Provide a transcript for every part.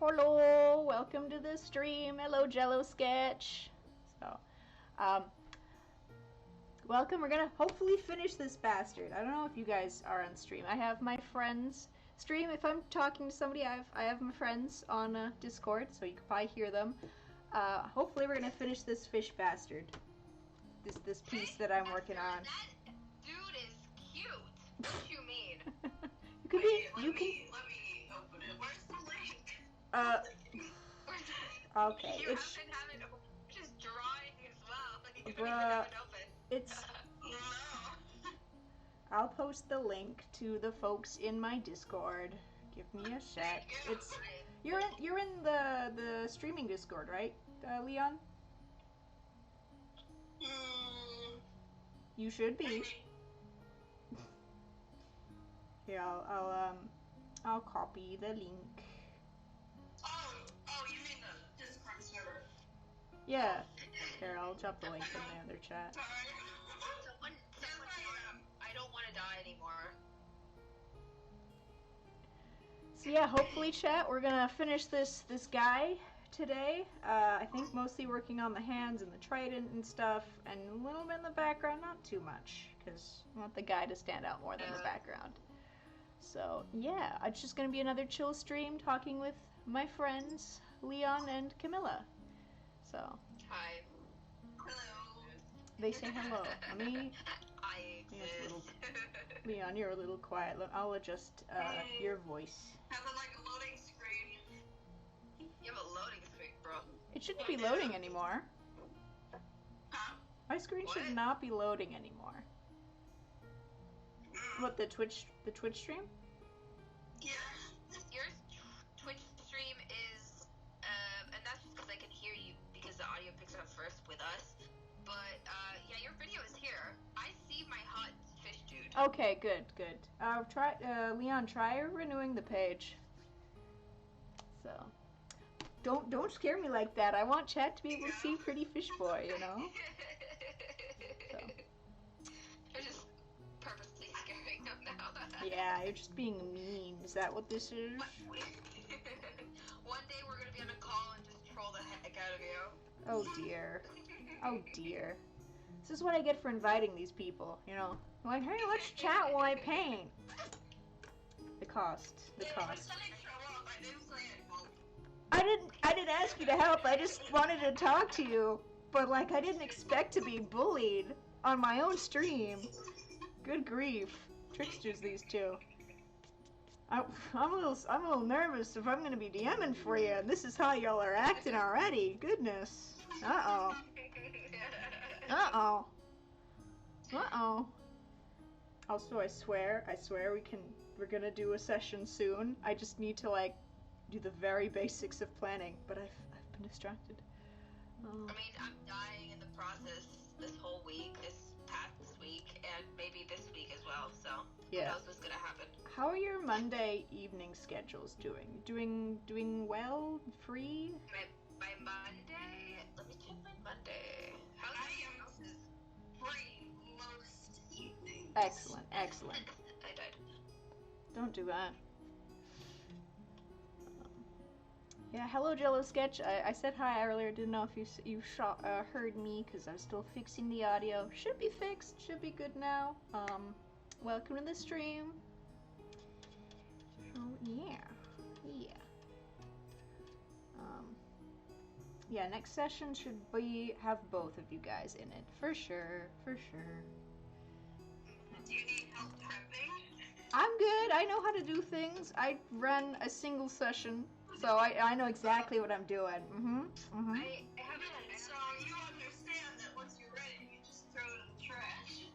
Hello, welcome to the stream. Hello, Jello Sketch. So, welcome. We're gonna hopefully finish this bastard. I don't know if you guys are on stream. I have my friends stream. If I'm talking to somebody, I have my friends on Discord, so you can probably hear them. Hopefully, we're gonna finish this fish bastard. This piece that I'm working on. That dude is cute. What you mean? You could be. You can. Let me open it. Where's the link? Okay. You haven't open. Just drawing as well. You don't even Bruh, have it open. it's. No. I'll post the link to the folks in my Discord. Give me a sec. It's you're in the streaming Discord, right, Leon? You should be. Here, I'll copy the link. Oh, you mean the Discord server? Yeah. Here, I'll drop the link in the other chat. Sorry. Someone I don't want to die anymore. So yeah, hopefully, chat, we're gonna finish this guy today. I think mostly working on the hands and the trident and stuff, and a little bit in the background, not too much, because I want the guy to stand out more than the background. So yeah, it's just gonna be another chill stream talking with my friends Leon and Camilla. So Hi. Hello. they say hello. I exist. Leon, you're a little quiet. I'll adjust your voice. Have it like a loading screen. You have a loading screen, bro. It shouldn't be loading anymore. Huh? My screen What? should not be loading anymore. What, the Twitch stream? Yeah. Your Twitch stream is, and that's just because I can hear you because the audio picks up first with us. But yeah, your video is here. I see my hot fish dude. Okay, good. Leon, try renewing the page. So, don't scare me like that. I want chat to be able to see Pretty Fish Boy, you know. So. You're just purposely scaring them now. Yeah, you're just being mean. Is that what this is? One day we're gonna be on a call and just troll the heck out of you. Oh dear. Oh dear. This is what I get for inviting these people, you know. I'm like, hey, let's chat while I paint. The cost. I didn't ask you to help. I just wanted to talk to you. But like, I didn't expect to be bullied on my own stream. Good grief. Tricksters, these two. I'm a little nervous if I'm gonna be DMing for you. This is how y'all are acting already. Goodness. Uh-oh. Uh-oh. Uh-oh. Also, I swear we're gonna do a session soon. I just need to, like, do the very basics of planning, but I've been distracted. I mean, I'm dying in the process this whole week, this past week, and maybe this week as well, so Yeah. who knows what's gonna happen. How are your Monday evening schedules doing? Doing well? Free? My Monday? Let me check my Monday. How's I am houses? free most evenings. Excellent. I died. Don't do that. Yeah, hello Jello Sketch. I said hi earlier. Didn't know if you heard me because I'm still fixing the audio. Should be fixed. Should be good now. Welcome to the stream. Oh yeah. Yeah. Next session should have both of you guys in it for sure. Do you need help prepping? I'm good. I know how to do things. I ran a single session, so I know exactly what I'm doing. I haven't. So you understand that once you're ready, you just throw it in the trash.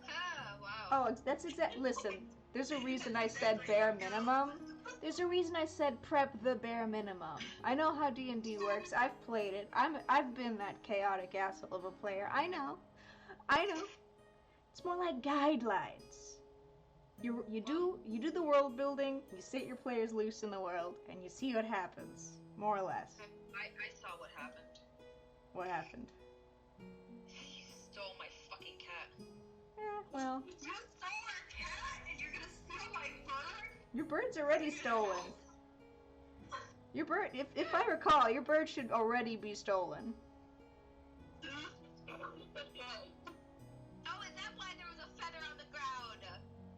Ah, wow. Oh, that's exact. Listen, there's a reason I said bare minimum. There's a reason I said prep the bare minimum. I know how D&D works. I've played it. I've been that chaotic asshole of a player. I know. It's more like guidelines. You do the world building. You set your players loose in the world, and you see what happens. More or less. I saw what happened. What happened? You stole my fucking cat. Well. You stole our cat and you're gonna steal my bird? Your bird's already stolen. Your bird, if I recall, your bird should already be stolen. Oh, is that why there was a feather on the ground?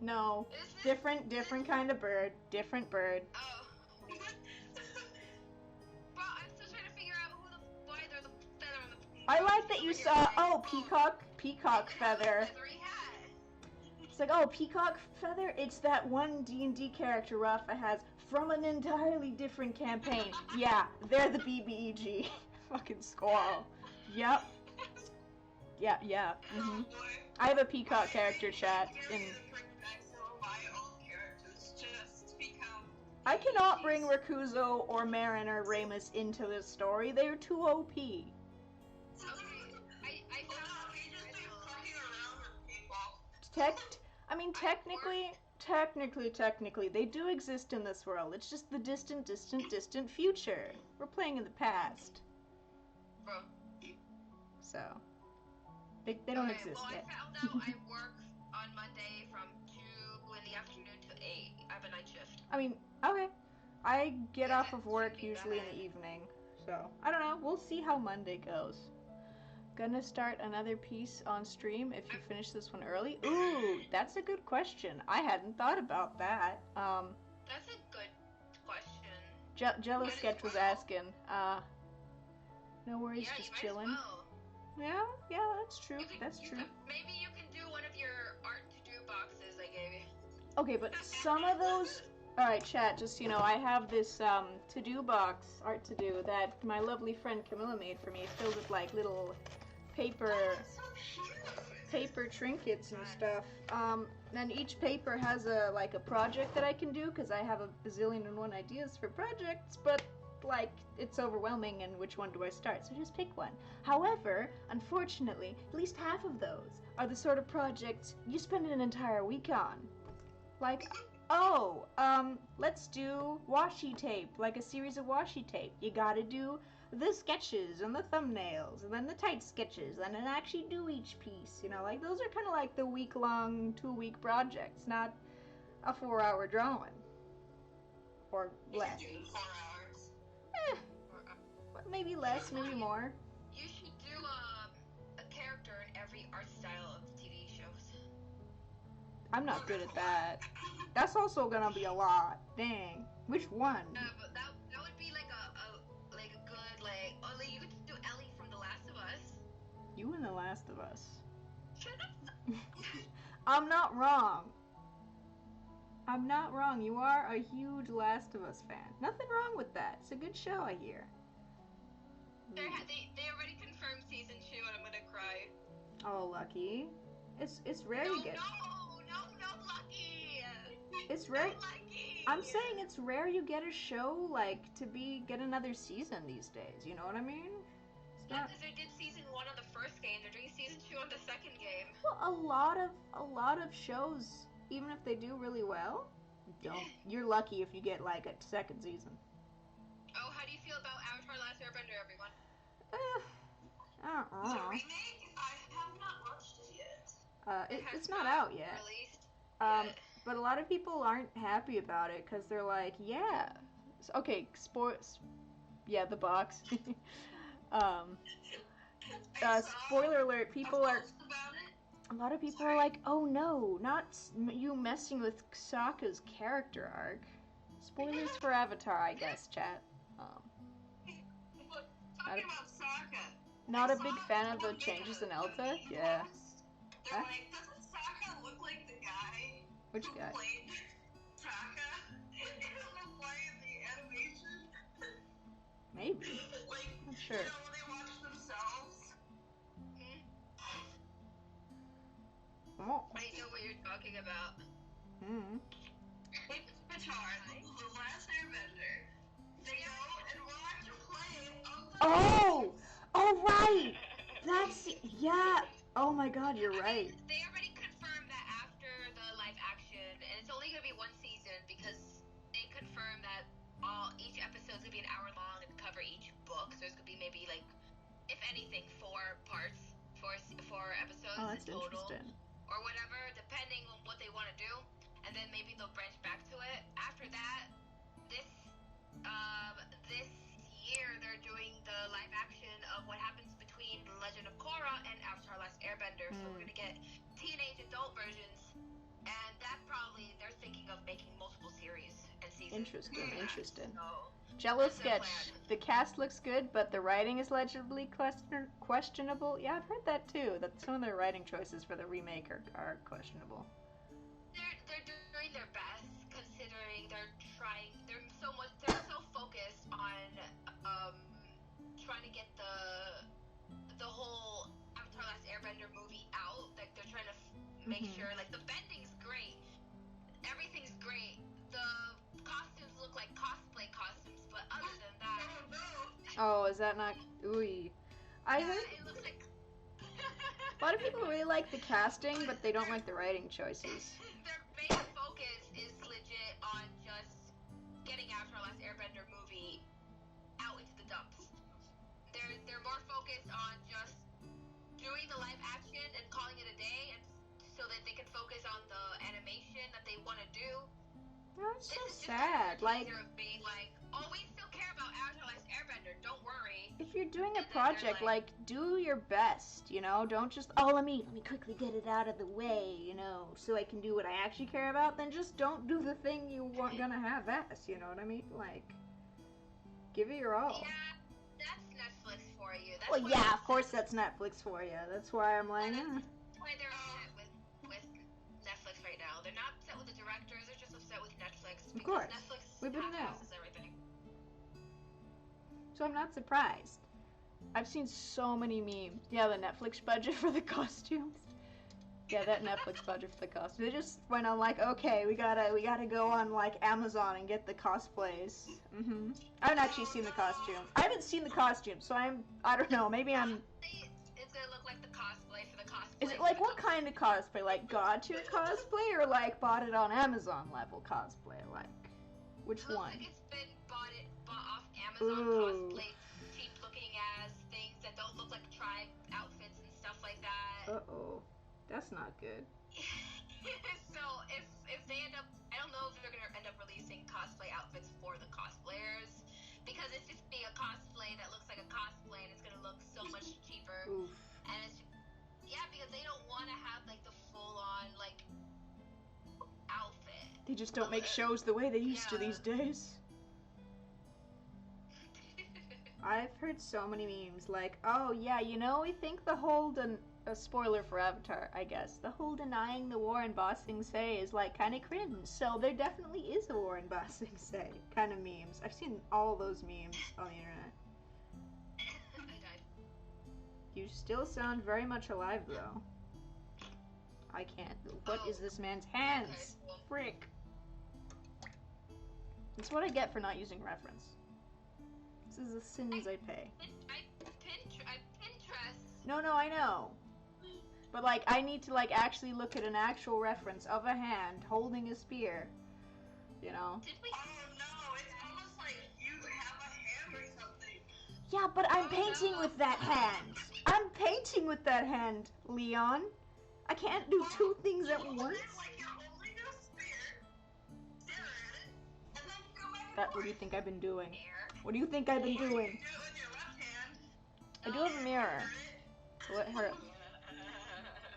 No. Different kind of bird. Different bird. Oh. Bro, I'm still trying to figure out why there's a feather on the... I like that you saw, oh, peacock feather. It's like, oh, peacock feather? It's that one D&D character Rafa has from an entirely different campaign. Yeah, they're the BBEG. Fucking squall. Yep. Yeah. Mm-hmm. I have a peacock character chat in... I cannot bring Rakuzo or Marin or Ramus into this story. They are too OP. Technically, they do exist in this world. It's just the distant future. We're playing in the past. Bro. So, they don't exist well, yet. I found out I work on Monday from 2 in the afternoon to 8. I have a night shift. I mean, okay. I get off of work usually in the evening. So, I don't know. We'll see how Monday goes. Gonna start another piece on stream if you finish this one early? Ooh, that's a good question. I hadn't thought about that. That's a good question. Jello Sketch was asking. No worries, just chilling. Well. Yeah, that's true. That's true. Maybe you can do one of your art to-do boxes I gave you. Okay, but some of those... Alright, chat, just, I have this, to-do box, art to-do, that my lovely friend Camilla made for me, filled with, like, little paper trinkets and stuff. And each paper has a project that I can do, because I have a bazillion and one ideas for projects, but, like, it's overwhelming, and which one do I start? So just pick one. However, unfortunately, at least half of those are the sort of projects you spend an entire week on. Like... Oh, let's do washi tape, like a series of washi tape. You gotta do the sketches and the thumbnails, and then the tight sketches, and then actually do each piece, like, those are kind of like the week-long, 2-week projects, not a 4-hour drawing. Or less. 4 hours. Maybe less, maybe more. You should do, a character in every art style of TV shows. I'm not good at that. That's also gonna be a lot. Dang. Which one? But that would be like a good you could do Ellie from The Last of Us. You and The Last of Us. Shut up. I'm not wrong. I'm not wrong. You are a huge Last of Us fan. Nothing wrong with that. It's a good show, I hear. They already confirmed season 2, and I'm gonna cry. Oh, lucky. It's rare you get. No, Lucky. It's rare. I'm saying it's rare you get a show get another season these days. You know what I mean? It's Yeah, not. because they did season 1 on the first game. They're doing season 2 on the second game. Well, a lot of shows, even if they do really well, you're lucky if you get a second season. Oh, how do you feel about Avatar: Last Airbender, everyone? The remake? I have not watched it yet. It's not out yet. Released. But a lot of people aren't happy about it because they're like, yeah. Okay, yeah, the box. Spoiler alert, a lot of people are like, oh no, not you messing with Sokka's character arc. Spoilers for Avatar, I guess, chat. Talking about Sokka. Not a big fan of the changes in Elta? Yeah. They're like, doesn't Sokka look like the guy Which who guy? played Sokka in the play of the animation? Maybe. I'm sure. When they watch themselves? Oh. I know what you're talking about. Avatar, the Last Airbender. They go and watch a play of the... Oh, right! Yeah. Oh my god, you're right. They already confirmed that after the live action, and it's only going to be one season because they confirmed that each episode's going to be an hour long and cover each book. So there's going to be maybe if anything, 4 parts, 4 episodes Oh, that's in total. interesting. Or whatever, depending on what they want to do. And then maybe they'll branch back to it. After that, this Airbender, so we're gonna get teenage adult versions, and that probably they're thinking of making multiple series and seasons. Interesting. So, Jello that's their sketch. plan. The cast looks good, but the writing is legibly questionable. Yeah, I've heard that too. That some of their writing choices for the remake are questionable. They're doing their best considering they're so focused on trying to get the whole Avatar Last Airbender movie out. Like they're trying to make sure like the bending's great, everything's great. The costumes look like cosplay costumes, but other than that, Oh, is that not? Ooh. I heard it looks like a lot of people really like the casting, but they don't like the writing choices. their main focus is legit on just getting Avatar Last Airbender movie out into the dumps. They're more focused on just doing the live action and calling it a day, and so that they can focus on the animation that they want to do. That's so This is just sad. Like, of being like, oh, we still care about Avatar Last Airbender. Don't worry. if you're doing a And then they're project, like, do your best, you know? Don't just, oh, let me quickly get it out of the way, you know, so I can do what I actually care about. Then just don't do the thing you weren't gonna have as, you know what I mean? Like, give it your all. Yeah, that's Netflix for you. That's Well, why yeah, of course that's Netflix for you. That's why I'm like, That's why they're upset with Netflix right now. They're not upset with the directors. They're just upset with Netflix. Of course. Netflix We've been there. half-asses everything. So I'm not surprised. I've seen so many memes. Yeah, the Netflix budget for the costumes. Yeah, that Netflix budget for the costumes. They just went on like, okay, we gotta go on like Amazon and get the cosplays. I haven't actually seen the costumes. I haven't seen the costumes, so I don't know. Maybe I'm. It's gonna look like the cosplay for the cosplay. Is it like what kind of cosplay? Like God tier cosplay or like bought it on Amazon level cosplay? Like which Looks one? like it's been bought off Amazon Ooh. cosplay, cheap looking as things that don't look like tribe outfits and stuff like that. Uh-oh. That's not good. So if they end up, I don't know if they're gonna end up releasing cosplay outfits for the cosplayers, because it's just be a cosplay that looks like a cosplay and it's gonna look so much cheaper. Oof. And it's because they don't want to have like the full on like outfit. They just don't make shows the way they used to these days. I've heard so many memes like, oh yeah, you know, we think the whole a spoiler for Avatar, I guess. The whole denying the war in Ba Sing Se is like kind of cringe. So there definitely is a war in Ba Sing Se kind of memes. I've seen all those memes on the internet. I died. You still sound very much alive though. I can't. What is this man's hands? Okay, well. Frick. That's what I get for not using reference. This is the sins I pay. I Pinterest. No, I know. But like, I need to like actually look at an actual reference of a hand holding a spear. You know? Did we? Oh no, it's almost like you have a hand or something. Yeah, but I'm Oh, painting no. with that hand. I'm painting with that hand, Leon. I can't do two things at Hold once. it like you're holding a spear, stare at it, and then go back and What do you forth. think I've been doing? Air. What do you think I've been Or you doing? do it with your left hand. I do have a mirror. Turn it. What hurt?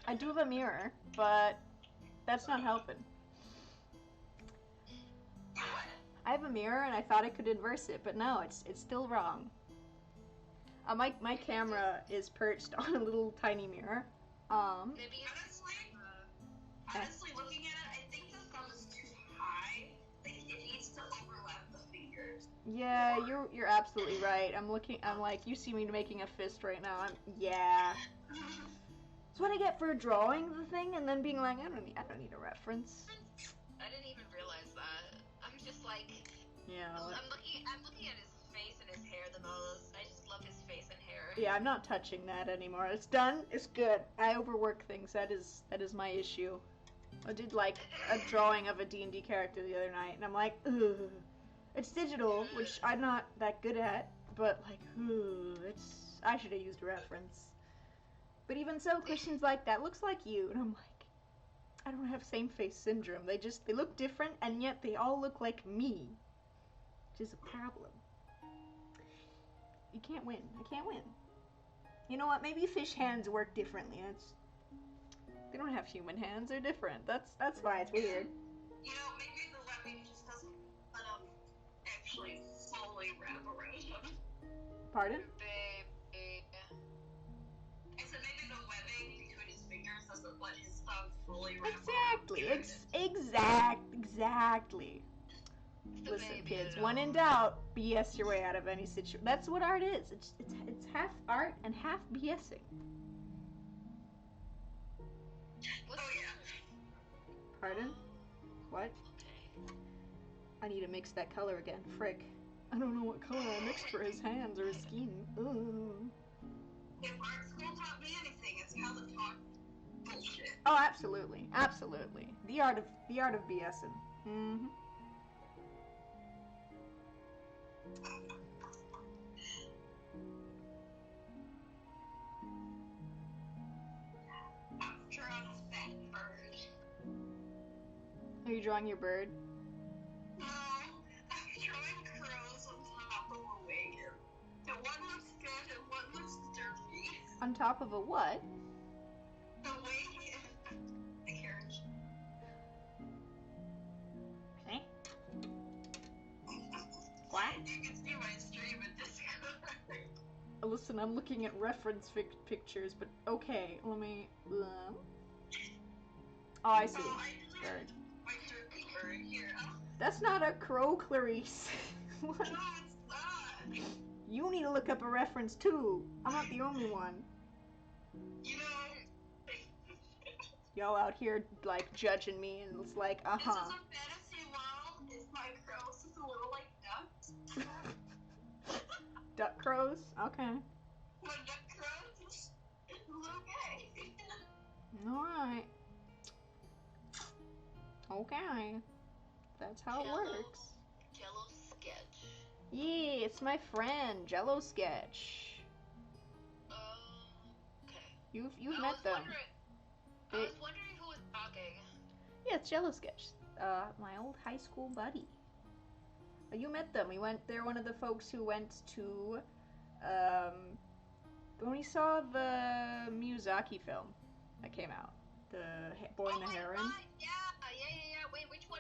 I do have a mirror, but that's not helping. I have a mirror and I thought I could inverse it, but no, it's still wrong. My camera is perched on a little tiny mirror. Maybe it's Honestly, looking at it, I think the thumb is too high. Like, it needs to overlap the fingers. Yeah, you're absolutely right. I'm like, you see me making a fist right now. Yeah. That's what I get for drawing the thing and then being like, I don't need a reference. I didn't even realize that. I'm just like, Yeah. I'm looking at his face and his hair the most. I just love his face and hair. Yeah, I'm not touching that anymore. It's done. It's good. I overwork things. That is my issue. I did like a drawing of a D&D character the other night, and I'm like, ugh. It's digital, which I'm not that good at, but like, ugh, I should have used a reference. But even so, Christian's like, that looks like you, and I'm like, I don't have same face syndrome. They look different, and yet they all look like me, which is a problem. You can't win. I can't win. You know what? Maybe fish hands work differently. They don't have human hands. They're different. That's why it's weird. You know, maybe the webbing just doesn't let them actually fully wrap around him. Pardon? Baby. I said maybe the webbing between his fingers doesn't let his thumb fully wrap Exactly. around. Exactly. The Listen, baby, kids. you know. When in doubt, BS your way out of any situation. That's what art is. It's half art and half BSing. What's Oh, yeah. Pardon? What? Okay. I need to mix that color again. Frick. I don't know what color I mixed for his hands or his skin. Ooh. If art school taught me anything, it's how to talk bullshit. Oh, absolutely. Absolutely. The art of BSing. Mm-hmm. I'm drawing a fat bird. Are you drawing your bird? No, I'm drawing crows on top of a wagon. And one looks good and one looks dirty. On top of a what? The wagon. The carriage. Okay. What? You can see my stream in Discord. Listen, I'm looking at reference pictures, but okay, let me. Oh, I see. Oh, I deleted Bird. my turkey bird here. That's not a crow, Clarice. What? No, it's not. You need to look up a reference too. I'm not the only one. You know, Y'all out here like judging me, and it's like, this is uh-huh. a fantasy world. It's my crows is a little like ducks. Duck crows? Okay. My duck crows is a little gay. Alright. Okay. That's how it works. Jello sketch. Yeah, it's my friend, Jello Sketch. Okay. You've I met was them. I was wondering who was talking. Yeah, it's Jello Sketch. My old high school buddy. You met them. They're one of the folks who went to, when we saw the Miyazaki film that came out. The Boy and the Heron. God, yeah. Wait, which one?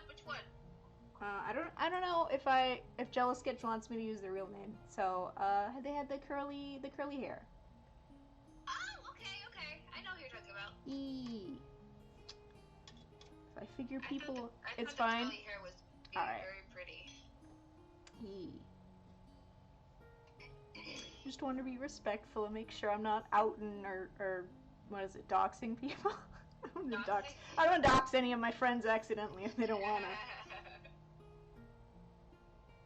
I don't know if Jello Sketch wants me to use their real name. So, they had the curly hair. Oh, okay. I know who you're talking about. I figure people, I it's thought the fine. curly hair was Alright. very pretty. Just want to be respectful and make sure I'm not outing or what is it, doxing people? I don't want to dox any of my friends accidentally if they don't want to.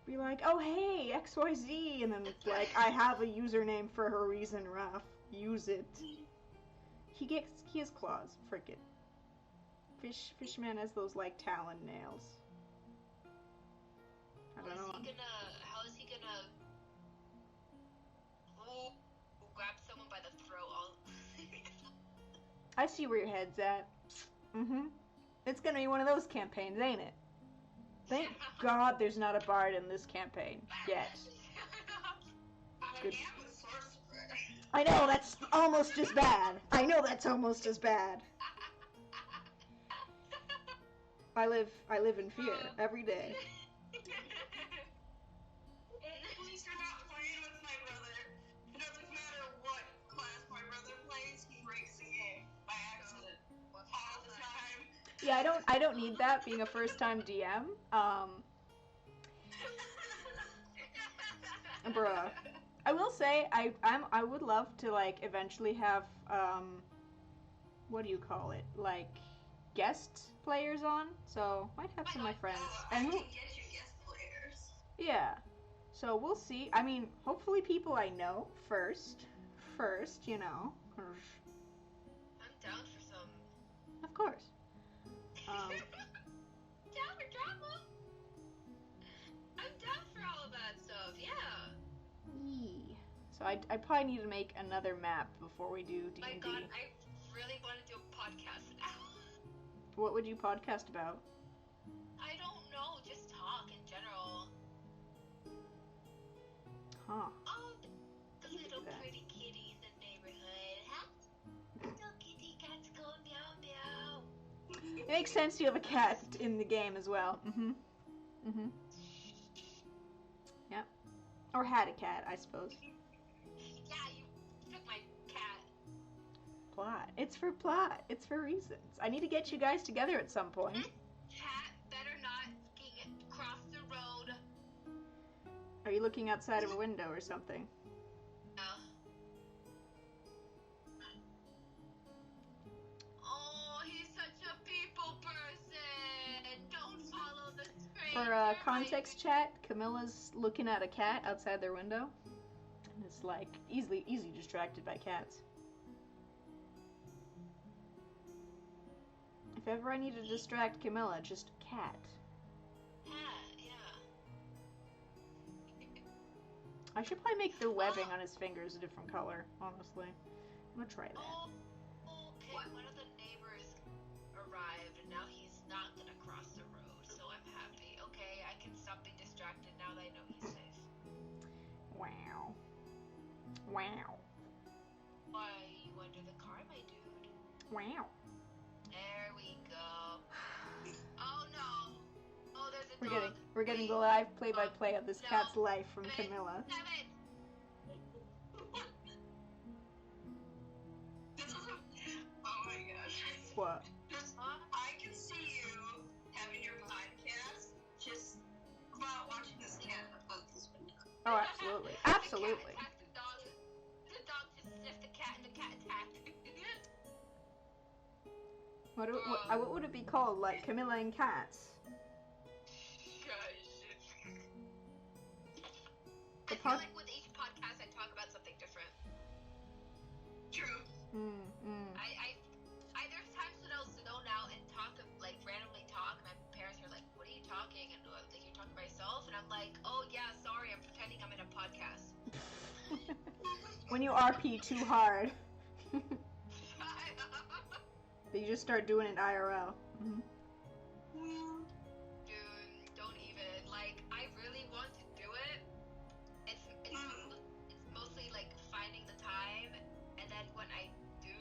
Be like, oh hey, XYZ, and then it's like, I have a username for her reason, Raph. Use it. He has claws, frickin'. Fishman has those like talon nails. I don't know. How is he gonna grab someone by the throat? I see where your head's at. Mm-hmm. It's gonna be one of those campaigns, ain't it? Thank God there's not a bard in this campaign yet. Good. I know, that's almost as bad. I know that's almost as bad. I live in fear every day. Please do not play with my brother. It doesn't matter what class my brother plays, he breaks the game by accident. All the time. Yeah, I don't need that being a first-time DM. Bruh. I will say I would love to like eventually have what do you call it? Like guest players on. So might have some of my friends. I And can get you guest players. yeah. So we'll see. I mean, hopefully people I know first, you know. I'm down for some. Of course. Down for drama. I'm down for all of that stuff. Yeah. Yee. So I probably need to make another map before we do D&D. My God, I really want to do a podcast now. What would you podcast about? I don't know, just talk in general. Huh. Oh, the little that. pretty kitty in the neighborhood. Huh? Little kitty cats go meow meow. It makes sense you have a cat in the game as well. Yep. Or had a cat, I suppose. Yeah, you took my cat. Plot. It's for plot. It's for reasons. I need to get you guys together at some point. Cat better not cross the road. Are you looking outside of a window or something? No. Oh, he's such a people person. Don't follow the stranger. For context chat, Camilla's looking at a cat outside their window. And it's like easily distracted by cats. If ever I need to distract Camilla, just cat. Yeah. I should probably make the webbing on his fingers a different color, honestly. I'm gonna try that. Oh, okay. One of the neighbors arrived, and now he's not gonna cross the road, so I'm happy. Okay, I can stop being distracted now that I know he's safe. Wow. Why are you under the car, my dude? Wow. There we go. Oh no. Oh, there's a dog. We're getting the live play-by-play of this cat's life from Camilla. Seven. Oh my gosh. What? I can see you having your podcast just about watching this cat out this window. Oh, absolutely. Absolutely. The cat attacked the dog. The dog just sniffed the cat, and the cat attacked. What would it be called? Like Camilla and Cats? I feel like with each podcast I talk about something different. True. I there's times when I'll zone out and randomly talk, and my parents are like, "What are you talking?" And like, "You're talking by yourself?" And I'm like, "Oh yeah, sorry, I'm pretending I'm in a podcast." When you RP too hard. You just start doing it IRL. Dude, don't even. Like, I really want to do it. It's mostly like finding the time, and then when I do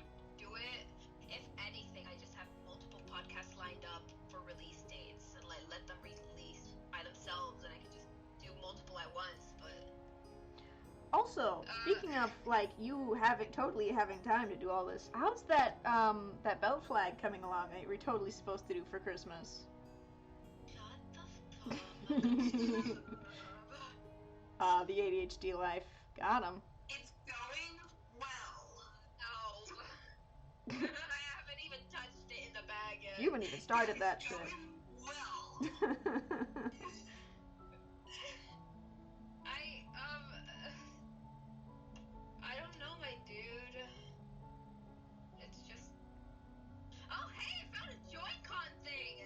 it, if anything, I just have multiple podcasts lined up for release dates and let them release by themselves, and I can just do multiple at once. But also, speaking of like you totally having time to do all this, how's that that belt flag coming along that you were totally supposed to do for Christmas? shut the fuck up. The ADHD life. Got him. It's going well. No. I haven't even touched it in the bag yet. You haven't even started that It's shit. going well. I don't know, my dude. It's just. Oh, hey, I found a Joy-Con thing.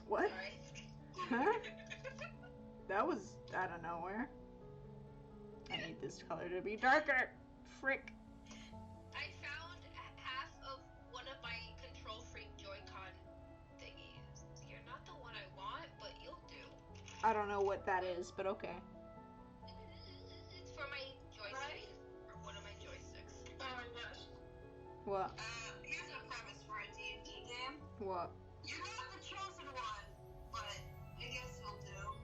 What? Sorry. Huh? That was out of nowhere. I need this color to be darker. Frick. I found half of one of my Control Freak Joy-Con thingies. You're not the one I want, but you'll do. I don't know what that is, but okay. It's for my joystick. Or one of my joysticks. Oh my gosh. What? Here's a premise for a D&D game. What? You're not the chosen one, but I guess you'll do.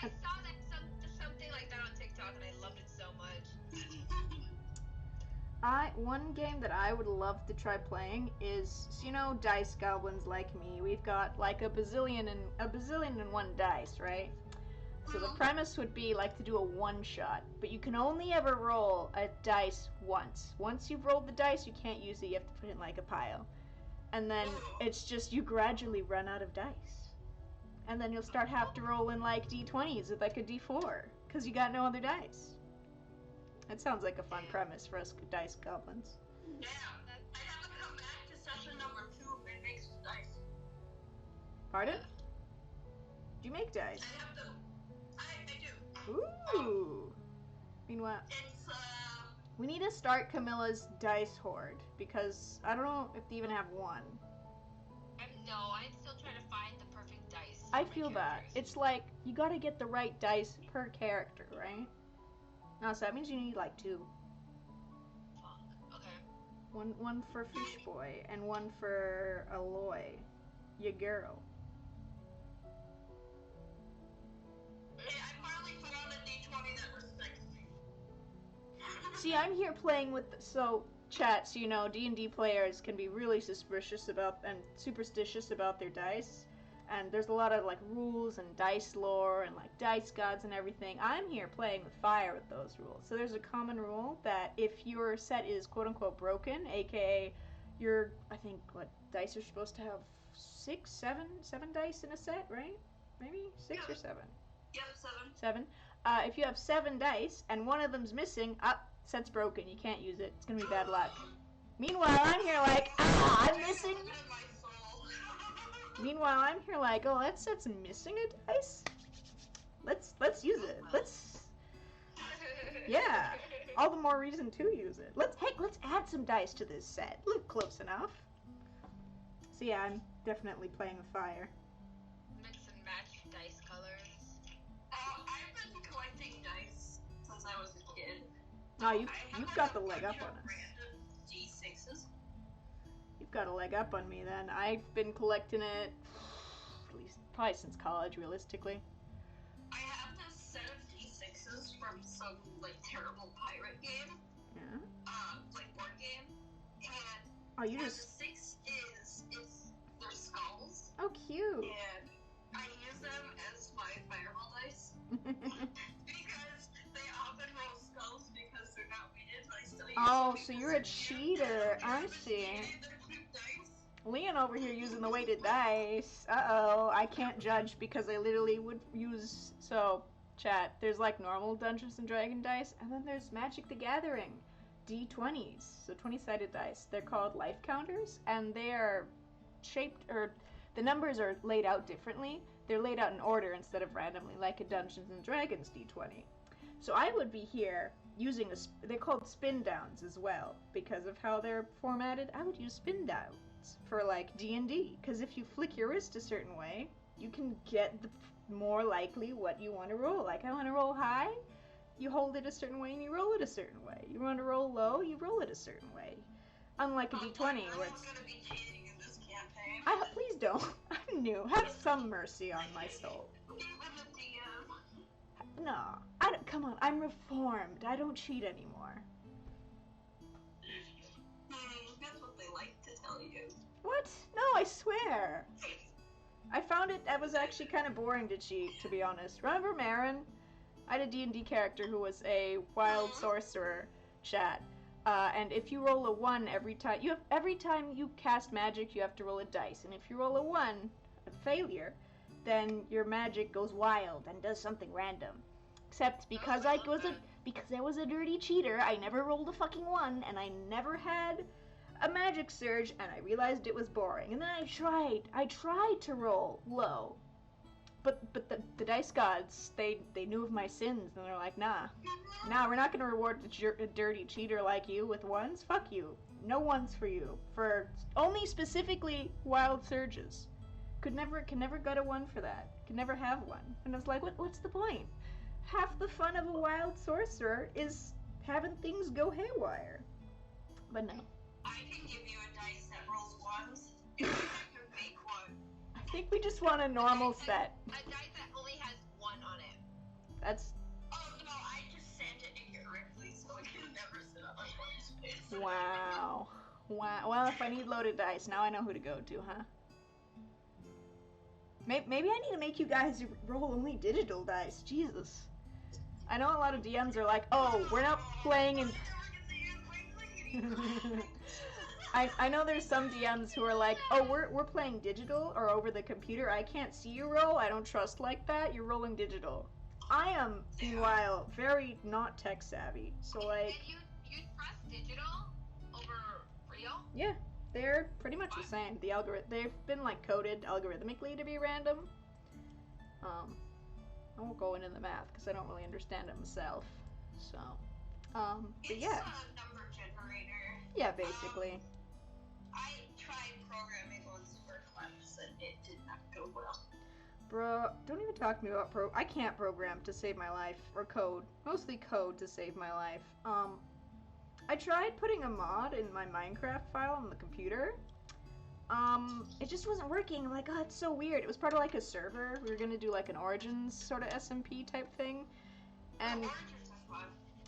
I saw something like that on TikTok, and I loved it so much. One game that I would love to try playing is, so you know, dice goblins like me. We've got like a bazillion and one dice, right? So the premise would be like to do a one shot, but you can only ever roll a dice once. Once you've rolled the dice, you can't use it. You have to put it in like a pile, and then it's just you gradually run out of dice, and then you'll start have to roll in like d20s with like a d4 because you got no other dice. That sounds like a fun premise for us dice goblins. Yeah, I have to come back to session number 2 and make some dice. Pardon? Do you make dice? I have to. I do. Ooh. Meanwhile, It's we need to start Camilla's dice hoard because I don't know if they even have one. I'm still trying to find the perfect dice. I for my feel that. characters. It's like you gotta get the right dice per character, right? No, so that means you need like 2. Fuck. Okay. One for Fish Boy and one for Aloy, your girl. I finally put on a D20 that respects me. See, I'm here playing with chat, so you know, D&D players can be really superstitious about their dice. And there's a lot of like rules and dice lore and like dice gods and everything. I'm here playing with fire with those rules. So there's a common rule that if your set is quote unquote broken, aka I think what dice are supposed to have seven dice in a set, right? Maybe 6 or 7. Yep, 7. 7. If you have 7 dice and one of them's missing, set's broken. You can't use it. It's gonna be bad luck. Meanwhile, I'm here like, I'm missing. Meanwhile, I'm here like, oh, that set's missing a dice. Let's use it. Yeah. All the more reason to use it. Let's add some dice to this set. Look close enough. So yeah, I'm definitely playing with fire. Mix and match dice colors. I've been collecting dice since I was a kid. Oh, you've got the leg up on us. D6s. You've got a leg up on me then. I've been collecting it at least probably since college, realistically. I have this set of D6s from some like terrible pirate game. Yeah. Like board game. And Oh, you what just. the 6 is their skulls. Oh, cute. And I use them as my fireball dice. Because they often roll skulls because they're not weighted, but I still use Oh, them so because you're a cheater. I see. they're cheap dice. Leon over here using the weighted dice. Uh-oh, I can't judge because I literally would use... So, chat, there's like normal Dungeons & Dragon dice, and then there's Magic the Gathering D20s, so 20-sided dice. They're called life counters, and they are shaped, or the numbers are laid out differently. They're laid out in order instead of randomly, like a Dungeons & Dragons D20. So I would be here using they're called spin downs as well, because of how they're formatted. I would use spin downs for like D&D, because if you flick your wrist a certain way, you can get the more likely what you want to roll. Like, I want to roll high, you hold it a certain way and you roll it a certain way. You want to roll low, you roll it a certain way. Unlike a D20, where it's... gonna be cheating in this campaign. Please don't. I'm new. Have some mercy on my soul. Even the DM. No, come on, I'm reformed. I don't cheat anymore. That's what they like to tell you. What? No, I swear. I found it was actually kind of boring to cheat, to be honest. Remember Marin? I had a D&D character who was a wild sorcerer, chat. And if you roll a 1 every time you cast magic, you have to roll a dice. And if you roll a 1, a failure, then your magic goes wild and does something random. Except because I was a dirty cheater, I never rolled a fucking 1, and I never had a magic surge, and I realized it was boring. And then I tried to roll low. But the dice gods, they knew of my sins, and they're like, nah, we're not gonna reward a dirty cheater like you with 1s. Fuck you. No 1s for you. For only specifically wild surges. Can never get a 1 for that. Could never have 1. And I was like, what's the point? Half the fun of a wild sorcerer is having things go haywire. But no. I can give you a dice that rolls 1s. If you can make one. I think we just want a normal set. A dice that only has 1 on it. That's... Oh no, I just sent it incorrectly, so it can never sit on my space. Wow. Well, if I need loaded dice, now I know who to go to, huh? Maybe I need to make you guys roll only digital dice. Jesus. I know a lot of DMs are like, oh, we're not playing in... I know there's some DMs who are like, oh, we're playing digital or over the computer. I can't see you roll. I don't trust like that. You're rolling digital. I am, meanwhile, very not tech savvy. So like... And you trust digital over real? Yeah, they're pretty much the same. The they've been like coded algorithmically to be random. I won't go into the math because I don't really understand it myself. So, but yeah. It's a number generator. Yeah, basically. I tried programming once for class and it did not go well. Bro, don't even talk to me about I can't program to save my life, or code. Mostly code to save my life. I tried putting a mod in my Minecraft file on the computer. It just wasn't working. I'm like, oh, it's so weird. It was part of like a server. We were gonna do like an Origins sort of SMP type thing. And Origins is fun.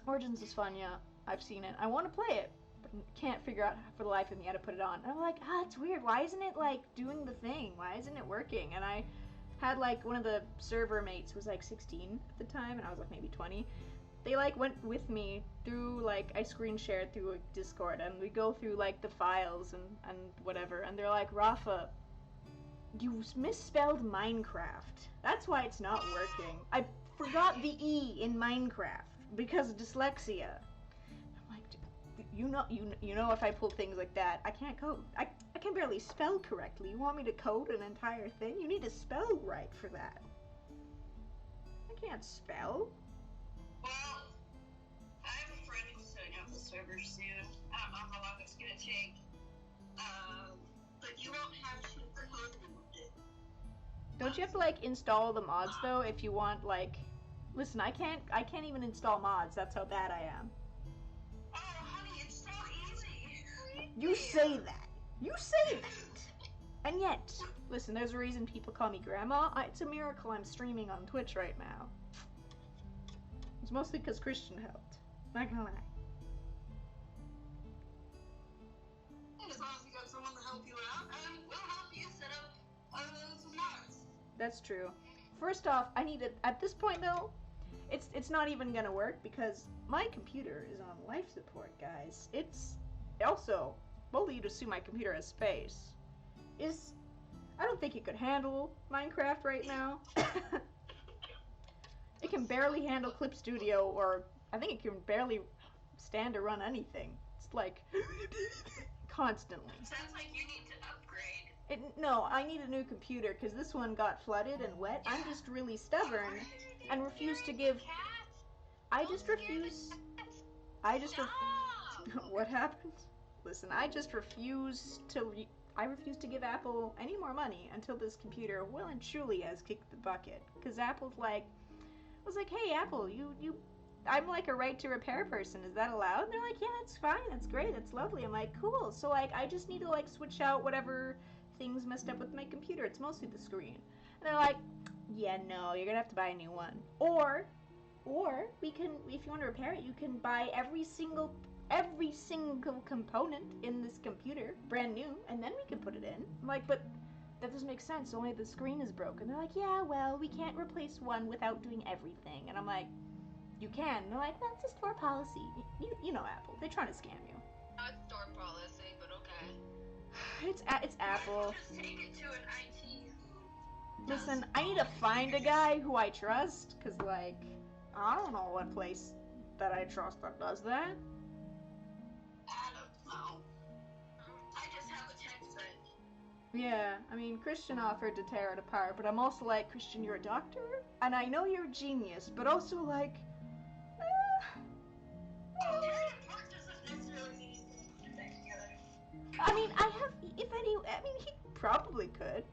Origins is fun, yeah. I've seen it. I want to play it, but can't figure out for the life of me how to put it on. And I'm like, it's weird. Why isn't it like doing the thing? Why isn't it working? And I had like one of the server mates who was like 16 at the time, and I was like maybe 20. They like went with me through like I screen shared through a Discord, and we go through like the files and whatever, and they're like, Rafa, you misspelled Minecraft. That's why it's not working. I forgot the E in Minecraft because of dyslexia. I'm like, you know if I pull things like that, I can't code. I can barely spell correctly. You want me to code an entire thing? You need to spell right for that. I can't spell. Well, I have a friend who's setting up the server soon. I don't know how long it's gonna take. But you don't have to code it. Don't you have to like install the mods though if you want like? Listen, I can't even install mods. That's how bad I am. Oh, honey, it's so easy. You say that. You say that. And yet, listen, there's a reason people call me Grandma. It's a miracle I'm streaming on Twitch right now. It's mostly because Christian helped. Not gonna lie. And as long as you got someone to help you out, and we'll help you set up some mods. That's true. First off, I need to, at this point though, it's not even gonna work because my computer is on life support, guys. It's also, both of you to sue my computer as space. I don't think it could handle Minecraft right now. It can barely handle Clip Studio, or I think it can barely stand to run anything. It's like constantly. Sounds like you need to upgrade. No, I need a new computer because this one got flooded and wet. I'm just really stubborn and refuse to give. I just refuse. What happened? Listen, I just refuse to. I refuse to give Apple any more money until this computer well and truly has kicked the bucket. Because Apple's like. I was like, hey Apple, I'm like a right to repair person. Is that allowed? And they're like, yeah, that's fine. That's great. That's lovely. I'm like, cool. So like, I just need to like switch out whatever things messed up with my computer. It's mostly the screen. And they're like, yeah, no, you're gonna have to buy a new one. Or we can, if you want to repair it, you can buy every single component in this computer, brand new, and then we can put it in. I'm like, but that doesn't make sense. Only the screen is broken. They're like, yeah, well, we can't replace one without doing everything. And I'm like, you can. And they're like, well, it's a store policy. You know Apple. They're trying to scam you. Not store policy, but okay. It's Apple. Just take it to an IT. Listen, I need to find a guy who I trust, because, like, I don't know what place that I trust that does that. I don't know. I just have a tech friend. Yeah, I mean, Christian offered to tear it apart, but I'm also like, Christian, you're a doctor? And I know you're a genius, but also like, Tearing it apart doesn't necessarily mean you can put it back together. I mean, he probably could.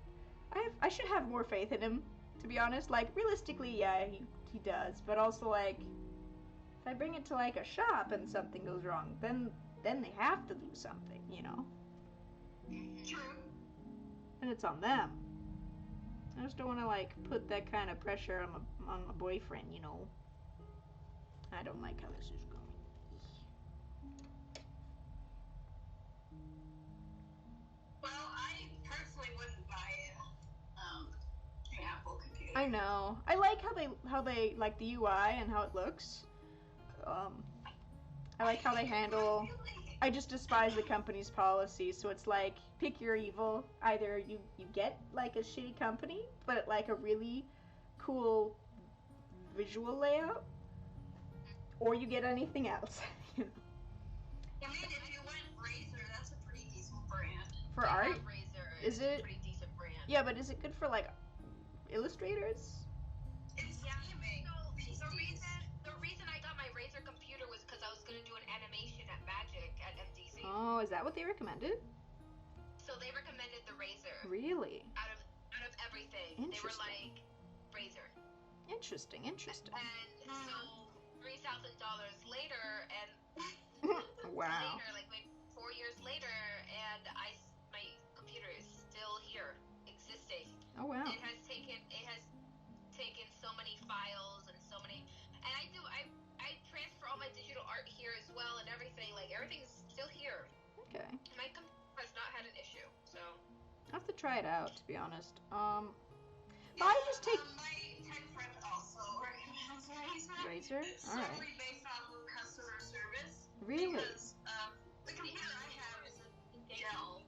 I should have more faith in him, to be honest. Like, realistically, yeah, he does, but also like, if I bring it to like a shop and something goes wrong, then they have to do something, you know? True. And it's on them. I just don't want to like put that kind of pressure on my boyfriend, you know. I don't like how this is going. Well, I personally wouldn't buy an Apple computer. I know. I like how they like the UI and how it looks. I like how they handle. I just despise the company's policy, so it's like, pick your evil. Either you get like a shitty company, but like a really cool visual layout, or you get anything else, you know. I mean, if you went Razer, that's a pretty decent brand. For art? Razer Is it? a pretty decent brand. Yeah, but is it good for like illustrators? It's gaming. So the reason I got my Razer computer was because I was gonna do an animation at Magic at MDC. Oh, is that what they recommended? So they recommended the Razer. Really? Out of everything, they were Interesting. like Razer. Interesting. And so $3,000 later, and Wow. later, like maybe 4 years later, and my computer is still here, existing. Oh wow. It has taken so many files and so many, and I transfer all my digital art here as well and everything. Like everything's still here. Okay. My computer has not had an issue, so. I have to try it out, to be honest. But I just take My tech friend also recommends Razer. Razer. All right. Solely based on customer service. Really? Because the computer I have is a Dell.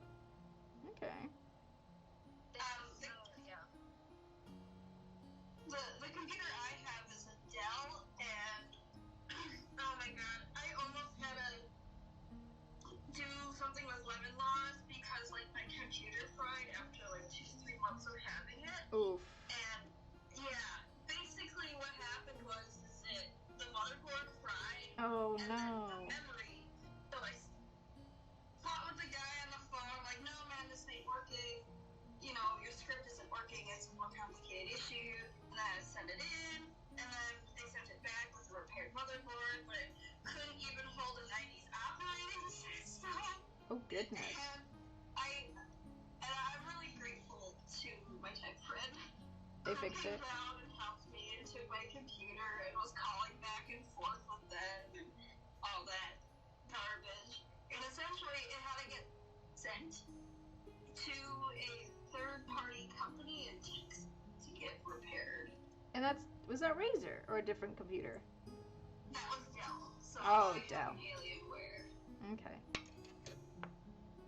Okay. Yeah. The computer I have is a Dell, and oh my god, I almost had to do something with lemon laws because like my computer fried after like 2-3 months of having it. Oof. And yeah, basically what happened was that the motherboard fried. Oh and no. then the memory. So I fought with the guy on the phone, like, no man, this ain't working. You know, your script isn't working. It's a more complicated issue. And then I sent it in, and then they sent it back with a repaired motherboard, but it couldn't even hold a 90s operating system. Oh goodness. And I'm really grateful to my tech friend. They fixed it. Who came down and helped me and took my computer and was calling back and forth with them and all that garbage. And essentially, it had to get sent to a third-party company in Texas to get repaired. And was that Razer or a different computer? That was Dell. So Oh, I Dell. have an Alienware. Okay.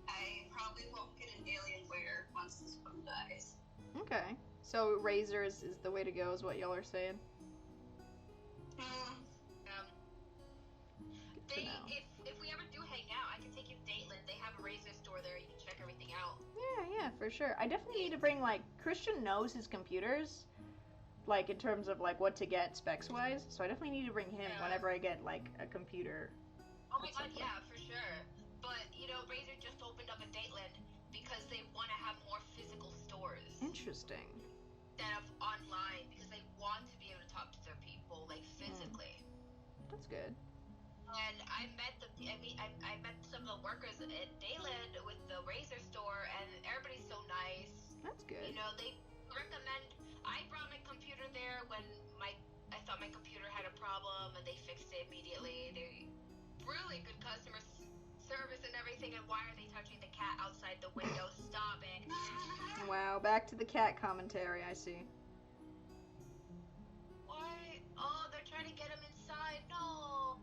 I probably won't get an Alienware once this one dies. Okay. So Razer is the way to go, is what y'all are saying? Good to know. If we ever do hang out, I can take you to Dateland. They have a Razer store there. You can check everything out. Yeah, for sure. I definitely need to bring, like, Christian knows his computers, like, in terms of, like, what to get specs-wise, so I definitely need to bring him whenever I get, like, a computer. Oh my god, yeah, for sure. But, you know, Razer just opened up in Dateland because they want to have more physical stores Interesting. instead of online, because they want to be able to talk to their people, like, physically. That's good. And I met some of the workers at Dayland with the Razer store, and everybody's so nice. That's good. You know, they recommend. I brought my computer there when I thought my computer had a problem, and they fixed it immediately. They really good customer service and everything. And why are they touching the cat outside the window? Stop it! Wow, back to the cat commentary, I see. Why? Oh, they're trying to get him inside. No.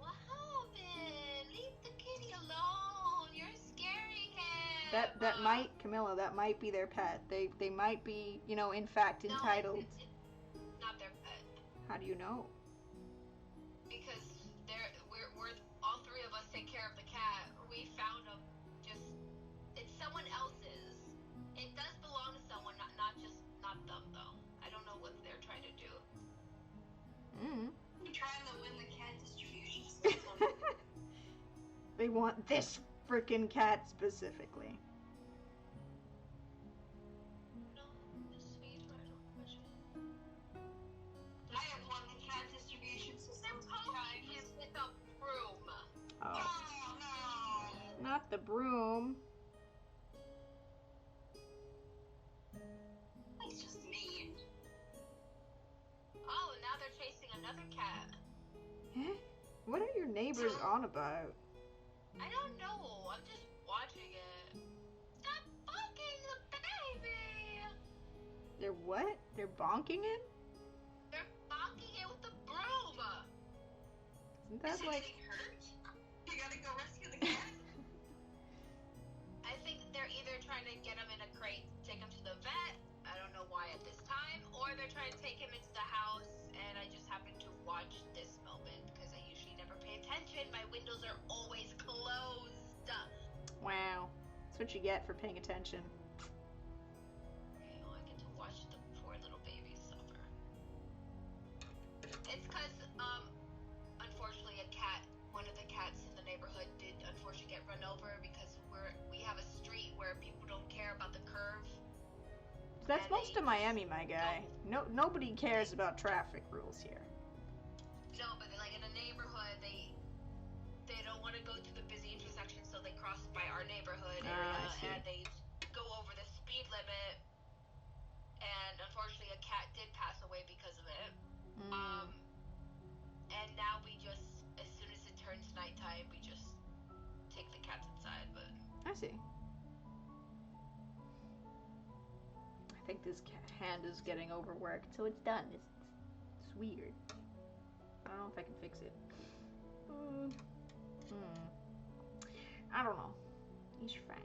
What happened? Leave the kitty alone. You're scaring him. That might, Camilla, that might be their pet. They might be, you know, in fact entitled. No, it's not their pet. How do you know? Because we're all three of us take care of the cat. We found him. It's someone else's. It does belong to someone, not them though. I don't know what they're trying to do. I'm trying to win the cat distribution system. They want this frickin' cat specifically. No, sweetheart, I have won the cat distribution system poking him with a broom. Oh, Oh no! not the broom. That's just mean. Oh, and now they're chasing another cat. Eh? What are your neighbors on about? I don't know. I'm just watching it. Stop bonking the baby! They're what? They're bonking it? They're bonking it with the broom! Isn't that Is it like... getting hurt? You gotta go rescue the cat? I think they're either trying to get him in a crate, take him to the vet, I don't know why at this time, or they're trying to take him into the house, and I just happened to watch this moment, because I usually never pay attention. My windows are always closed. Wow. That's what you get for paying attention. Okay, well, I get to watch the poor little baby suffer. It's because, unfortunately one of the cats in the neighborhood did unfortunately get run over because we have a street where people don't care about the curve. That's And most they of Miami, my guy. Nobody cares about traffic rules here. No, but like in a neighborhood, they to go to the busy intersection, so they cross by our neighborhood I area, see. and they go over the speed limit. And unfortunately, a cat did pass away because of it. And now we just, as soon as it turns nighttime, we just take the cats inside. But I see. I think this hand is getting overworked, so it's done. It's weird. I don't know if I can fix it. I don't know. He's fine.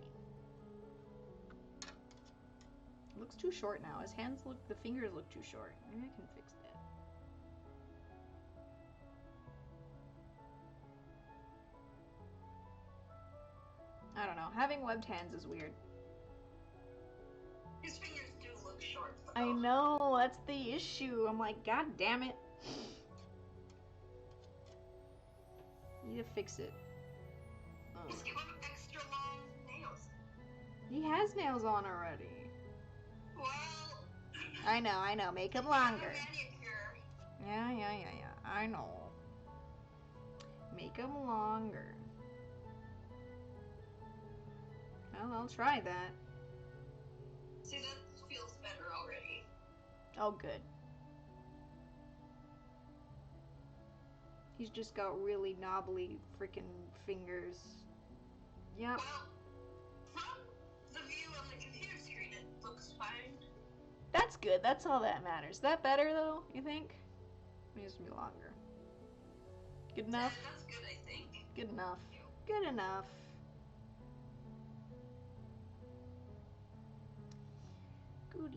It looks too short now. His hands look, the fingers look too short. Maybe I can fix that. I don't know. Having webbed hands is weird. His fingers do look short. I know, that's the issue. I'm like, god damn it. Need to fix it. Just give him extra long nails. He has nails on already. Well, I know. Make them longer. manicure. Yeah. I know. Make them longer. Well, I'll try that. See, that feels better already. Oh, good. He's just got really knobbly freaking fingers. Yep. Well, from the view on the computer screen, it looks fine. That's good. That's all that matters. Is that better, though, you think? It needs to be longer. Good enough? That's good, I think. Good enough. Good enough. Good enough.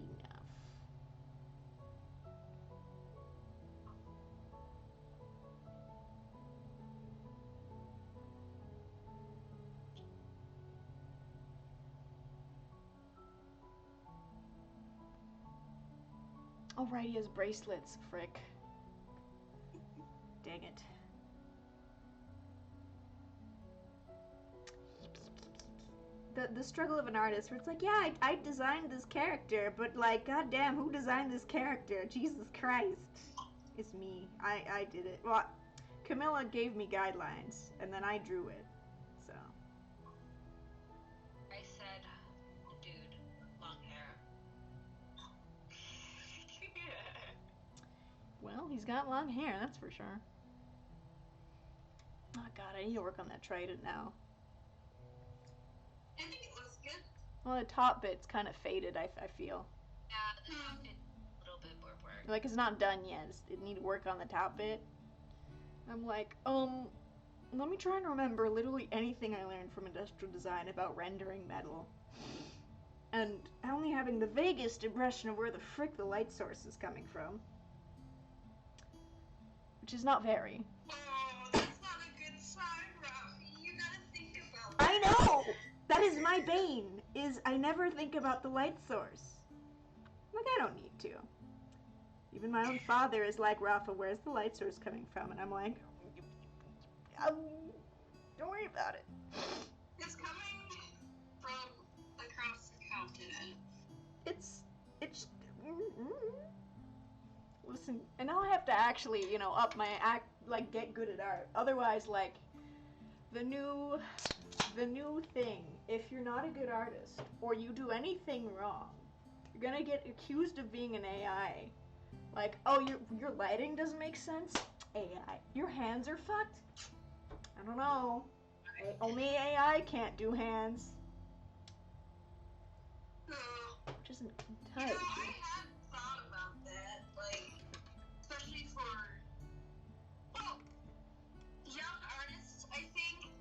Oh, right, he has bracelets. Frick. Dang it. The struggle of an artist where it's like, yeah, I designed this character, but like, goddamn, who designed this character? Jesus Christ. It's me. I did it. Well, Camilla gave me guidelines, and then I drew it. So. I said, dude, long hair. Well, he's got long hair, that's for sure. Oh god, I need to work on that trident now. I think it looks good. Well, the top bit's kind of faded, I feel. Yeah, the top bit, a little bit more work. Like, it's not done yet. It need to work on the top bit. I'm like, let me try and remember literally anything I learned from industrial design about rendering metal. And only having the vaguest impression of where the frick the light source is coming from. Which is not very. Oh, that's not a good sign, Rafi. You gotta think about I know! That is my bane, is I never think about the light source. Like, I don't need to. Even my own father is like, Rafa, where's the light source coming from? And I'm like, don't worry about it. It's coming from across the continent. It's listen, and now I have to actually, up my act, like, get good at art. Otherwise, like, the new thing, if you're not a good artist, or you do anything wrong, you're gonna get accused of being an AI. Like, oh, your lighting doesn't make sense? AI. Your hands are fucked? I don't know. Only AI can't do hands. Which isn't entirely I true. had thought about that, like, especially for, well, young artists, I think,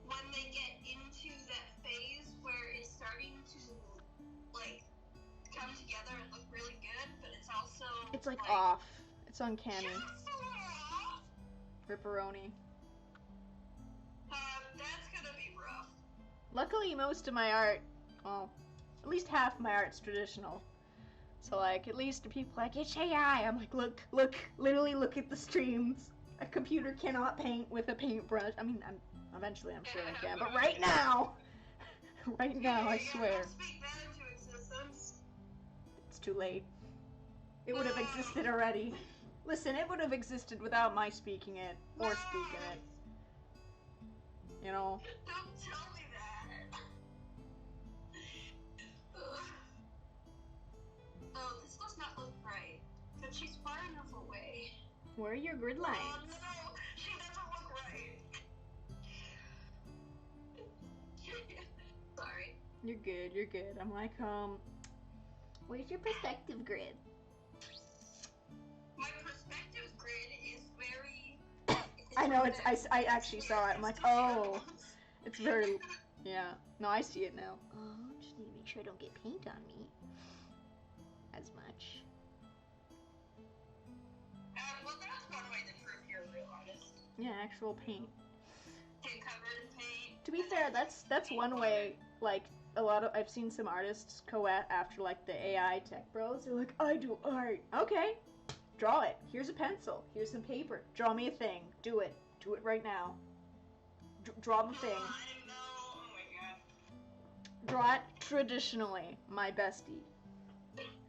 when they get into that phase where it's starting to, like, come together and look really good, but it's also, It's like off. It's uncanny. just a little off. Ripperoni. That's gonna be rough. Luckily, most of my art, well, at least half my art's traditional. So, like, at least the people are like, it's AI. I'm like, look, literally look at the streams. A computer cannot paint with a paintbrush. I mean, eventually I'm sure I can, but right now, I swear, Don't speak that into existence. it's too late. It would have existed already. Listen, it would have existed without my speaking it, or speaking it. you know. Don't tell me that. Oh, this does not look right. But she's far enough away. Where are your grid Oh lines? no, she doesn't look right. Sorry. You're good, you're good. I'm like, where's your perspective grid? My perspective grid is very... I know, I actually saw it. I'm like, oh, it's very, yeah. No, I see it now. Oh, just need to make sure I don't get paint on me. As much. Well, that's one way to prove you're a real artist. Yeah, actual paint. Get covered in paint. To be fair, that's one way, like, I've seen some artists go after, like, the AI tech bros. They're like, I do art. Okay, draw it. Here's a pencil. Here's some paper. Draw me a thing. Do it. Do it right now. Draw the thing. I know. Oh my god. Draw it traditionally, my bestie.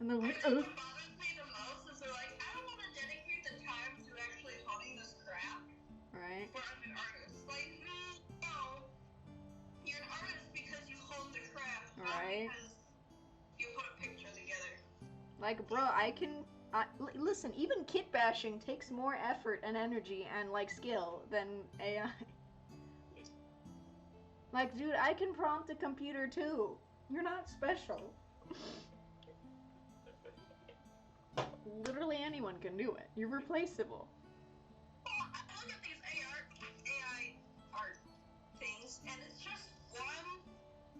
And they're I like, think oh. what bothers me the most is they're like, I don't want to dedicate the time to actually honing this craft, Right. but I'm an artist. Like, no. You're an artist because you hone the craft, Right. not because you put a picture together. Like, bro, listen, even kit bashing takes more effort and energy and, like, skill than AI. Like, dude, I can prompt a computer, too. You're not special. Literally anyone can do it. You're replaceable. Well, I look at these AI art things, and it's just one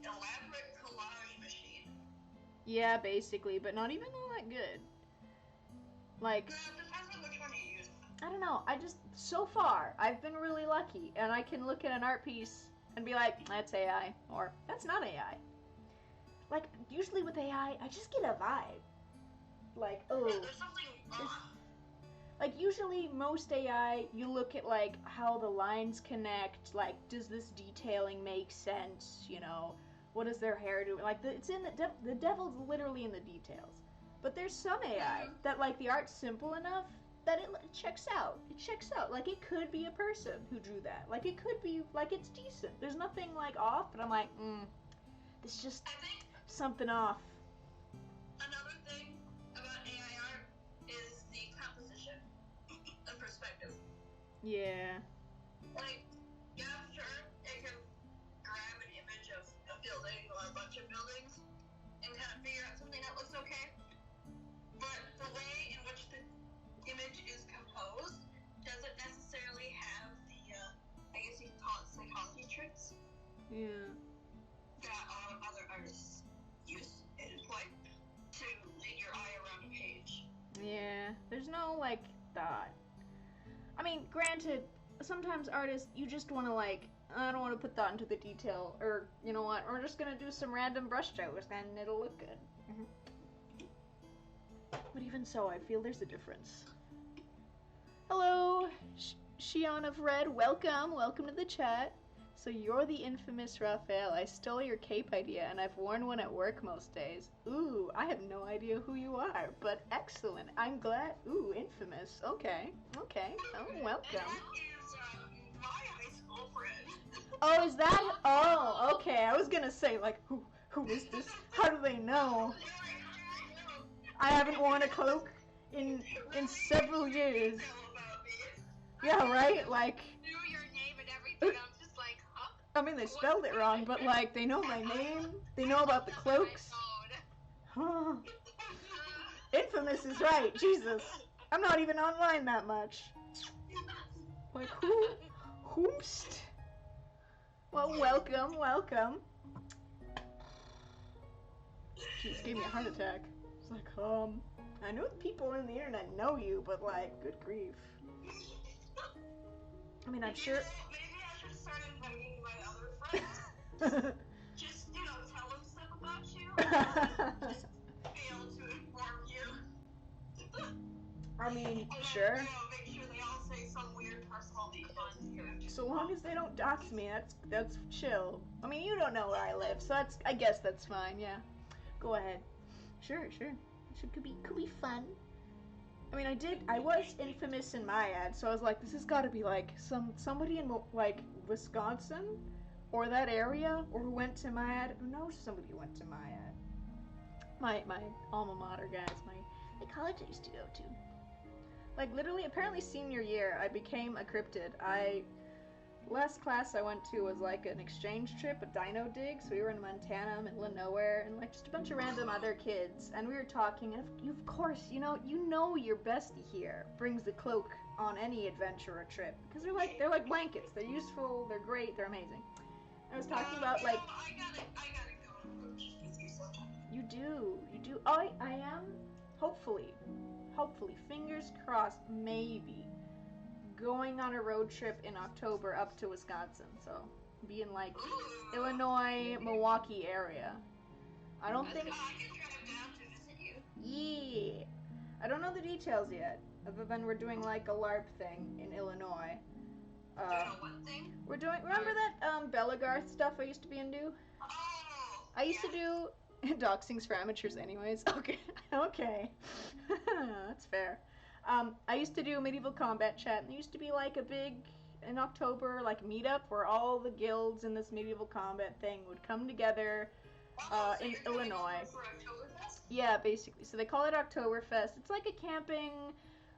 elaborate collage machine. Yeah, basically, but not even all that good. Like, No, it depends on which one you use. I don't know, so far, I've been really lucky, and I can look at an art piece and be like, that's AI, or that's not AI. Like, usually with AI, I just get a vibe. Like, oh. Yeah, there's something off. Like, usually, most AI, you look at, like, how the lines connect, like, does this detailing make sense, you know? What does their hair do? Like, it's in the devil's literally in the details. But there's some AI that, like, the art's simple enough that it checks out. It checks out. Like, it could be a person who drew that. Like, it could be, like, it's decent. There's nothing, like, off, but I'm like, there's just I think something off. another thing about AI art is the composition and perspective. Yeah. Like, yeah, sure, it can grab an image of a building or a bunch of buildings and kind of figure out something that looks okay. But the way in which the image is composed doesn't necessarily have the, I guess you could call it psychology tricks Yeah. that other artists use and employ to lead your eye around a page. Yeah. There's no, like, thought. I mean, granted, sometimes artists, you just want to, like, I don't want to put thought into the detail, or, you know what, we're just going to do some random brush strokes, and it'll look good. But even so, I feel there's a difference. Hello, Shion of Red, welcome to the chat. So you're the infamous Raphael. I stole your cape idea, and I've worn one at work most days. Ooh, I have no idea who you are, but excellent. I'm glad. Ooh, infamous. Okay. Oh, welcome. And that is my high school friend. Oh, is that? Oh, okay. I was gonna say, like, who is this? How do they know? I haven't worn a cloak in several years. Yeah, right? Like, Knew your name and everything. I'm just like, huh? I mean, they spelled it wrong, but, like, they know my name. They know about the cloaks. Huh. Infamous is right. Jesus. I'm not even online that much. Like, whomst? Well, welcome. Jeez, gave me a heart attack. It's like, I know the people on the internet know you, but, like, good grief. I mean, I'm sure... Maybe I should start inviting my other friends. Just, tell them stuff about you. Just be able to inform you. I mean, And sure. then, make sure they all say some weird personal details. So long as they don't dox me, that's chill. I mean, you don't know where I live, so I guess that's fine, yeah. Go ahead. Sure. Could be fun. I mean, I was infamous in my ad, so I was like, this has got to be like somebody in like Wisconsin or that area, or who went to my ad, who knows somebody who went to my ad. My alma mater, guys, the college I used to go to. Like, literally, apparently senior year, I became a cryptid. Last class I went to was like an exchange trip, a dino dig, so we were in Montana, middle of nowhere, and like just a bunch of random other kids, and we were talking, and of course, you know your bestie here brings the cloak on any adventure or trip, because they're like blankets, they're useful, they're great, they're amazing. I was talking about like... I gotta go on road trip with you sometime. You do. I am, hopefully, fingers crossed, maybe, going on a road trip in October up to Wisconsin, so be in like Illinois, Milwaukee area. I don't think... I can drive down to visit you. Yeah. I don't know the details yet, other than we're doing like a LARP thing in Illinois. One thing? We're doing... Remember that Belagarth stuff I used to be into? Oh! I used to do... Doxing's for amateurs anyways. Okay. Okay. That's fair. I used to do medieval combat chat, and there used to be like a big, in October, like meetup where all the guilds in this medieval combat thing would come together So in you're going Illinois. over for Oktoberfest? Yeah, basically. So they call it Oktoberfest. It's like a camping,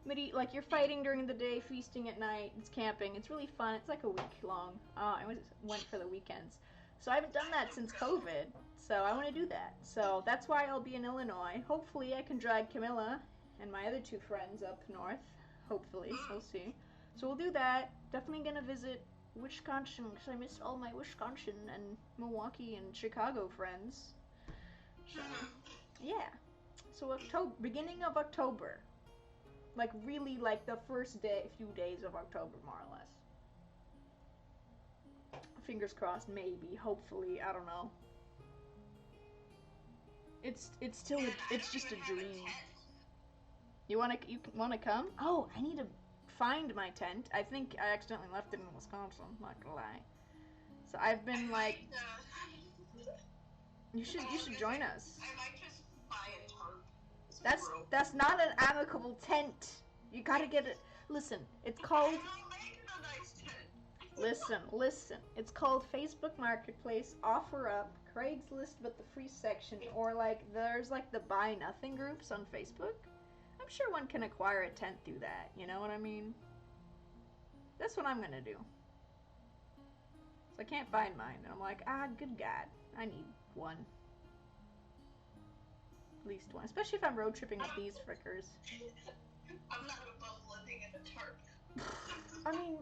like you're fighting during the day, feasting at night. It's camping. It's really fun. It's like a week long. I went for the weekends. So I haven't done that since COVID. So I want to do that. So that's why I'll be in Illinois. Hopefully I can drag Camilla and my other two friends up north. Hopefully. We'll see. So we'll do that. Definitely going to visit Wisconsin because I miss all my Wisconsin and Milwaukee and Chicago friends. So, yeah. So beginning of October. Like really like the first few days of October, more or less. Fingers crossed, maybe, hopefully, I don't know. It's still it's just a dream. You wanna come? Oh, I need to find my tent. I think I accidentally left it in Wisconsin, not gonna lie. So I've been like, you should join us. I might just buy a tarp. That's not an amicable tent. You gotta get it. Listen, it's called. Listen. It's called Facebook Marketplace, Offer Up, Craigslist but the free section, or like there's like the Buy Nothing groups on Facebook. I'm sure one can acquire a tent through that, you know what I mean? That's what I'm gonna do. So I can't find mine, and I'm like, good God, I need one. At least one. Especially if I'm road tripping with these frickers. I'm not above living in a tarp. I mean...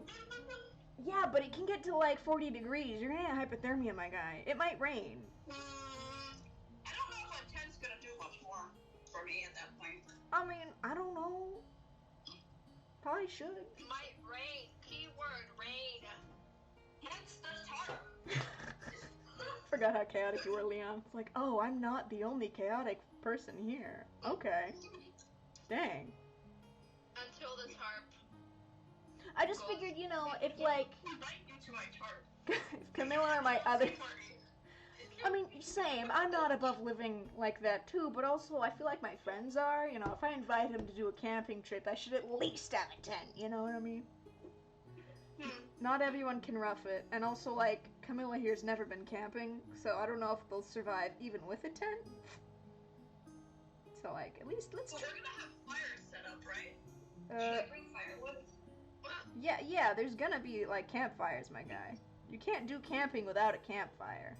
Yeah, but it can get to like 40 degrees. You're gonna get hypothermia, my guy. It might rain. I don't know if a tent's gonna do much more for me at that point. I mean, I don't know. Probably should. Might rain. Keyword rain. Hence the tarp. Forgot how chaotic you were, Leon. It's like, oh, I'm not the only chaotic person here. Okay. Dang. Until the tarp. I just figured, you know, if like... Invite you to my tarp. if Camilla or my other... I mean, same. I'm not above living like that too, but also I feel like my friends are. You know, if I invite him to do a camping trip, I should at least have a tent. You know what I mean? Not everyone can rough it. And also, like, Camilla here's never been camping, so I don't know if they'll survive even with a tent. So, like, at least let's... Well, we're gonna have fires set up, right? Should I bring firewood? Yeah, there's gonna be, like, campfires, my guy. You can't do camping without a campfire.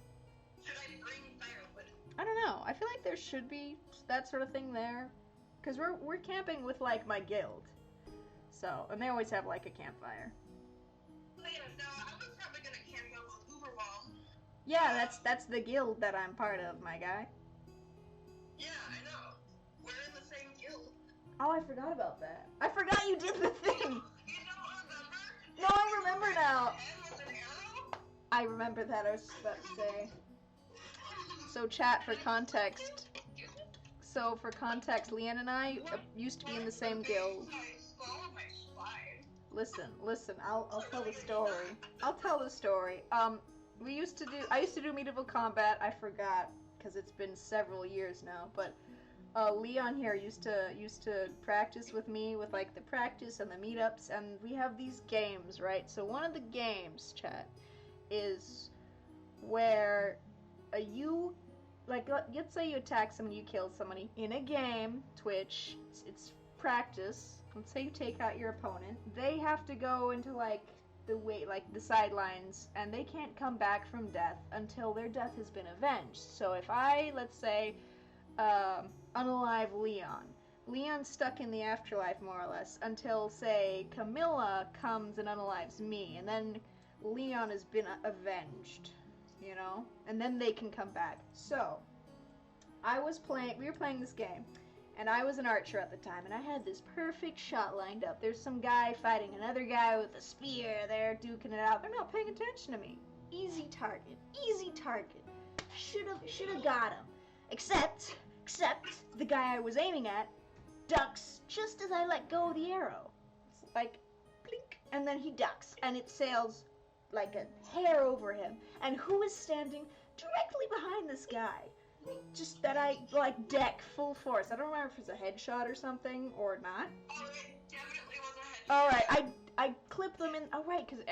Should I bring firewood? I don't know. I feel like there should be that sort of thing there. Because we're camping with, like, my guild. So, and they always have, like, a campfire. Oh, yeah, no, I was probably gonna camp out with Uberball. Yeah, that's the guild that I'm part of, my guy. Yeah, I know. We're in the same guild. Oh, I forgot about that. I forgot you did the thing! You don't remember? No, I remember now. And with an arrow? I remember that, I was just about to say. So chat, for context. So for context, Leanne and I used to be in the same guild. Listen, I'll tell the story. I'll tell the story. I used to do medieval combat. I forgot, because it's been several years now, but Leon here used to practice with me with like the practice and the meetups, and we have these games, right? So one of the games, chat, is where you like let's say you attack someone, you kill somebody in a game, Twitch. It's practice. Let's say you take out your opponent. They have to go into like the sidelines, and they can't come back from death until their death has been avenged. So if I, let's say, unalive Leon. Leon's stuck in the afterlife, more or less, until, say, Camilla comes and unalives me, and then Leon has been avenged, you know? And then they can come back. So, we were playing this game, and I was an archer at the time, and I had this perfect shot lined up. There's some guy fighting another guy with a spear, they're duking it out, they're not paying attention to me. Easy target, easy target. Should've got him. Except the guy I was aiming at ducks just as I let go of the arrow. It's like, blink, and then he ducks, and it sails like a hair over him. And who is standing directly behind this guy? Just that I, like, deck full force. I don't remember if it's a headshot or something, or not. Oh, it definitely was a headshot. Alright, I clip them in, oh right, because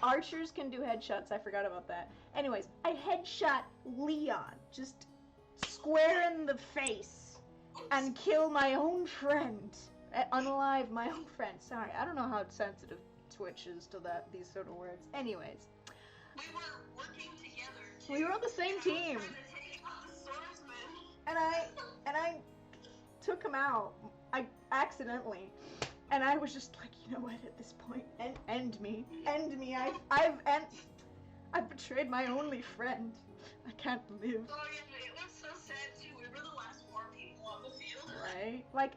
archers can do headshots, I forgot about that. Anyways, I headshot Leon, just square in the face, and kill my own friend. Unalive my own friend. Sorry, I don't know how sensitive Twitch is to these sort of words. Anyways. We were working together. We were on the same team. And I took him out. I accidentally. And I was just like, you know what, at this point, end me. I've betrayed my only friend. I can't live. Oh, yeah, it was so sad too. We were the last 4 people on the field. Right? Like,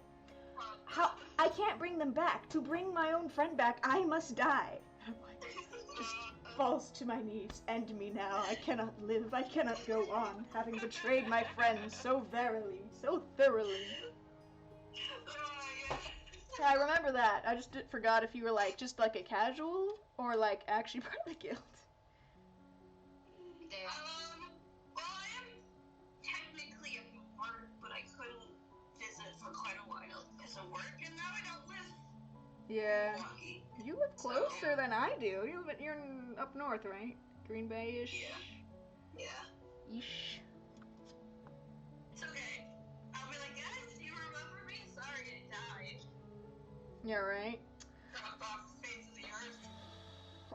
how I can't bring them back. To bring my own friend back, I must die. I'm like, just falls to my knees. End me now. I cannot live. I cannot go on, having betrayed my friends so verily, so thoroughly. Yeah, I remember that. I just forgot if you were like just like a casual or like actually part of the guild. Well, I am technically at work, but I couldn't visit for quite a while because of work, and now I don't live. Yeah. Milwaukee. You live closer than I do. You're up north, right? Green Bay-ish. Yeah. Ish. It's okay. I'll be like, guys, do you remember me? Sorry, I died. Yeah, right. Dropped off the face of the earth.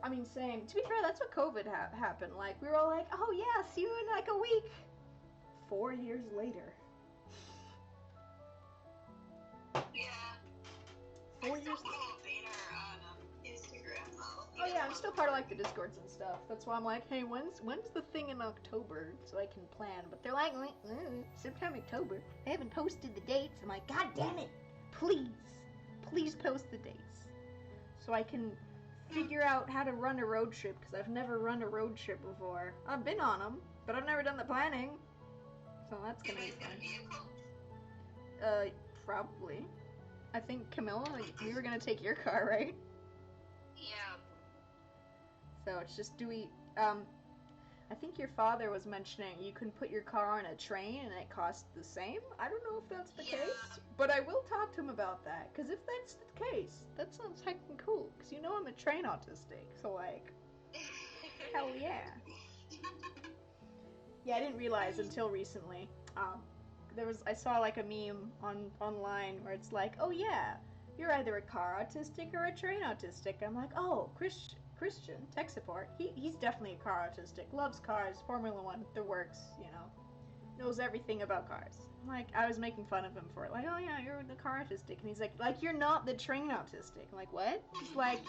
I mean, same. To be fair, that's what COVID happened. Like, we were all like, oh yeah, see you in like a week. 4 years later. Yeah. 4 years later. Instagram though. Oh yeah, I'm still part of like the Discords and stuff. That's why I'm like, hey, when's the thing in October so I can plan? But they're like, September, October. They haven't posted the dates. I'm like, God damn it! Please post the dates so I can figure out how to run a road trip, because I've never run a road trip before. I've been on them, but I've never done the planning. So that's gonna be fun. Probably. I think Camilla, we were gonna take your car, right? Yeah. So it's just, I think your father was mentioning you can put your car on a train and it costs the same. I don't know if that's the case, but I will talk to him about that, because if that's the case, that sounds heckin' cool, because you know I'm a train autistic, so like, hell yeah. Yeah, I didn't realize until recently. I saw like a meme online where it's like, oh yeah, you're either a car autistic or a train autistic. I'm like, oh, Christian, tech support, he's definitely a car autistic, loves cars, Formula One, the works, you know, knows everything about cars. Like, I was making fun of him for it, like, oh yeah, you're the car autistic, and he's like, you're not the train autistic. I'm like, what? It's like,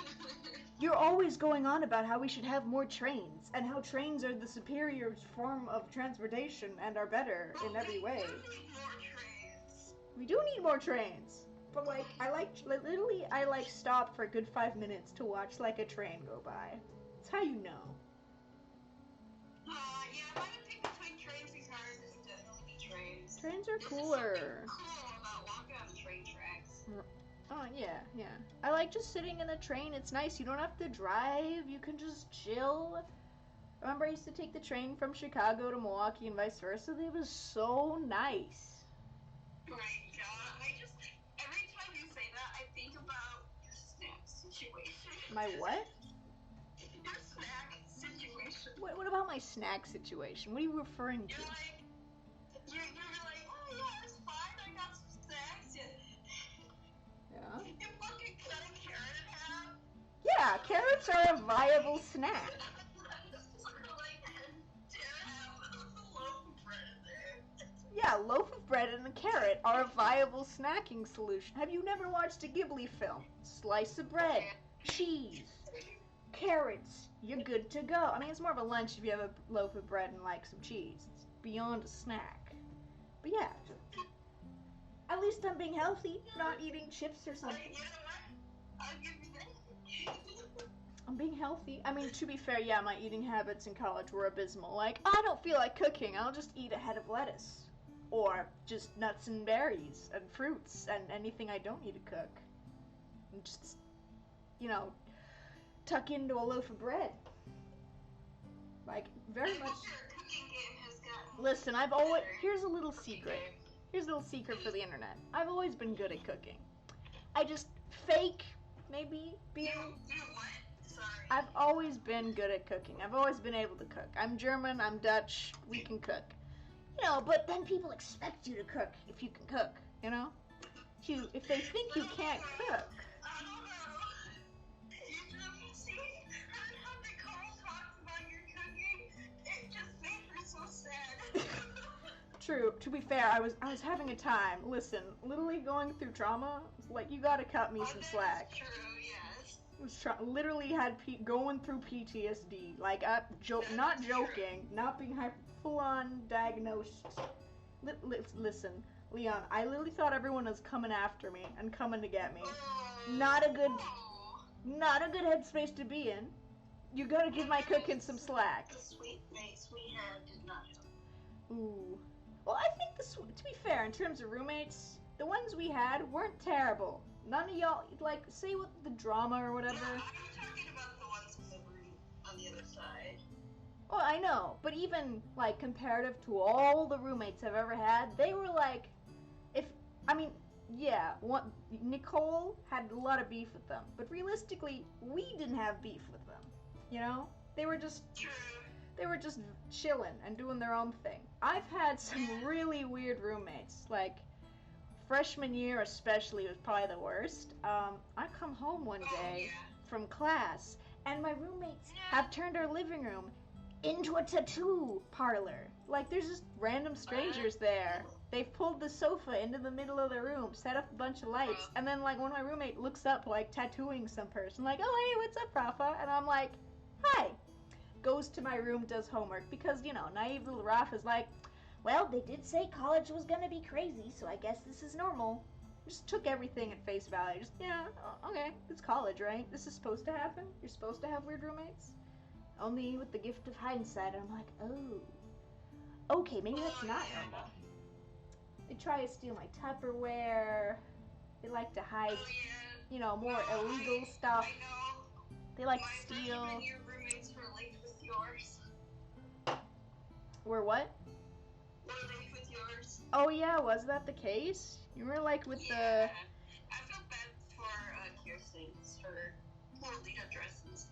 you're always going on about how we should have more trains, and how trains are the superior form of transportation and are better in every way. We do need more trains. But like, I stop for a good 5 minutes to watch like a train go by. That's how you know. Yeah, if I would pick between trains and cars, it would definitely be trains. Trains are cooler. There's something cool about walking on train tracks. Oh, yeah. I like just sitting in a train. It's nice. You don't have to drive. You can just chill. Remember, I used to take the train from Chicago to Milwaukee and vice versa? It was so nice. My God, every time you say that, I think about your snack situation. My what? Your snack situation. What about my snack situation? What are you referring to? You're like, oh yeah, it's fine, I got some snacks. Yeah. You fucking cut a carrot in half. Yeah, carrots are a viable snack. Yeah, a loaf of bread and a carrot are a viable snacking solution. Have you never watched a Ghibli film? Slice of bread, cheese, carrots, you're good to go. I mean, it's more of a lunch if you have a loaf of bread and like some cheese. It's beyond a snack. But yeah, at least I'm being healthy, not eating chips or something. You know what? I'll give you that. I'm being healthy. I mean, to be fair, yeah, my eating habits in college were abysmal. Like, I don't feel like cooking, I'll just eat a head of lettuce. Or just nuts and berries and fruits and anything I don't need to cook. And just, tuck into a loaf of bread. Like, very much. Your cooking game has gotten Listen, here's a little secret. Here's a little secret for the internet. I've always been good at cooking. I just fake, maybe, being... You what? Sorry. I've always been good at cooking. I've always been able to cook. I'm German, I'm Dutch, we can cook. But then people expect you to cook if you can cook, If they think you can't cook. I don't know. You just see, how Nicole talks about your cooking, it just made her so sad. True. To be fair, I was having a time. Listen, literally going through trauma. Like, you gotta cut me some slack. True, yes. Literally had going through PTSD. Like, not joking, not being full-on diagnosed. Listen, Leon, I literally thought everyone was coming after me and coming to get me. Not a good headspace to be in. You gotta give my cooking some slack. The sweet face we had did not help. Ooh. Well, I think to be fair, in terms of roommates, the ones we had weren't terrible. None of y'all, like, say with the drama or whatever. Yeah, I'm talking about the ones in the room on the other side. Well, I know, but even, like, comparative to all the roommates I've ever had, they were, like, Nicole had a lot of beef with them, but realistically, we didn't have beef with them, They were just chilling and doing their own thing. I've had some really weird roommates, like, freshman year especially was probably the worst. I come home one day from class, and my roommates have turned our living room into a tattoo parlor. Like, there's just random strangers there. They've pulled the sofa into the middle of the room, set up a bunch of lights, and then, like, when my roommate looks up, like, tattooing some person, like, oh, hey, what's up, Rafa? And I'm like, hi. Goes to my room, does homework, because, naive little Rafa's like, well, they did say college was gonna be crazy, so I guess this is normal. Just took everything at face value. Just, okay, it's college, right? This is supposed to happen? You're supposed to have weird roommates? Only with the gift of hindsight, I'm like, oh, okay, maybe that's not normal. They try to steal my Tupperware. They like to hide, more illegal stuff. I know. They like to steal. My freshman year roommates were linked with yours. Were what? Were linked with yours. Oh yeah, was that the case? You were like with the... I feel bad for Kirsten's, her poorly dresses.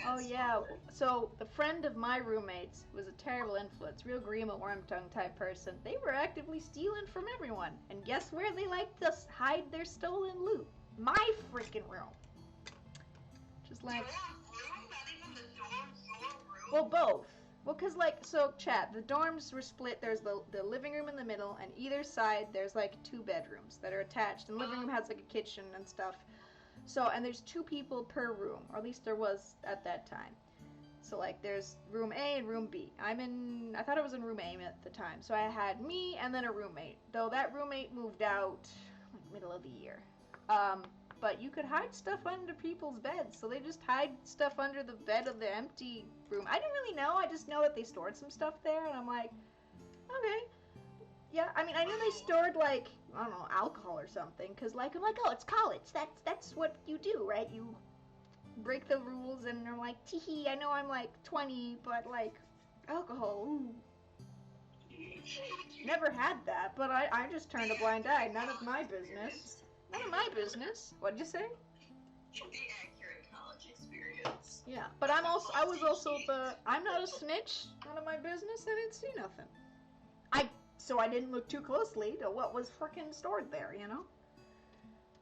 Oh yeah, so the friend of my roommates was a terrible influence, real Grima Wormtongue type person. They were actively stealing from everyone, and guess where they like to hide their stolen loot? My freaking room. Just like... Your room? Not even the dorm, your room? Well, both. Well, cause chat, the dorms were split. There's the living room in the middle, and either side there's like 2 bedrooms that are attached, and the living room has like a kitchen and stuff. So, and there's 2 people per room, or at least there was at that time. So, like, there's room A and room B. I thought I was in room A at the time. So I had me and then a roommate. Though that roommate moved out, like, middle of the year. But you could hide stuff under people's beds. So they just hide stuff under the bed of the empty room. I didn't really know. I just know that they stored some stuff there. And I'm like, okay. Yeah, I mean, I knew they stored, like, I don't know, alcohol or something, because, like, I'm like, oh, it's college, that's what you do, right? You break the rules and are like, tee, I know I'm like 20, but like, alcohol, ooh. Never had that, but I just turned a blind eye. None of my business. None of my business. What'd you say? The accurate college experience. Yeah, but I was also I'm not a snitch. None of my business. I didn't see nothing. So I didn't look too closely to what was frickin' stored there, you know?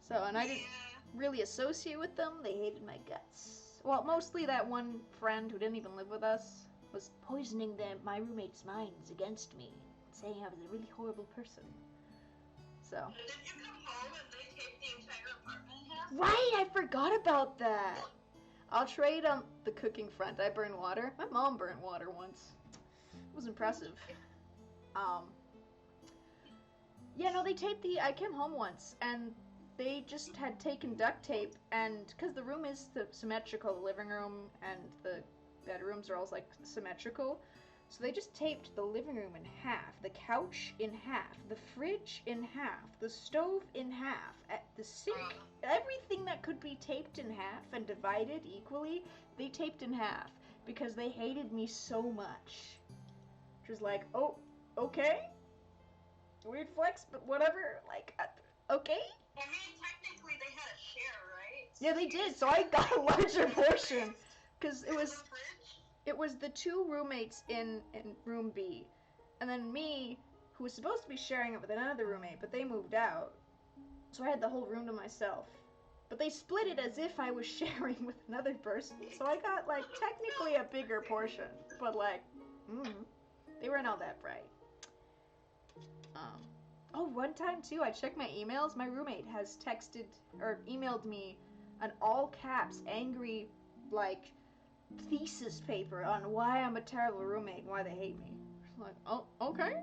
So, and I didn't really associate with them. They hated my guts. Well, mostly that one friend who didn't even live with us was poisoning my roommates' minds against me, saying I was a really horrible person. So. Did you come home and they taped the entire apartment in half? Right, I forgot about that. I'll trade the cooking front. I burn water. My mom burned water once. It was impressive. Yeah, no, they taped I came home once, and they just had taken duct tape, and because the room is symmetrical, the living room and the bedrooms are all like symmetrical, so they just taped the living room in half, the couch in half, the fridge in half, the stove in half, the sink, everything that could be taped in half and divided equally, they taped in half, because they hated me so much. Which was like, oh, okay? Weird flex, but whatever, like, okay? I mean, technically they had a share, right? Yeah, they did, so I got a larger portion, because it was the two roommates in room B, and then me, who was supposed to be sharing it with another roommate, but they moved out, so I had the whole room to myself. But they split it as if I was sharing with another person, so I got, like, technically a bigger portion, but, like, they weren't all that bright. Oh, one time too, I checked my emails. My roommate has texted or emailed me an all caps angry, like, thesis paper on why I'm a terrible roommate and why they hate me. Like, oh, okay.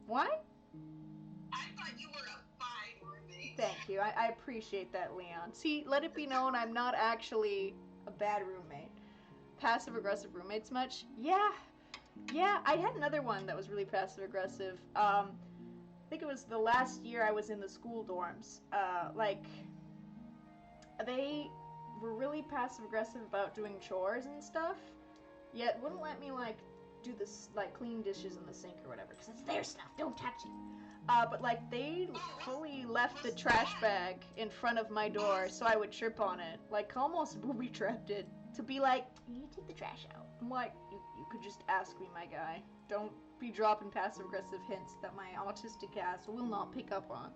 Why? I thought you were a fine roommate. Thank you. I appreciate that, Leon. See, let it be known I'm not actually a bad roommate. Passive aggressive roommates much? Yeah, I had another one that was really passive aggressive. I think it was the last year I was in the school dorms. Like, they were really passive aggressive about doing chores and stuff, yet wouldn't let me, like, do this, like, clean dishes in the sink or whatever, because it's their stuff, don't touch it. But, like, they fully left the trash bag in front of my door so I would trip on it, like, almost booby-trapped it, to be like, you need to take the trash out. I'm like, you could just ask me, my guy. Don't be dropping passive-aggressive hints that my autistic ass will not pick up on.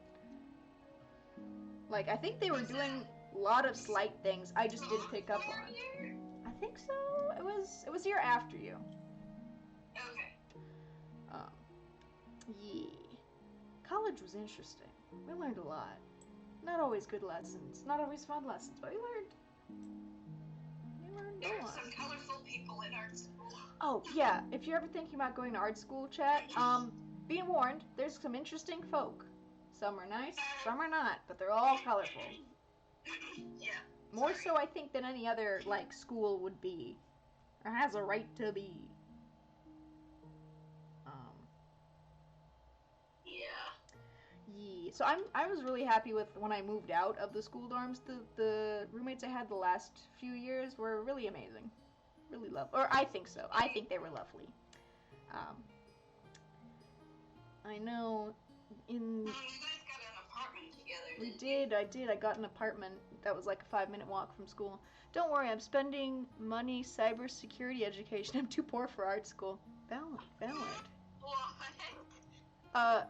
Like, I think they were doing a lot of slight things I just didn't pick up on. I think so. It was year after you. Okay. Yeah. College was interesting. We learned a lot. Not always good lessons. Not always fun lessons, but we learned There a were lot. some colorful people in art school. Oh, yeah. If you're ever thinking about going to art school, chat, be warned, there's some interesting folk. Some are nice, some are not, but they're all colorful. Yeah. More so, I think, than any other, like, school would be. Or has a right to be. Yeah. So I was really happy with when I moved out of the school dorms. The roommates I had the last few years were really amazing. Really lovely. Or I think so. I think they were lovely. I know You guys got an apartment together, we didn't you? did. I did. I got an apartment that was like a 5-minute walk from school. Don't worry, I'm spending money cybersecurity education. I'm too poor for art school. Valid. What?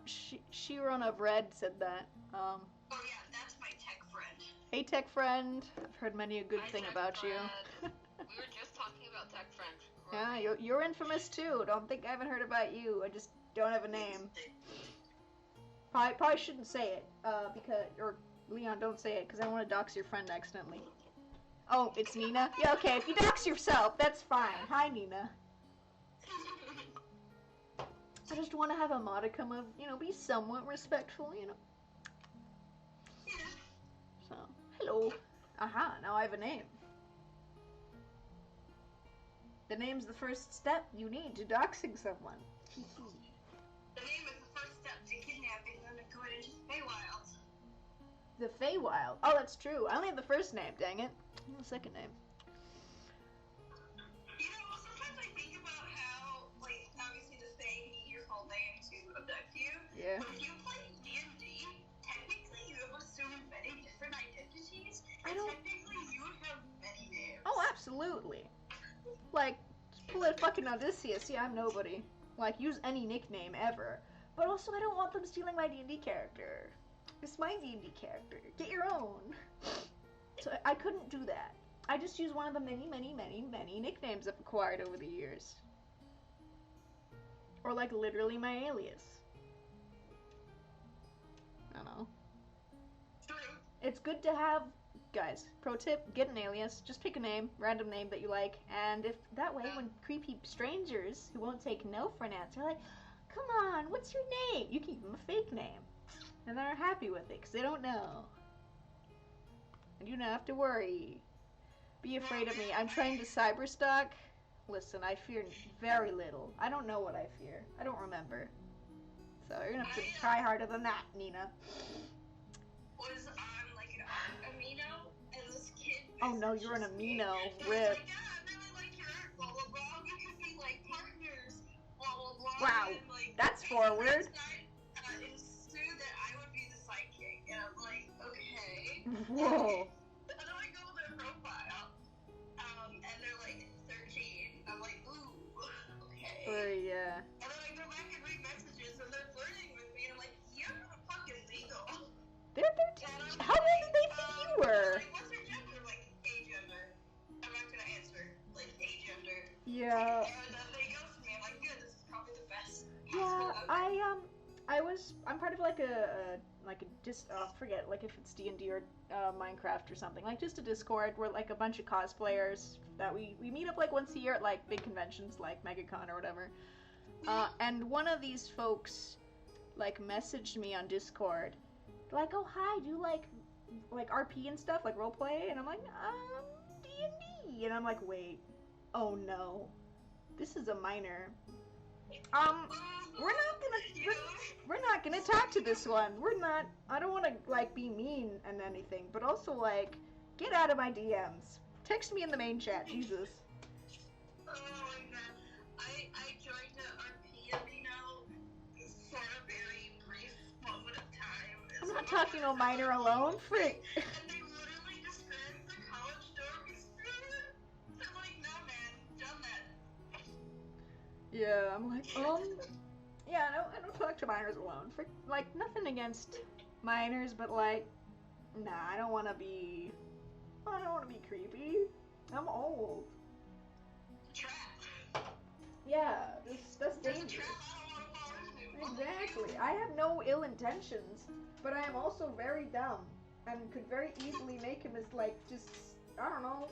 Shiron of Red said that. Oh yeah, that's my tech friend. Hey, tech friend. I've heard many a good Hi, thing tech about you. friend. We were just talking about tech friend. Yeah, you're infamous too. Don't think I haven't heard about you. I just don't have a name. Probably shouldn't say it. Or Leon, don't say it, because I don't want to dox your friend accidentally. Oh, it's Nina? Yeah, okay, if you dox yourself, that's fine. Hi, Nina. I just want to have a modicum of, be somewhat respectful, So, hello. Aha, now I have a name. The name's the first step you need to doxing someone. The name is the first step to kidnapping them and going into the Feywild. The Feywild. Oh, that's true. I only have the first name, dang it. Second name. You know, sometimes I think about how, like, obviously the Fae need your full name to abduct you. Yeah. But if you play D&D, technically you have assumed many different identities. I And don't- technically you have many names. Oh, absolutely. Like, pull a fucking Odysseus. Yeah, I'm nobody. Like, use any nickname ever. But also, I don't want them stealing my D&D character. It's my D&D character. Get your own. So I couldn't do that. I just use one of the many, many, many, many nicknames I've acquired over the years. Or like literally my alias. I don't know. True. It's good to have, guys, pro tip, get an alias. Just pick a name, random name that you like. And if that way, when creepy strangers who won't take no for an answer are like, come on, what's your name? You can give them a fake name. And they're happy with it because they don't know. And you don't have to worry. Be afraid of me. I'm trying to cyberstalk. Listen, I fear very little. I don't know what I fear. I don't remember. So you're gonna have to try harder than that, Nina. Was on like an art amino, and this kid. Oh no, you're an amino. Rip. Rip. Like, yeah, I really like your art, blah blah blah. We could be like partners, blah blah blah. Wow, and, like, that's forward. Ensued that I would be the sidekick, and I'm like, okay. Whoa. And then I go to their profile, and they're like 13. I'm like, ooh, okay. Yeah. And then I go back and read messages, and they're flirting with me, and I'm like, you're not fucking legal. They're 13. How old did they think you were? Like, what's your gender? Like, agender. I'm not gonna answer. Like, agender. Yeah. And they ghost me. I'm like, good, this is probably the best. Yeah, I'm part of like forget, like if it's D&D or Minecraft or something, like just a Discord where like a bunch of cosplayers that we meet up like once a year at like big conventions like MegaCon or whatever. And one of these folks like messaged me on Discord, like, oh hi, do you like RP and stuff, like roleplay? And I'm like, D&D. And I'm like, wait, oh no, this is a minor. We're not gonna talk to this one. I don't wanna like be mean and anything, but also like get out of my DMs. Text me in the main chat, Jesus. Oh my god. I joined the RP amino for a very brief moment of time. I'm not talking no minor alone, frick. And they literally described the college dorm experience. I'm like, no man, done that. Yeah, I'm like, yeah, I don't talk to minors alone. Like, nothing against minors, but like, nah, I don't wanna be creepy. I'm old. Trap. Yeah, that's There's a dangerous. trap I don't want to fall into. Exactly. I have no ill intentions, but I am also very dumb and could very easily make him as like just I don't know.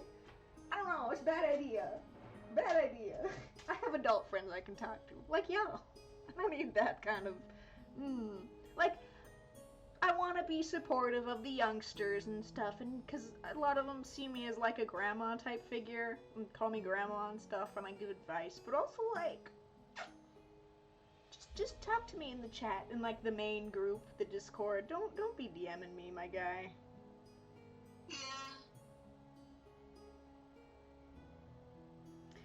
It's a bad idea. Bad idea. I have adult friends I can talk to. Like y'all. I don't need that kind of like I want to be supportive of the youngsters and stuff, and because a lot of them see me as like a grandma type figure and call me grandma and stuff, and I give advice, but also like just talk to me in the chat in like the main group, the Discord. Don't be DMing me, my guy. Yeah.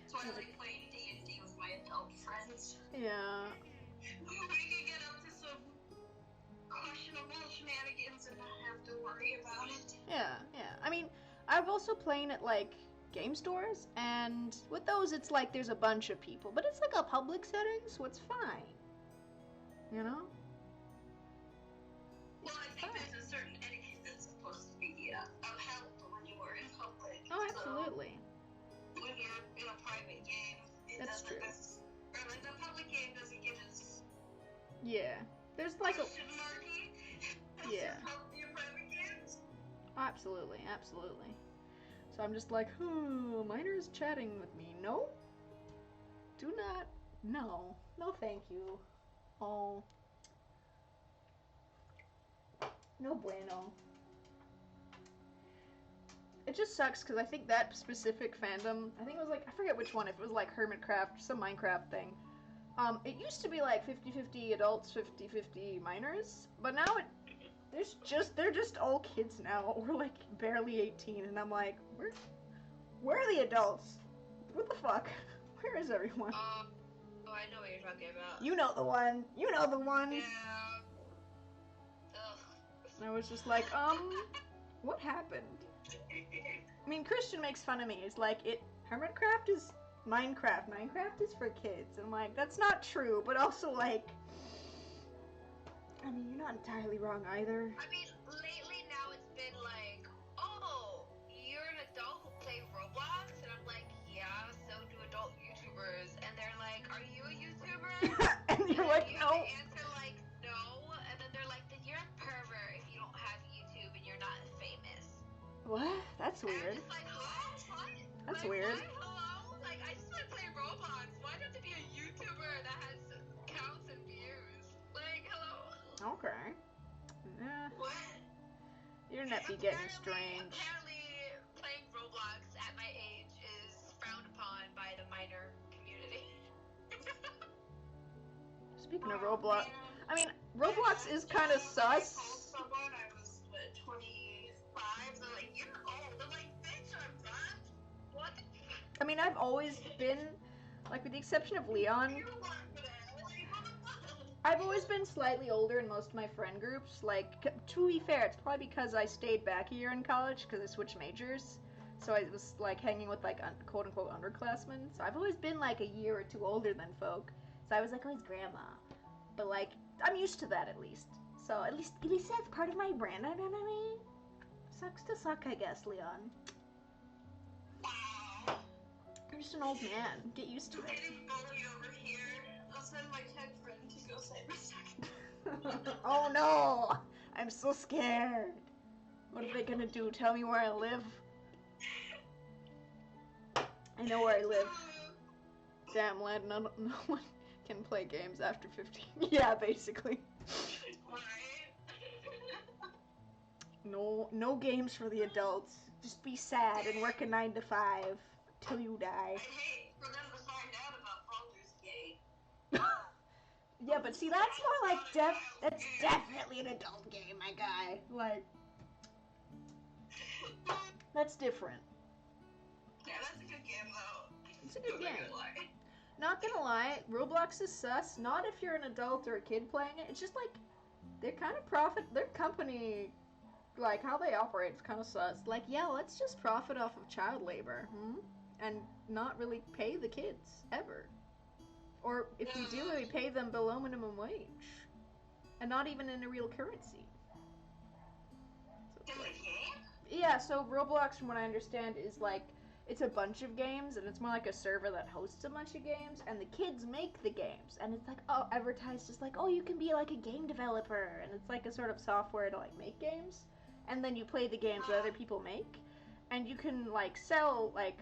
So I like playing D&D with my adult friends. Yeah. We can get up to some questionable shenanigans and not have to worry about it. Yeah. I mean, I've also played at like game stores, and with those it's like there's a bunch of people, but it's like a public setting, so it's fine. You know? Well, I think there's a certain etiquette that's supposed to be upheld when you are in public. Oh, absolutely. So, when you're in a private game, That's true. Or like the public game doesn't get as Yeah. There's like a marky as Yeah. your private games. Absolutely. So I'm just like, minor's chatting with me. No. Do not. No, thank you. Oh. No bueno. It just sucks because I think that specific fandom, I think it was like, I forget which one, if it was like Hermitcraft, some Minecraft thing. It used to be like 50-50 adults, 50-50 minors, but now they're just all kids now. We're like barely 18, and I'm like, where are the adults? What the fuck? Where is everyone? Oh, I know what you're talking about. You know the one. You know the one. Yeah. Ugh. And I was just like, what happened? I mean, Christian makes fun of me. He's like, Hermitcraft is Minecraft. Minecraft is for kids. And I'm like, that's not true, but also like, I mean, you're not entirely wrong either. I mean, lately now it's been like, oh, you're an adult who play Roblox? And I'm like, yeah, so do adult YouTubers. And they're like, are you a YouTuber? And you're like, you no. have to answer like, no. And then they're like, then you're a pervert if you don't have YouTube and you're not famous. What? That's And I'm weird. just like, huh? What? That's like, weird. What? Hello? Like, I just want to play Roblox. Why do I have to be a YouTuber that has counts and views? Like, hello? Okay. Yeah. What? Internet be getting strange. Apparently, playing Roblox at my age is frowned upon by the minor community. Speaking of Roblox, I mean, Roblox is kind of sus. I told someone I was, 25. They're like, you're old. I'm like, bitch, I'm not. What? I mean, I've always been, like, with the exception of Leon, You want for that? Like, what the fuck? I've always been slightly older in most of my friend groups. Like, to be fair, it's probably because I stayed back a year in college because I switched majors. So I was, like, hanging with, like, quote-unquote underclassmen. So I've always been, like, a year or two older than folk. So I was, like, always grandma. But, like, I'm used to that at least. So at least that's part of my brand, I don't know. Sucks to suck, I guess, Leon. Wow. I'm just an old man. Get used to I'm it. getting bullied over here. I'll send my tech friend to go save my second. Oh no! I'm so scared. What are they gonna do? Tell me where I live? I know where I live. Damn, lad, no one can play games after 15. Yeah, basically. No games for the adults. Just be sad and work a 9 to 5 till you die. I hate for them to find out about Baldur's Gate. Yeah, but see, that's more like that's definitely an adult game, my guy. Like, that's different. Yeah, that's a good game though. It's a good I'm game. not gonna lie. Not gonna lie, Roblox is sus. Not if you're an adult or a kid playing it. It's just like they're kind of their company, like how they operate is kind of sus. Like, yeah, let's just profit off of child labor, and not really pay the kids ever. Or if we do, we pay them below minimum wage, and not even in a real currency. So In the game? yeah, so Roblox, from what I understand, is like it's a bunch of games, and it's more like a server that hosts a bunch of games, and the kids make the games, and it's like, oh, advertised just like, oh, you can be like a game developer, and it's like a sort of software to like make games, and then you play the games that other people make, and you can like sell, like,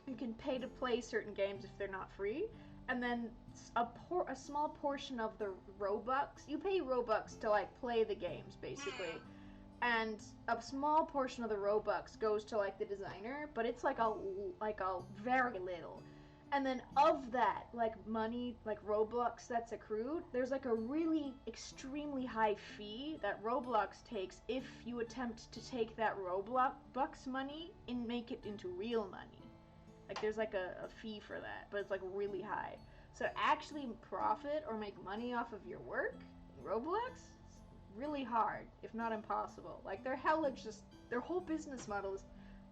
you can pay to play certain games if they're not free, and then a small portion of the Robux, you pay Robux to like play the games, basically. And a small portion of the Robux goes to like the designer, but it's like a very little. And then of that, like money, like Robux that's accrued, there's like a really extremely high fee that Roblox takes if you attempt to take that Robux money and make it into real money. Like there's like a fee for that, but it's like really high. So to actually profit or make money off of your work in Roblox, really hard, if not impossible. Like their whole business model is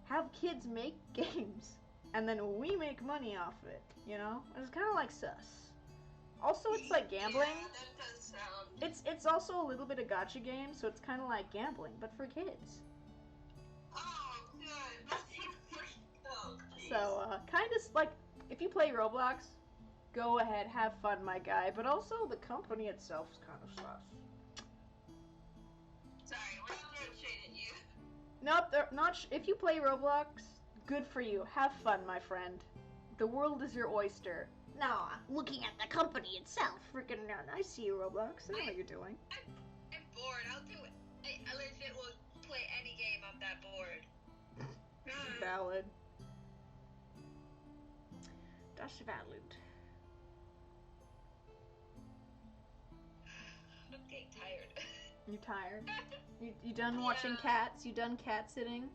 have kids make games and then we make money off of it, you know? It's kind of like sus. Also, it's like gambling. Yeah, that does sound. It's also a little bit of gacha game, so it's kind of like gambling, but for kids. Oh, good. Oh, jeez. So, kind of like, if you play Roblox, go ahead, have fun, my guy. But also, the company itself is kind of sus. Sorry, we're not throwing shade at you. Not if you play Roblox, good for you. Have fun, my friend. The world is your oyster. No, looking at the company itself. Freaking, I see you, Roblox. I know what you're doing. I'm bored. I'll do it. I legit will play any game on that board. Valid. That's valid. I'm getting tired. You tired? You done watching cats? You done cat sitting?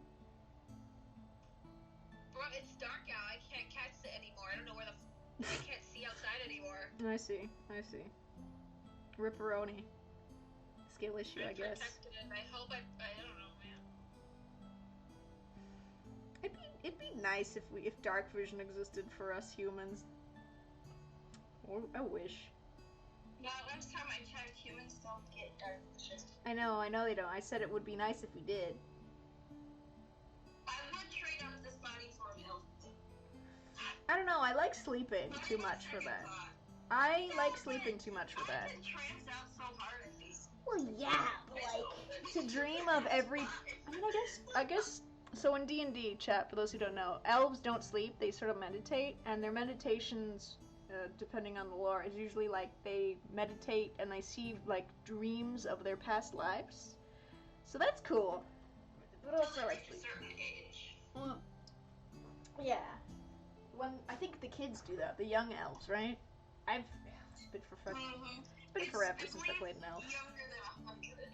Bro, it's dark out. I can't cat sit anymore. I don't know where I can't see outside anymore. I see. Ripperoni. Skill issue, I guess. I hope I don't know, man. It'd be nice if dark vision existed for us humans. I wish. No, last time I checked, humans don't get dark vision. I know they don't. I said it would be nice if we did. I would trade up this body for milk. I don't know, I like sleeping too much for that. I like sleeping too much for that. I've been tranced out so hard at these. Well, yeah, but like, to dream of every... I mean, I guess... So in D&D, chat, for those who don't know, elves don't sleep, they sort of meditate, and their meditations, depending on the lore, is usually like they meditate and they see, like, dreams of their past lives. So that's cool. But also, like, a certain age. Yeah. I think the kids do that, the young elves, right? It's been forever since I played an elf. Younger than 100.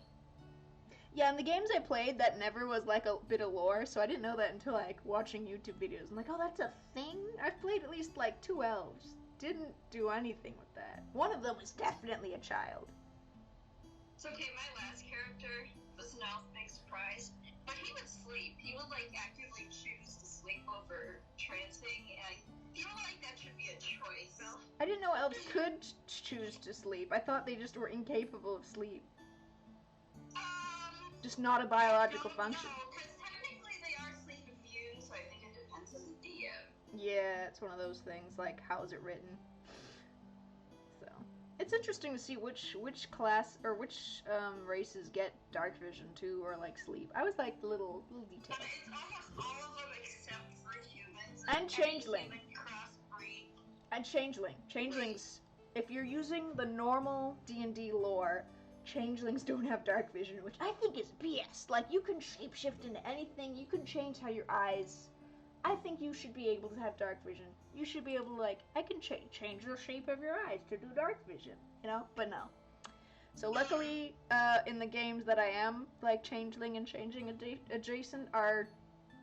Yeah, in the games I played, that never was like a bit of lore, so I didn't know that until like watching YouTube videos. I'm like, oh, that's a thing? I've played at least like 2 elves. Didn't do anything with that. One of them was definitely a child. It's okay, my last character was an elf, big surprise. But he would sleep. He would like actively choose to sleep over trancing, and I feel like that should be a choice. I didn't know elves could choose to sleep. I thought they just were incapable of sleep. Just not a biological function. No, because technically they are sleep immune, so I think it depends on the DM. Yeah, it's one of those things, like, how is it written? So, it's interesting to see which class, or which races get dark vision too, or, like, sleep. I was like the little details. But it's almost all of them except for humans. And changeling. Human crossbreed. And changeling. Changelings, if you're using the normal D&D lore, changelings don't have dark vision, which I think is BS. Like, you can shapeshift into anything, you can change how your eyes... I think you should be able to have dark vision. You should be able to, like, I can change the shape of your eyes to do dark vision, you know? But no. So luckily, in the games that I am, like, changeling and changing adjacent, our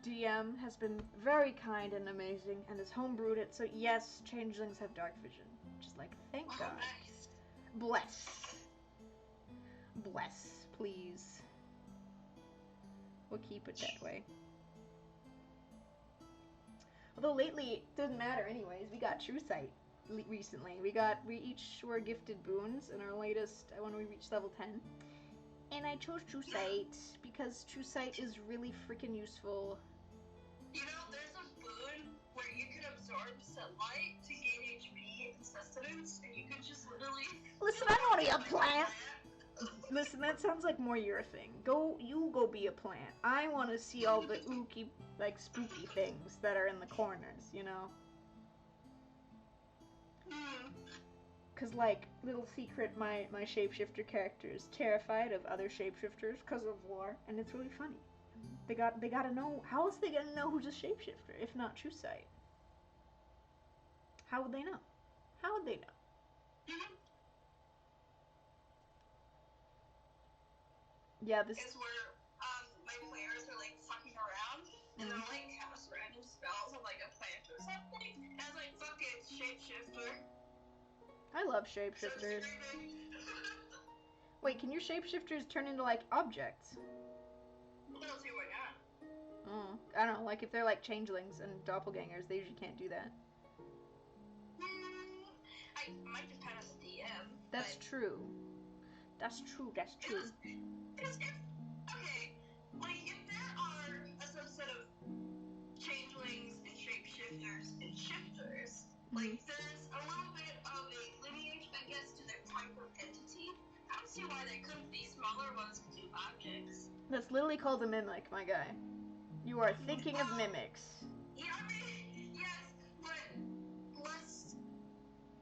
DM has been very kind and amazing, and has homebrewed it, so yes, changelings have dark vision. Just like, thank God. Nice. Bless, please. We'll keep it that way. Although lately, it doesn't matter anyways, we got True Sight recently. We each were gifted boons in our latest, when we reached level 10. And I chose True Sight because True Sight is really freaking useful. You know, there's a boon where you can absorb sunlight to gain HP and sustenance, and you can just literally... Listen, I don't want to be a plant! Listen, that sounds like more your thing. You go be a plant. I want to see all the ooky, like, spooky things that are in the corners, you know? Cause, like, little secret, my shapeshifter character is terrified of other shapeshifters because of lore, and it's really funny. They gotta know, how else they gonna know who's a shapeshifter, if not True Sight? How would they know? How would they know? Yeah, this is where my players are like fucking around and they'll like cast random spells on like a plant or something. And I was like, fuck it, shapeshifter. I love shapeshifters. Wait, can your shapeshifters turn into like objects? We'll see why not. Oh, I don't know, like if they're like changelings and doppelgangers, they usually can't do that. I might depend on the DM. That's true. That's true. Because okay, like if there are a subset of changelings and shapeshifters and shifters, like there's a little bit of a lineage, I guess, to their type of entity. I don't see why there couldn't be smaller ones to do objects. That's literally called a mimic, my guy. You are thinking of mimics. Yeah, I mean, yes, but less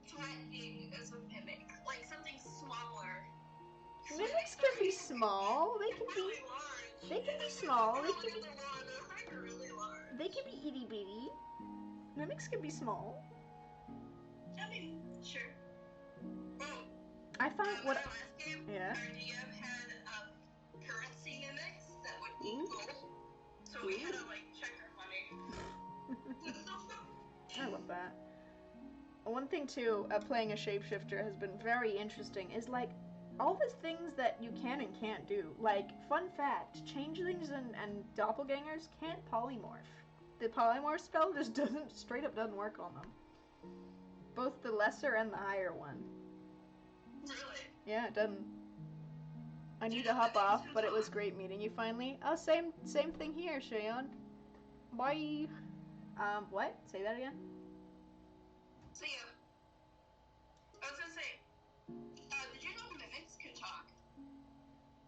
threatening as a mimic, like something smaller. Mimics can be small. They can be. Large. They can be small. They can be. They're really large. They can be itty bitty. Mimics can be small. I mean, sure. Oh, I find what. last game, Yeah. our DM had One thing too, playing a shapeshifter has been very interesting. Is like all the things that you can and can't do. Like, fun fact: changelings and doppelgangers can't polymorph. The polymorph spell just straight up doesn't work on them. Both the lesser and the higher one. Really? Yeah, it doesn't. I need to hop off, but it was great meeting you finally. Oh, same thing here, Shayon. Bye. What? Say that again? So yeah, I was gonna say, did you know mimics can talk?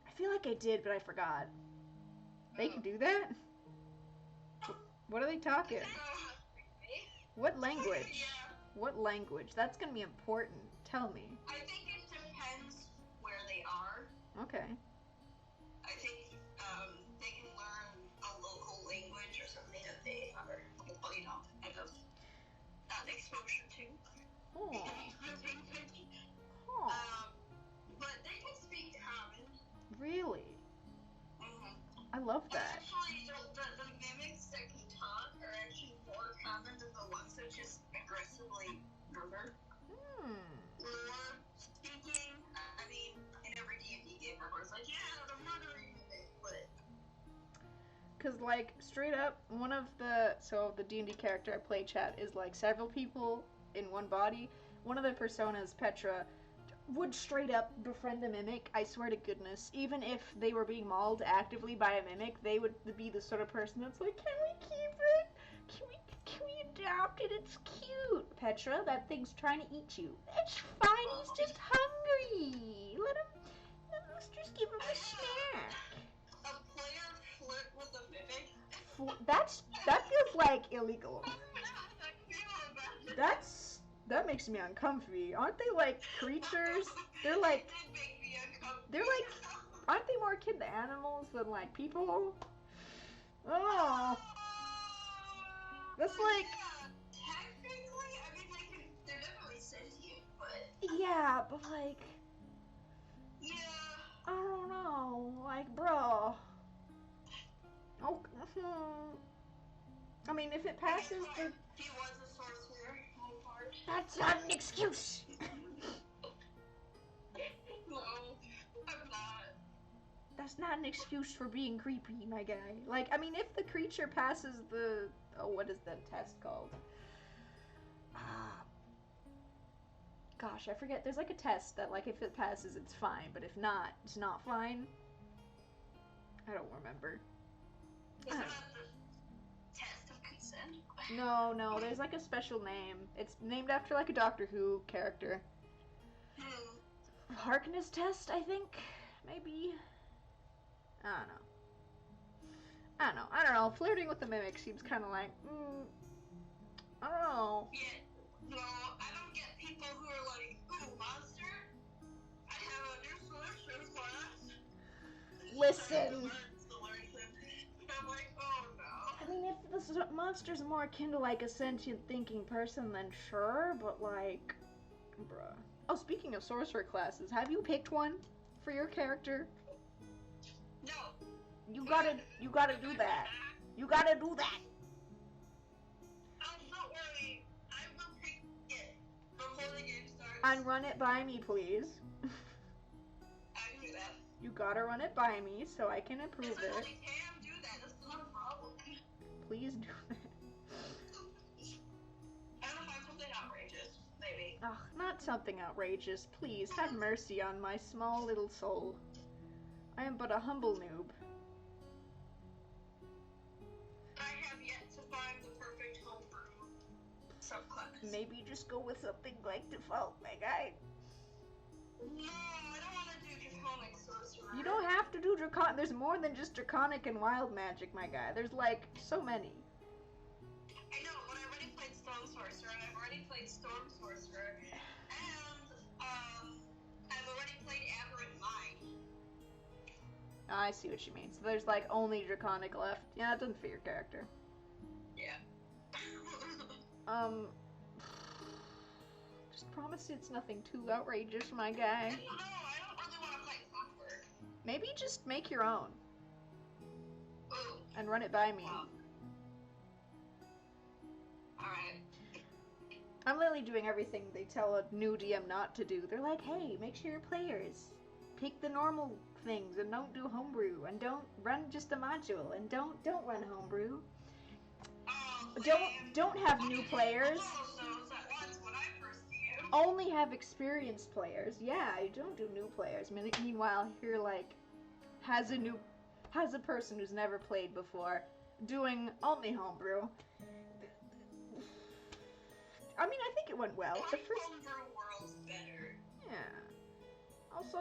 I feel like I did, but I forgot. They can do that? What are they talking? What language? Yeah. What language? That's gonna be important. Tell me. I think it depends where they are. Okay. I think they can learn a local language or something that they are, you know, have exposure to. Oh. But they can speak common. Really? Mm-hmm. I love that. Actually, the mimics that can talk are actually more common than the ones that just aggressively murder. Or speaking, I mean, in every D&D game, everyone's like, yeah, the murdering mimic, but... Cause like, straight up, the D&D character I play chat is like several people in one body. One of the personas, Petra, would straight up befriend a mimic. I swear to goodness. Even if they were being mauled actively by a mimic, they would be the sort of person that's like, can we keep it? Can we adopt it? It's cute. Petra, that thing's trying to eat you. It's fine, he's just hungry. Let's just give him a snack. A player flirt with a mimic? That feels like illegal. That makes me uncomfy. Aren't they like creatures? They're like, aren't they more akin to animals than like people? Oh, that's like. Yeah, technically, I mean, they're definitely sentient, but. Yeah, but like. Yeah. I don't know, like, bro. Oh, I mean, if it passes the. He was a sorcerer. That's not an excuse. No, I'm not. That's not an excuse for being creepy, my guy. Like, I mean, if the creature passes the... Oh, what is that test called? Gosh, I forget. There's like a test that, like, if it passes, it's fine. But if not, it's not fine. I don't remember. Is that the test of consent? No, there's like a special name. It's named after like a Doctor Who character. Harkness test, I think? Maybe? I don't know. Flirting with the mimic seems kind of like, I don't know. Yeah, no, I don't get people who are like, ooh, monster? I have a new solution class. Listen. I'm like, oh no. I mean, if the monster's more akin to like a sentient thinking person, then sure, but like, bruh. Oh, speaking of sorcerer classes, have you picked one for your character? No. You gotta do that. You gotta do that. Oh, don't worry. I will pick it before the game starts. And run it by me, please. I can do that. You gotta run it by me so I can approve Yes, I it. totally can do that. That's not a problem. Please do that. I don't know, find something outrageous, maybe. Ugh, not something outrageous. Please, have mercy on my small little soul. I am but a humble noob. I have yet to find the perfect homebrew subclass. Maybe just go with something like default, my guy. No, I don't want to do draconic sorcerer. You don't have to do draconic. There's more than just draconic and wild magic, my guy. There's like so many. I know, but I already played Stone Sorcerer, and I've already played Storm Sorcerer, and I've already played Aberrant Mind. I see what you mean. So there's like only draconic left. Yeah, that doesn't fit your character. Yeah. Just promise it's nothing too outrageous, my guy. No, I don't really want to play Clockwork. Maybe just make your own Ooh. and run it by me. Alright. I'm literally doing everything they tell a new DM not to do. They're like, hey, make sure your players pick the normal things and don't do homebrew and don't run just a module and don't run homebrew. Don't have new players. Only have experienced players. Yeah, you don't do new players. Meanwhile, here like has a person who's never played before doing only homebrew. I mean, I think it went well. The first homebrew world's better. Yeah. Also,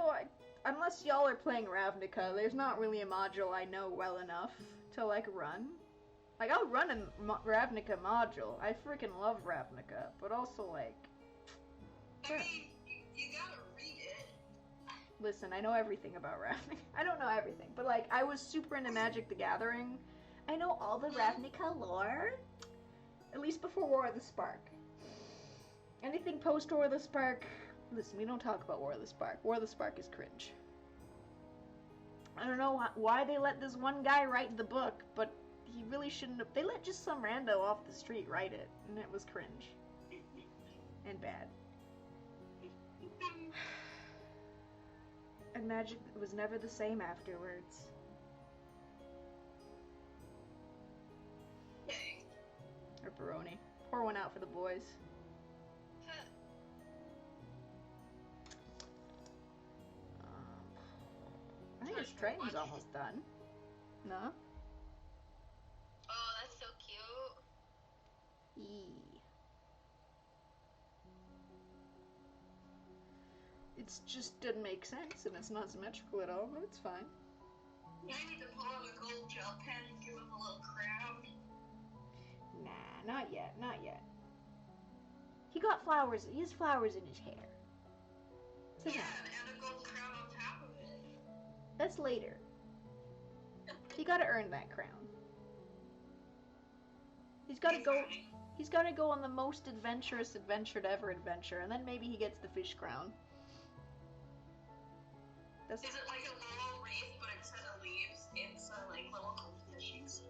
unless y'all are playing Ravnica, there's not really a module I know well enough to like run. Like, I'll run a Ravnica module. I freaking love Ravnica, but also like. I mean, you gotta read it. Listen, I know everything about Ravnica. I don't know everything, but like, I was super into Magic the Gathering. I know all the Ravnica lore. At least before War of the Spark. Anything post War of the Spark, listen, we don't talk about War of the Spark. War of the Spark is cringe. I don't know why they let this one guy write the book, but he really shouldn't have. They let just some rando off the street write it, and it was cringe. And bad. And Magic was never the same afterwards. Dang. Or Baroni. Pour one out for the boys. I think his train's almost done. No? Oh, that's so cute. It's just doesn't make sense, and it's not symmetrical at all, but it's fine. Yeah, I need to pull out a gold gel pen and give him a little crown. Nah, not yet, not yet. He got flowers, he has flowers in his hair. So Yeah, and a gold crown on top of it. that's later. He gotta earn that crown. He's gotta go on the most adventurous adventure to ever adventure, and then maybe he gets the fish crown. That's... Is it like a little wreath, but instead of leaves, it's like little gold fishies?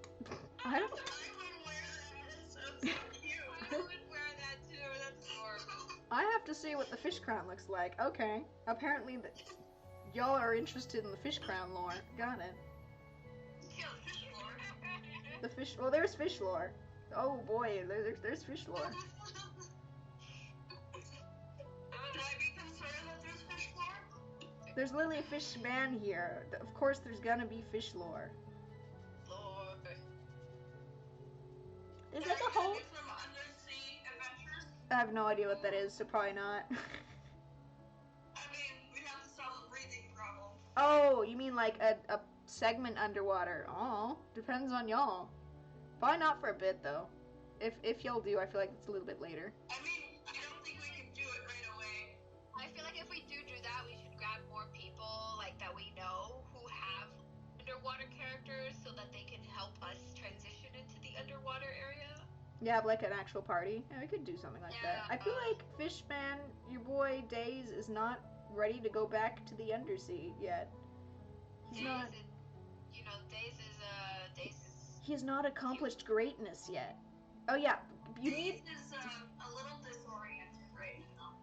I don't... I would wear that. It sounds so cute. I would wear that too. That's adorable. I have to see what the fish crown looks like. Okay. Apparently, y'all are interested in the fish crown lore. Got it. Yeah, the fish lore. The fish... Well, there's fish lore. Oh boy, there's fish lore. Would I be concerned that there's fish lore? There's literally a fish man here. Of course there's gonna be fish lore. Lord. Is that the whole... From undersea adventures? I have no idea what that is, so probably not. I mean, we have to solve the breathing problem. Oh, you mean like a segment underwater. Oh, depends on y'all. Probably not for a bit, though. If y'all do, I feel like it's a little bit later. I mean, I don't think we can do it right away. I feel like if we do that, we should grab more people like that we know who have underwater characters so that they can help us transition into the underwater area. Yeah, like an actual party. Yeah, we could do something like that. I feel Yeah. like Fishman, your boy Days, is not ready to go back to the undersea yet. He's not... Days is He has not accomplished greatness yet. Oh yeah, you need... Days is a little disoriented right now.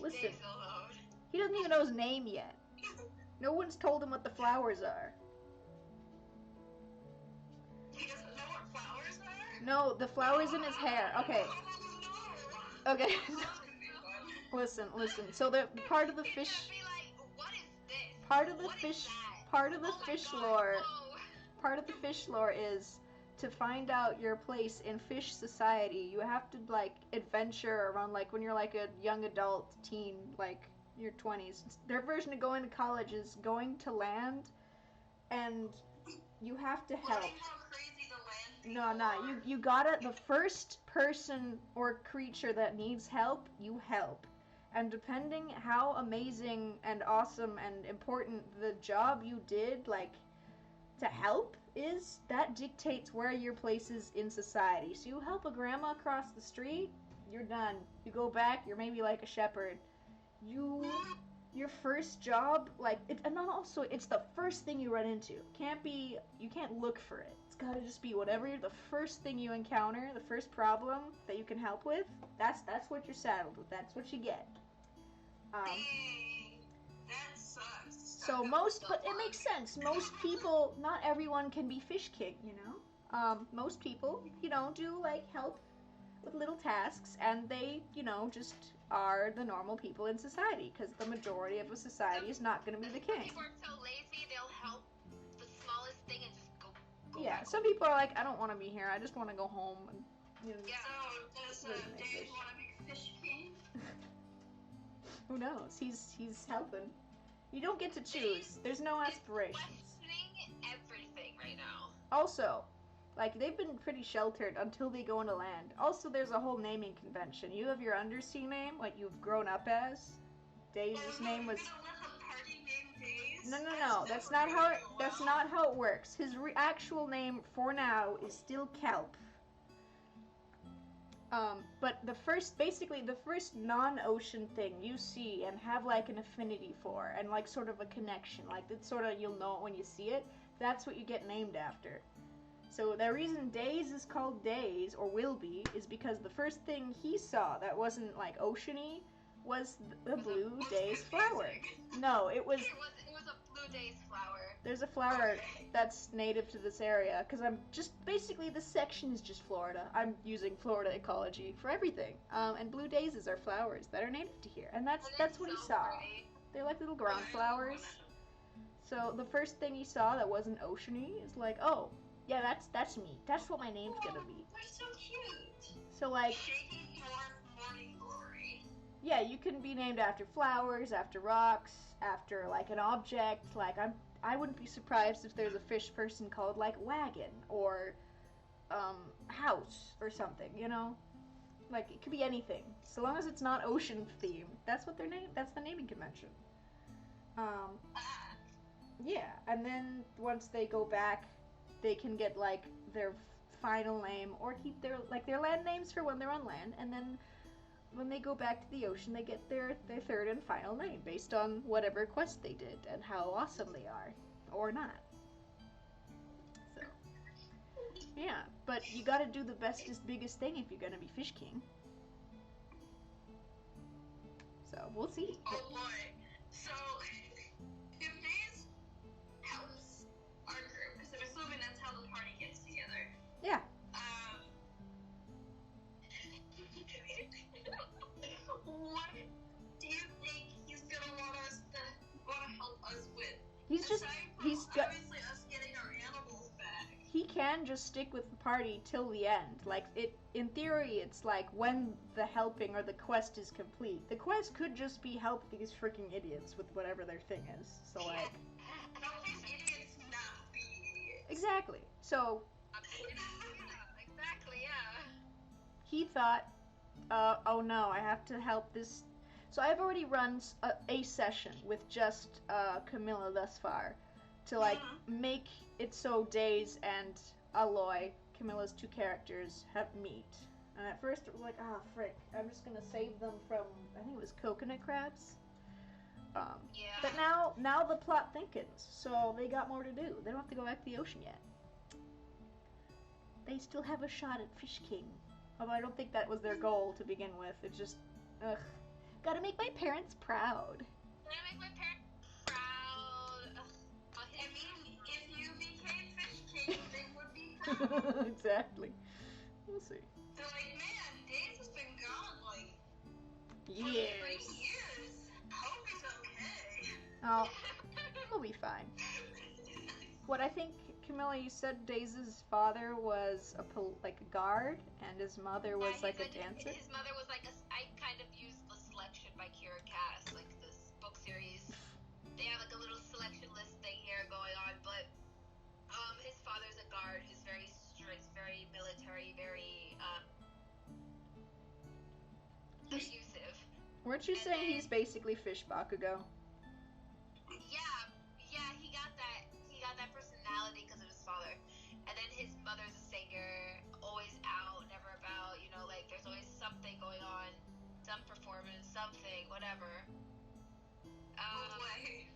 Listen. Days alone. He doesn't even know his name yet. No one's told him what the flowers are. He doesn't know what flowers are? No, the flowers in his hair. Okay, Oh, no. okay. This could be fun. Listen. So the part of the He's fish... gonna be like, what is this? Part of the What is fish... that? Part of the Oh my fish God, lore... whoa. Part of the fish lore is to find out your place in fish society. You have to like adventure around, like when you're like a young adult teen, like your 20s. Their version of going to college is going to land, and you have to help. Learning how crazy the land No, people no, are. you gotta, the first person or creature that needs help, you help. And depending how amazing and awesome and important the job you did, like, to help is, that dictates where your place is in society. So you help a grandma across the street, you're done. You go back, you're maybe like a shepherd. You your first job, like, and not also, it's the first thing you run into. You can't look for it. It's gotta just be whatever the first thing you encounter, the first problem that you can help with, that's what you're saddled with. That's what you get. Dang, that sucks. So but it makes sense. Most people, not everyone can be Fish King, you know? Most people, do, like, help with little tasks, and they, just are the normal people in society, because the majority of a society is not going to be the king. People are so lazy, they'll help the smallest thing and just go Yeah, some people are like, I don't want to be here, I just want to go home. And, Yeah. So, does Dave want to be Fish King? Who knows? He's helping. You don't get to choose. There's no aspirations. Questioning everything right now. Also, like, they've been pretty sheltered until they go into land. Also, there's a whole naming convention. You have your undersea name, what you've grown up as. Dave's name was... No. That's not how it works. His actual name, for now, is still Kelp. But the first non-ocean thing you see and have, like, an affinity for, and, like, sort of a connection, like, it's sort of, you'll know it when you see it, that's what you get named after. So the reason Days is called Days, or will be, is because the first thing he saw that wasn't, like, oceany was the blue days flower. No, it was a blue days flower. There's a flower that's native to this area, because I'm just, basically this section is just Florida. I'm using Florida ecology for everything. And blue daisies are flowers that are native to here, and that's what he saw. Pretty. They're like little ground flowers. So the first thing he saw that wasn't oceany is like, oh, yeah, that's me. That's what my name's gonna be. They're so cute. So, like, Shaking Dwarf Morning Glory. yeah, you can be named after flowers, after rocks, after, like, an object. Like, I wouldn't be surprised if there's a fish person called, like, Wagon, or, House, or something, you know? Like, it could be anything. So long as it's not ocean themed, that's what that's the naming convention. Yeah, and then once they go back, they can get, like, their final name, or keep their land names for when they're on land, and then when they go back to the ocean, they get their third and final name based on whatever quest they did and how awesome they are, or not. So, yeah, but you gotta do the bestest, biggest thing if you're gonna be Fish King. So, we'll see. Oh boy. So, if Days helps our group, because I'm assuming that's how the party gets together. Yeah. What do you think he's gonna want to help us with? He's Obviously us getting our animals back. He can just stick with the party till the end. Like, in theory, it's like when the helping or the quest is complete. The quest could just be help these freaking idiots with whatever their thing is. So, like... Help these idiots not be idiots. Exactly. So... Exactly, yeah. He thought, oh no, I have to help this... So I've already run a session with just Camilla thus far to, like, make it so Days and Aloy, Camilla's two characters, meet. And at first it was like, ah, frick, I'm just gonna save them from, I think it was coconut crabs? Yeah. But now the plot thickens, so they got more to do. They don't have to go back to the ocean yet. They still have a shot at Fish King. Although I don't think that was their goal to begin with. It's just, ugh. Gotta make my parents proud. Gotta make my parents proud. I mean, if you became Fish King, they would be proud. Exactly. We'll see. They're like, man, Days has been gone, like, Years. 3 years. Hope he's okay. Oh, he'll be fine. What I think, Camilla, you said Daze's father was a guard, and his mother was like a dancer? His mother was like I kind of used the selection by Kira Cass, like this book series. They have like a little selection list thing here going on, but his father's a guard who's very strict, very military, very abusive. Weren't you saying he's basically Fish Bakugo? Yeah, he got that personality because of his father. And then his mother's a singer, always out, never about, like there's always something going on, some performance, something, whatever. No way.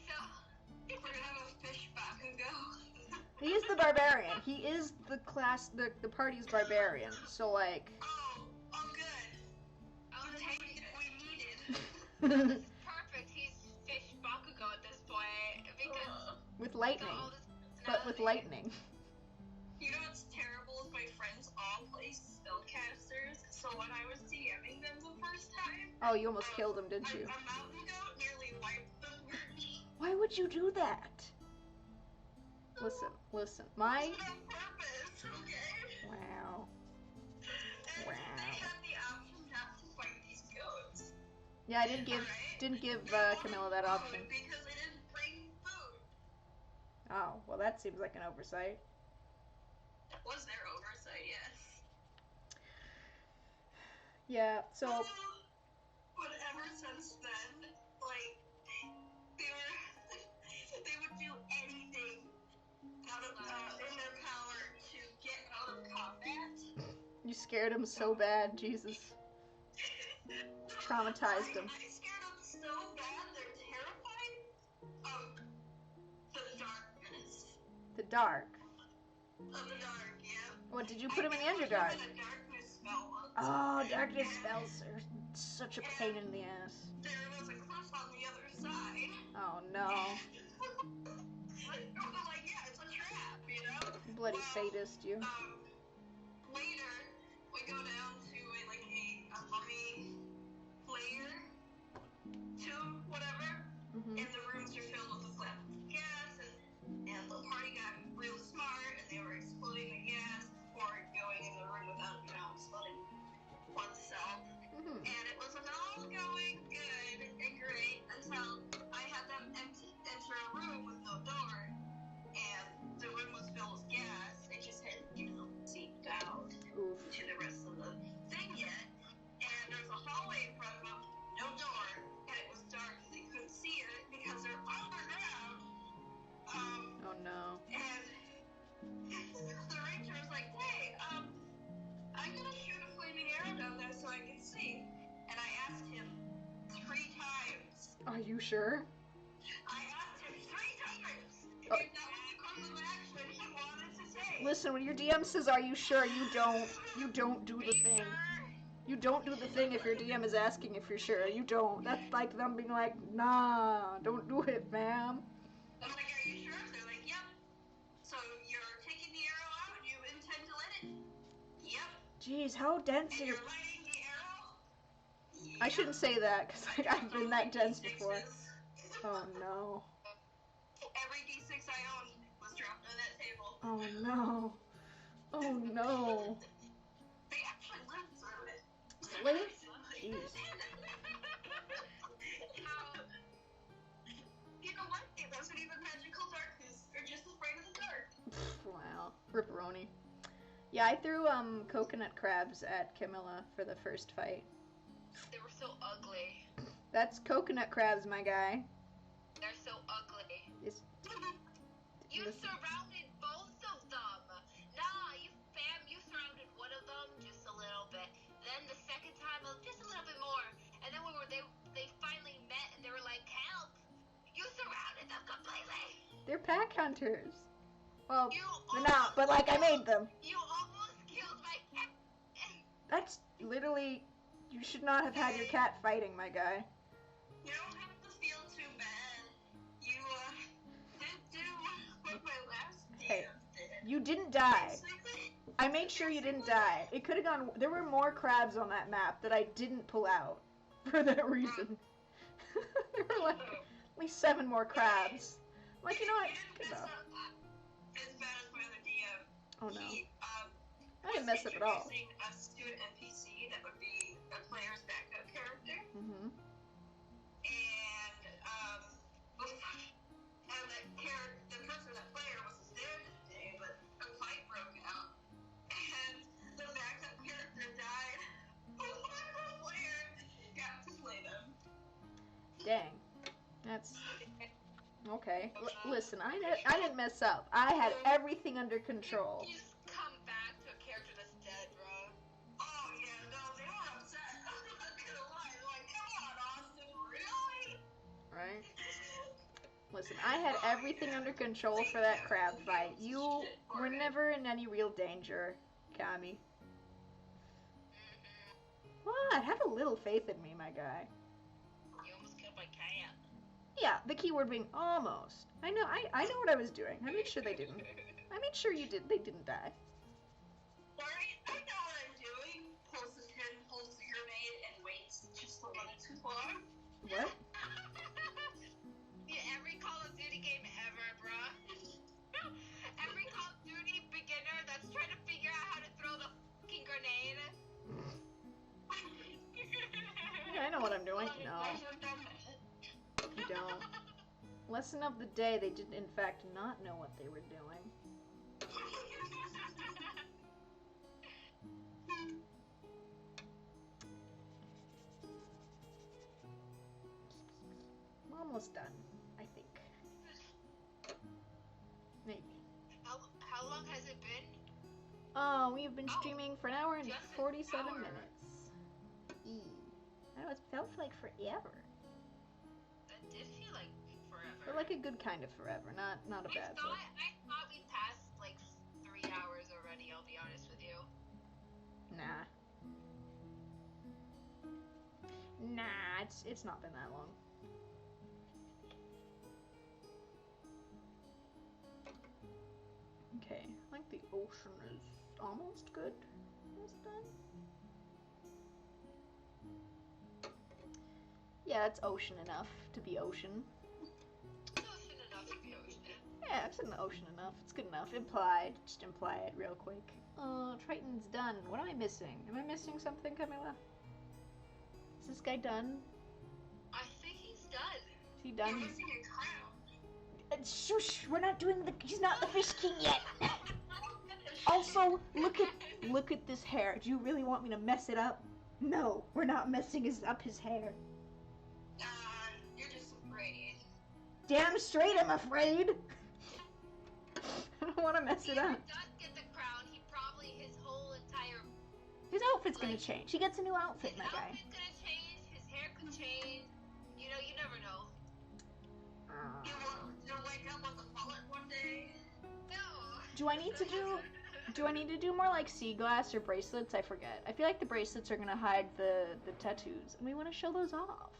So, We're gonna have a fish Bakugo. He's the barbarian. He is the class, the party's barbarian. So, like... Oh, good. oh, The this tank is that we needed. this is perfect. He's fish Bakugo at this point because with he's lightning. got all this But with personality. lightning. You know what's terrible is my friends all play spellcasters, so when I was DMing them the first time, Oh, you almost killed him, didn't you? a mountain goat nearly wiped them for me. Why would you do that? Listen. My... It's on purpose, okay? Wow. And Wow. they had the option not to fight these goats. Yeah, I didn't give They Camilla wanted that option. food because they didn't bring food. Oh, well that seems like an oversight. Was their oversight, yes. Yeah, so... But ever since then, like, they would do anything out of in their power to get out of combat. You scared him so bad, Jesus. Traumatized him. I scared them so bad they're terrified of the darkness. The dark. Of the dark, yeah. What, did you put him in the I Underdark? put him in a darkness spell once. Oh, darkness spells are such a pain in the ass. There was a cliff on the other side. Oh no. I'm like, yeah, it's a trap, you know? Bloody sadist, you. Later, we go down to a mummy layer, tomb, whatever, Mm-hmm. and the rooms are filled with the flammable gas, and the party got real smart, and they were exploding the gas before going in the room without, exploding oneself. Mm-hmm. And it was all going good and great until I had them enter a room with no door, and the room was filled with gas. It just hadn't, seeped out Oof. to the rest of the thing yet. And there's a hallway in front of them, no door, and it was dark and they couldn't see it because they're underground. Oh no. And the ranger was like, hey, I'm gonna shoot a flaming arrow down there so I can see. And I asked him 3 times. Are you sure? I asked him 3 times if Oh. that was the course of action he wanted to say. Listen, when your DM says, "Are you sure?" You don't do the thing. You don't do the thing if your DM is asking if you're sure. You don't. That's like them being like, "Nah, don't do it, ma'am." I'm like, are you sure? They're like, yep. So you're taking the arrow out and you intend to let it? Yep. Jeez, how dense And are you're your... lighting the arrow? Yep. I shouldn't say that, because I've been that dense before. D6s. Oh no. Every D6 I owned was dropped on that table. Oh no. Oh no. They actually lived through it. Lived? Jeez. You know what? It wasn't even magical darkness. They're just afraid of the dark. Wow. Ripperoni. Yeah, I threw coconut crabs at Camilla for the first fight. They were so ugly. That's coconut crabs, my guy. They're so ugly. It's... You Listen. surrounded both of them. Nah, you surrounded one of them just a little bit. Then the second time, just a little bit more. And then they finally met and they were like, help! You surrounded them completely. They're pack hunters. Well, You they're not, but like I made them. You almost killed my cat. That's literally... You should not have had your cat fighting, my guy. You don't have to feel too bad. You, did do what my last Hey. DM did. You didn't die. Basically, I made sure you didn't die. It could have gone... There were more crabs on that map that I didn't pull out for that reason. There were like at least 7 more crabs. Like, you know what? You Good didn't mess enough. up as bad as my other DM. Oh no. He, I didn't mess up at all. introducing a student NPC that would be a player's backup character, Mm-hmm. and the person, that player, wasn't there today, but a fight broke out, and the backup character died. The player got to play them. Dang. That's... Okay. Listen, I didn't mess up. I had everything under control. You just come back to a character that's dead, bro. Oh yeah, no, they were upset. I'm not gonna lie. They're like, come on, Austin, really? alright? Listen, I had everything under control for that crab fight. You were never in any real danger, Kami. What? Have a little faith in me, my guy. You almost killed my cat. Yeah, the keyword being almost. I know what I was doing. I made sure they didn't. I made sure they didn't die. Alright, I know what I'm doing. Pulls the pin, pulls the grenade, and waits just a little too long. What? Yeah, every Call of Duty game ever, bruh. Every Call of Duty beginner that's trying to figure out how to throw the fucking grenade. Yeah, I know what I'm doing. No, you don't. Lesson of the day, they did in fact not know what they were doing. I'm almost done, I think. Maybe. How long has it been? Oh, we've been streaming for an hour and Just an 47 hour. minutes. I know, it felt like forever. That did feel like forever. But like a good kind of forever, not a bad I one. thought we passed like 3 hours already, I'll be honest with you. Nah. Nah, it's not been that long. Okay, I think the ocean is almost good. Almost done. Yeah, it's ocean enough to be ocean. Ocean enough to be ocean. Yeah, it's in the ocean enough. It's good enough. Implied. Just imply it real quick. Triton's done. What am I missing? Am I missing something, Camilla? Is this guy done? I think he's done. Is he You're done? missing a crown. Shush! We're not doing the. He's not the fish king yet. Also, look at this hair. Do you really want me to mess it up? No, we're not messing up his hair. You're just afraid. Damn straight, I'm afraid. I don't want to mess If it he up. ever does get the crown, he probably his whole entire His outfit's gonna change. He gets a new outfit, his my guy. outfit's gonna change, his hair could change. You know, you never know. You'll wake up with a mullet one day. No. Do I need to do more like sea glass or bracelets? I forget. I feel like the bracelets are gonna hide the tattoos, and we want to show those off.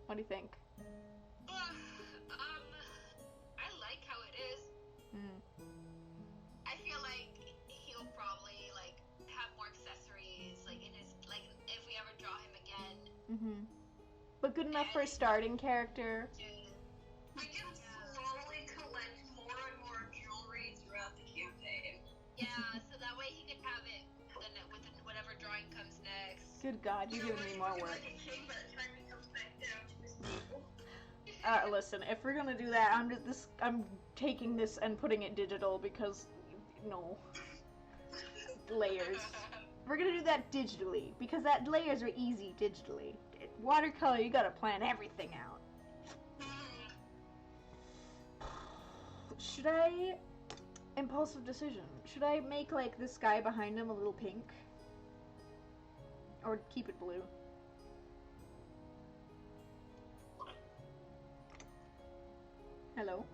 What do you think? I like how it is. I feel like he'll probably like have more accessories, like in his like if we ever draw him again. But good enough for a starting character. We can slowly collect more and more jewelry throughout the campaign. Yeah, so that way he can have it with whatever drawing comes next. Good God, you're giving me more work. By the time he comes back down to his table. Listen, if we're gonna do that, I'm taking this and putting it digital because, no. Layers. We're gonna do that digitally because that layers are easy digitally. Watercolor, you gotta plan everything out. Should I... Impulsive decision. Should I make, like, the sky behind him a little pink? Or keep it blue? Hello?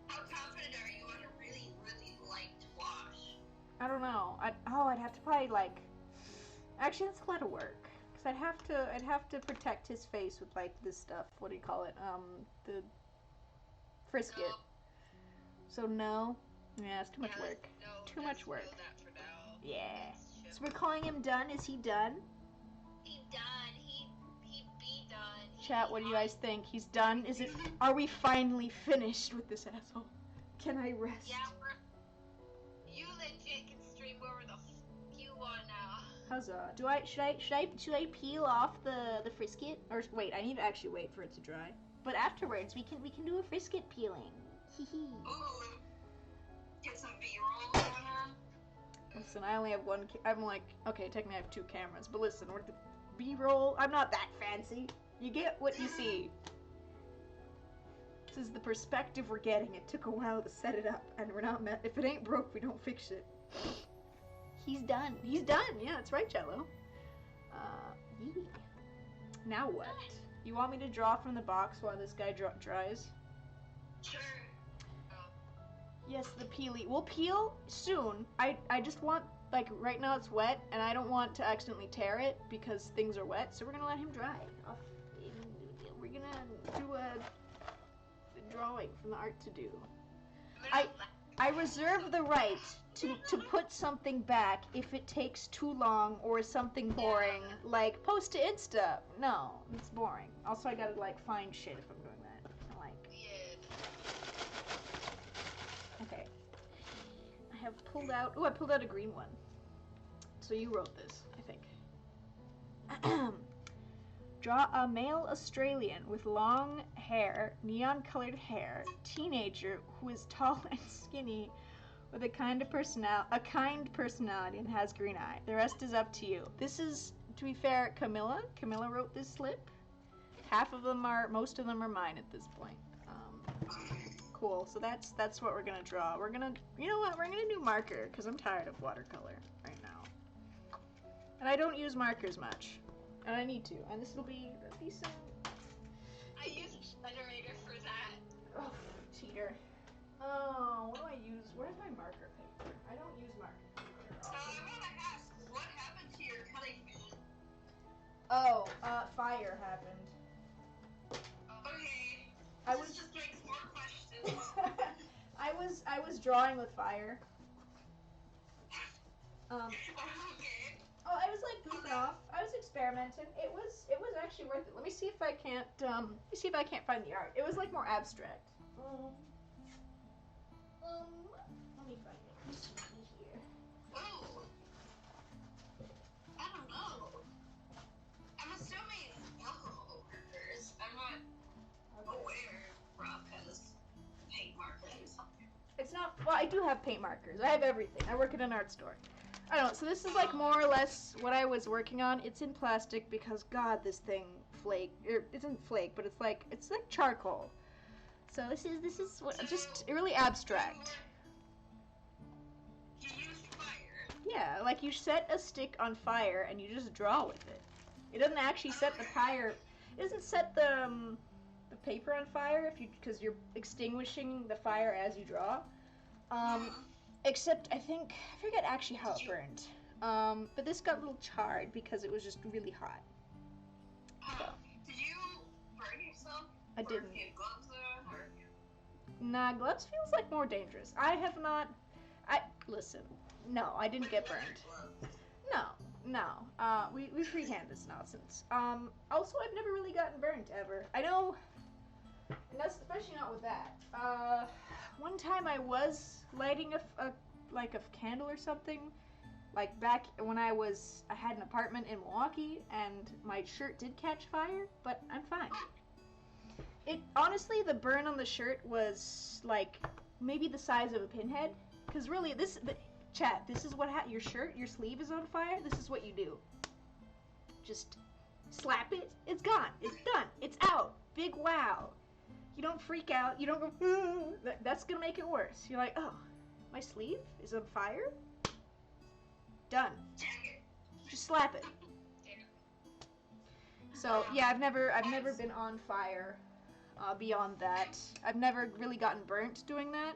How confident are you on a really, really light wash? I don't know. I'd have to probably, like... Actually, that's a lot of work. Because I'd have to protect his face with, like, this stuff. What do you call it? The... Frisket. No. So, no. Yeah, it's too much work. No, Too much work. Know that for now. Yeah. Let's So we're calling him done. Is he done? He done. He be done. Chat, what do you guys think? He's done? Is it... Are we finally finished with this asshole? Can I rest? Yeah, you legit can stream wherever the you want now. Huzzah. Should I peel off the frisket? Or wait, I need to actually wait for it to dry. But afterwards, we can do a frisket peeling. Hee hee. Ooh. Get some B-roll going on. Listen, I only have one. I'm like, okay, technically I have 2 cameras, but listen, with the B-roll, I'm not that fancy. You get what you see. This is the perspective we're getting. It took a while to set it up, and we're not. If it ain't broke, we don't fix it. He's done. He's done. Yeah, that's right, Jello. Yeah. Now what? You want me to draw from the box while this guy dries? Sure. Yes, the peely. We'll peel soon. I just want, like, right now it's wet, and I don't want to accidentally tear it because things are wet, so we're gonna let him dry. We're gonna do a drawing from the art to do. I reserve the right to put something back if it takes too long or is something boring, like post to Insta. No, it's boring. Also, I gotta, like, find shit if I'm doing that. Okay. I have pulled out. Oh, I pulled out a green one. So you wrote this, I think. Draw a male Australian with long hair, neon-colored hair, teenager who is tall and skinny, with a kind personality and has green eye. The rest is up to you. This is, to be fair, Camilla. Camilla wrote this slip. Most of them are mine at this point. Cool. So that's what we're gonna draw. We're gonna, you know what? We're gonna do marker because I'm tired of watercolor right now, and I don't use markers much, and I need to. And this will be a decent. I use a generator for that. Oh, cheater. Oh, what do I use? Where's my marker paper? I don't use marker paper. I want to ask, what happened to your cutting mat? Oh, fire happened. Okay. This just makes more questions. I was drawing with fire. Okay. Oh, I was like goofing off. I was experimenting. It was actually worth it. Let me see if I can't find the art. It was like more abstract. Let me find it. Let's see here. Oh. I don't know. I'm assuming alcohol markers. I'm not aware Rob has paint markers. It's not. Well, I do have paint markers. I have everything. I work at an art store. I don't know. So this is like more or less what I was working on. It's in plastic because God, this thing it isn't flake, but it's like charcoal. So this is what, just really abstract. You used fire. Yeah, like you set a stick on fire and you just draw with it. It doesn't actually set the fire. It doesn't set the paper on fire because you're extinguishing the fire as you draw. Except I forget actually how it burned. But this got a little charred because it was just really hot. So. Did you burn yourself? I didn't. Or get gloves on? Or... Nah, gloves feels like more dangerous. Listen. No, I didn't get burned. No. We freehand this nonsense. Also, I've never really gotten burnt ever. I know, and that's especially not with that. One time I was lighting a candle or something, like back when I had an apartment in Milwaukee, and my shirt did catch fire, but I'm fine. Honestly, the burn on the shirt was like maybe the size of a pinhead, because really this is what your sleeve is on fire. This is what you do. Just slap it. It's gone. It's done. It's out. Big wow. You don't freak out. You don't go. That's gonna make it worse. You're like, oh, my sleeve is on fire. Done. Just slap it. So yeah, I've never been on fire. Beyond that, I've never really gotten burnt doing that.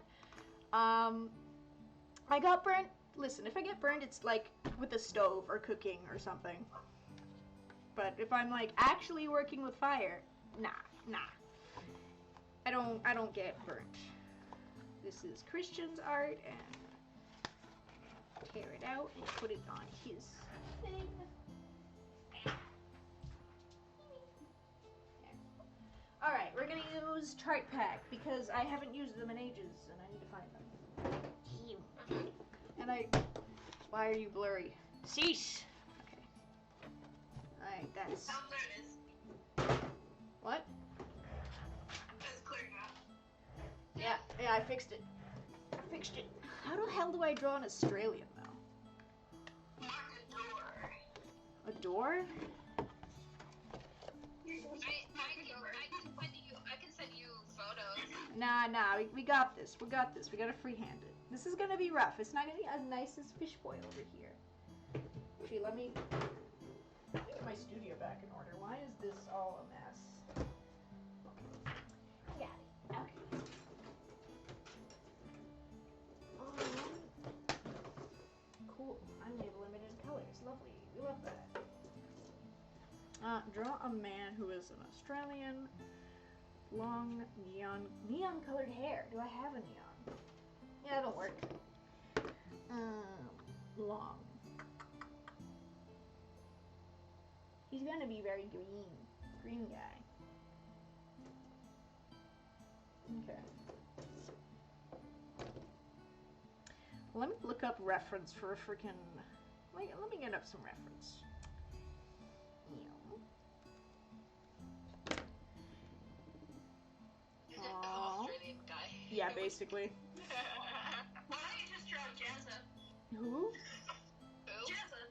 I got burnt. Listen, if I get burned, it's like with a stove or cooking or something. But if I'm like actually working with fire, nah. I don't get burnt. This is Christian's art, and tear it out and put it on his thing. Alright, we're gonna use Chart Pack because I haven't used them in ages and I need to find them. And why are you blurry? Cease! Okay. Alright, that's... Oh, there it is. What? It's clear now. Yeah, I fixed it. How the hell do I draw an Australian, though? Mark a door. A door? I can send you photos. Nah, we got this. We gotta freehand it. This is gonna be rough. It's not gonna be as nice as fish boil over here. Actually, let me get my studio back in order. Why is this all a mess? back. Cool. I made limited colors. Lovely. We love that. Draw a man who is an Australian, long neon colored hair. Do I have a neon? Yeah, that'll work. Long. He's gonna be very green guy. Okay. Let me look up reference for a freaking. Let me get up some reference. Australian guy. Yeah, basically. Why don't you just draw Jazza? Who? Who? Jazza.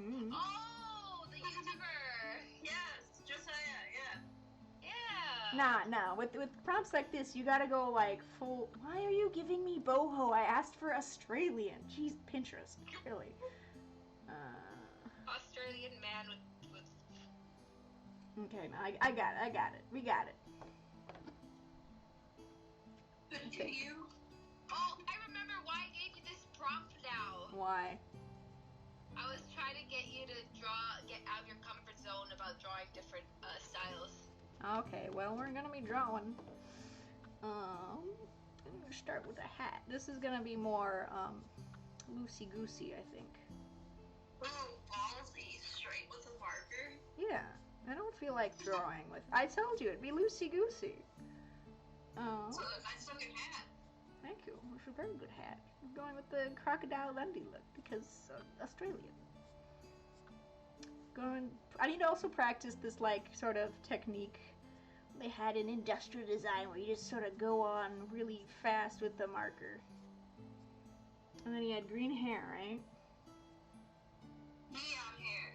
Mm. Oh, the YouTuber. Yes, Josiah. Yeah. Yeah. Nah. With prompts like this, you gotta go like full. Why are you giving me boho? I asked for Australian. Jeez, Pinterest. Really. Australian man with. Okay, no, I got it. We got it. But Okay. do you? Oh, I remember why I gave you this prompt now. Why? I was trying to get you to get out of your comfort zone about drawing different styles. Okay, well, we're gonna be drawing. I'm gonna start with a hat. This is gonna be more loosey-goosey, I think. Oh, ballsy, straight with a marker. Yeah, I don't feel like drawing with. I told you it'd be loosey-goosey. Oh, So a nice looking hat. thank you. It's a very good hat. I'm going with the Crocodile Dundee look because Australian. I need to also practice this like sort of technique they had in industrial design where you just sort of go on really fast with the marker. And then he had green hair, right? Neon hair.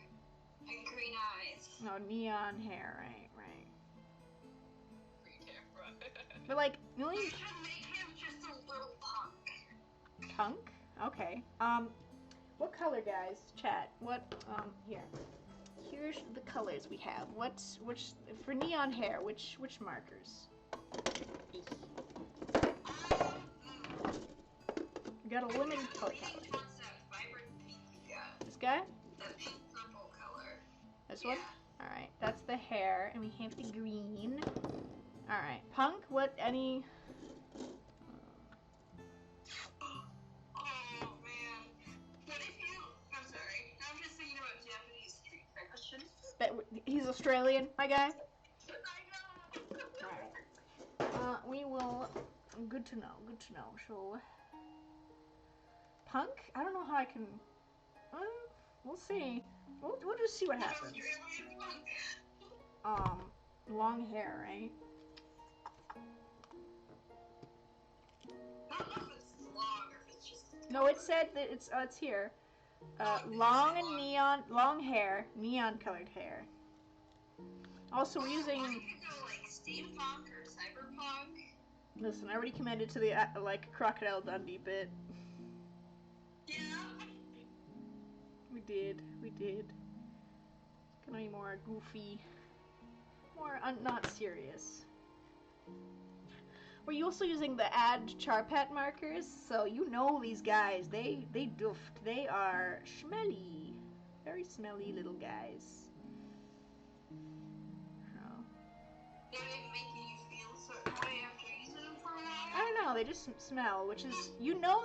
And green eyes. No, neon hair, right. Green hair, bro. But like, the You only should make him just a little punk. punk? Okay. What color, guys? Chat. What, here. Here's the colors we have. Which, for neon hair, which markers? We got a limited color palette. Leaning towards that vibrant pink you got. This guy? That pink purple color. This one? Yeah. Alright, that's the hair, and we have the green. Alright, punk, what, any... Oh man. What if you? I'm sorry. I'm just thinking about Japanese street fashion. He's Australian, my guy? I know. Alright. We will... Good to know. So... Punk? I don't know how I can... we'll see. We'll just see what happens. Australian punk. Long hair, right? I don't know if it's long or if it's just. No, it said that it's here. Long and long hair, neon colored hair. Also, we're using. Or you could go like steampunk or cyberpunk. Listen, I already committed to the like Crocodile Dundee bit. Yeah. We did. It's gonna be more goofy, more not serious. We're also using the Add Charpat markers, so you know these guys. They doofed. They are smelly, very smelly little guys. Oh. They didn't make you feel a certain way after using them for a while. I don't know. They just smell, which is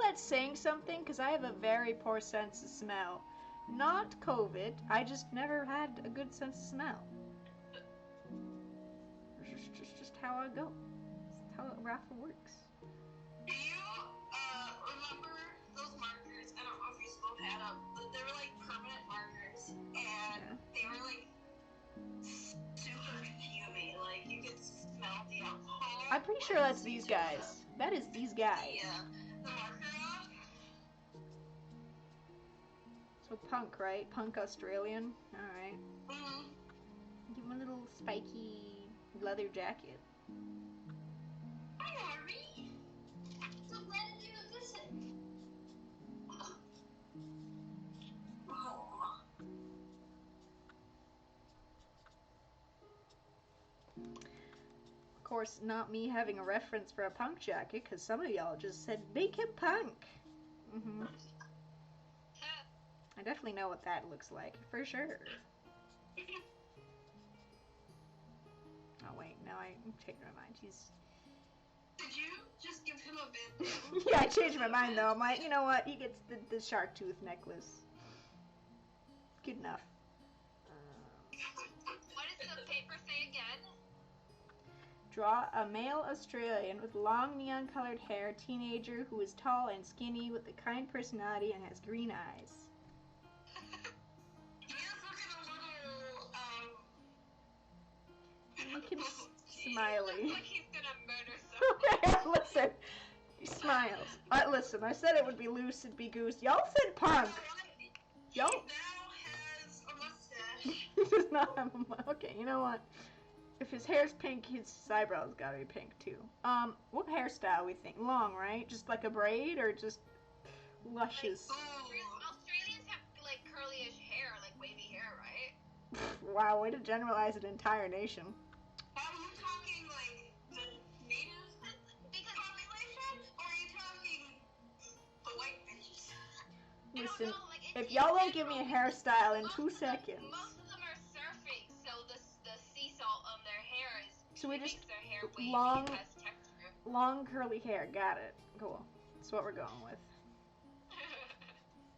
that's saying something because I have a very poor sense of smell. Not COVID. I just never had a good sense of smell. It's just how I go. It's how raffle works. Do you remember those markers? I don't know if you still had them, but they were like permanent markers, and they were like super fumey. Like you could smell the alcohol. I'm pretty sure that's these guys. That is these guys. Yeah, the marker off. So punk, right? Punk Australian. All right. Mm-hmm. Give him a little spiky leather jacket. Hi, Harvey. So glad to do a visit. Oh. course, not me having a reference for a punk jacket, because some of y'all just said, make him punk. Mm-hmm. I definitely know what that looks like, for sure. Oh, wait, now I'm taking my mind. He's... Did you just give him a bit? Yeah, I changed my mind, though. I'm like, you know what? He gets the shark tooth necklace. Good enough. What does the paper say again? Draw a male Australian with long neon-colored hair, teenager who is tall and skinny with a kind personality and has green eyes. He is looking a little, Make him smiley. Looks like he's gonna murder someone. Listen, he smiles. Listen, I said it would be loose and be goose. Y'all said punk. Y'all. He now has a mustache. He does not have a... Okay, you know what? If his hair's pink, his eyebrows gotta be pink too. What hairstyle we think? Long, right? Just like a braid or just luscious? Australians have like curly-ish hair, like wavy hair, right? Wow, way to generalize an entire nation. Are you talking like the native population, or are you talking the white bitches? Listen, know, like, if y'all don't give me a hairstyle in 2 seconds. Most of them are surfing, so the sea salt on their hair is So we just makes their hair wavy long- and has texture. Long curly hair, got it. Cool. That's what we're going with.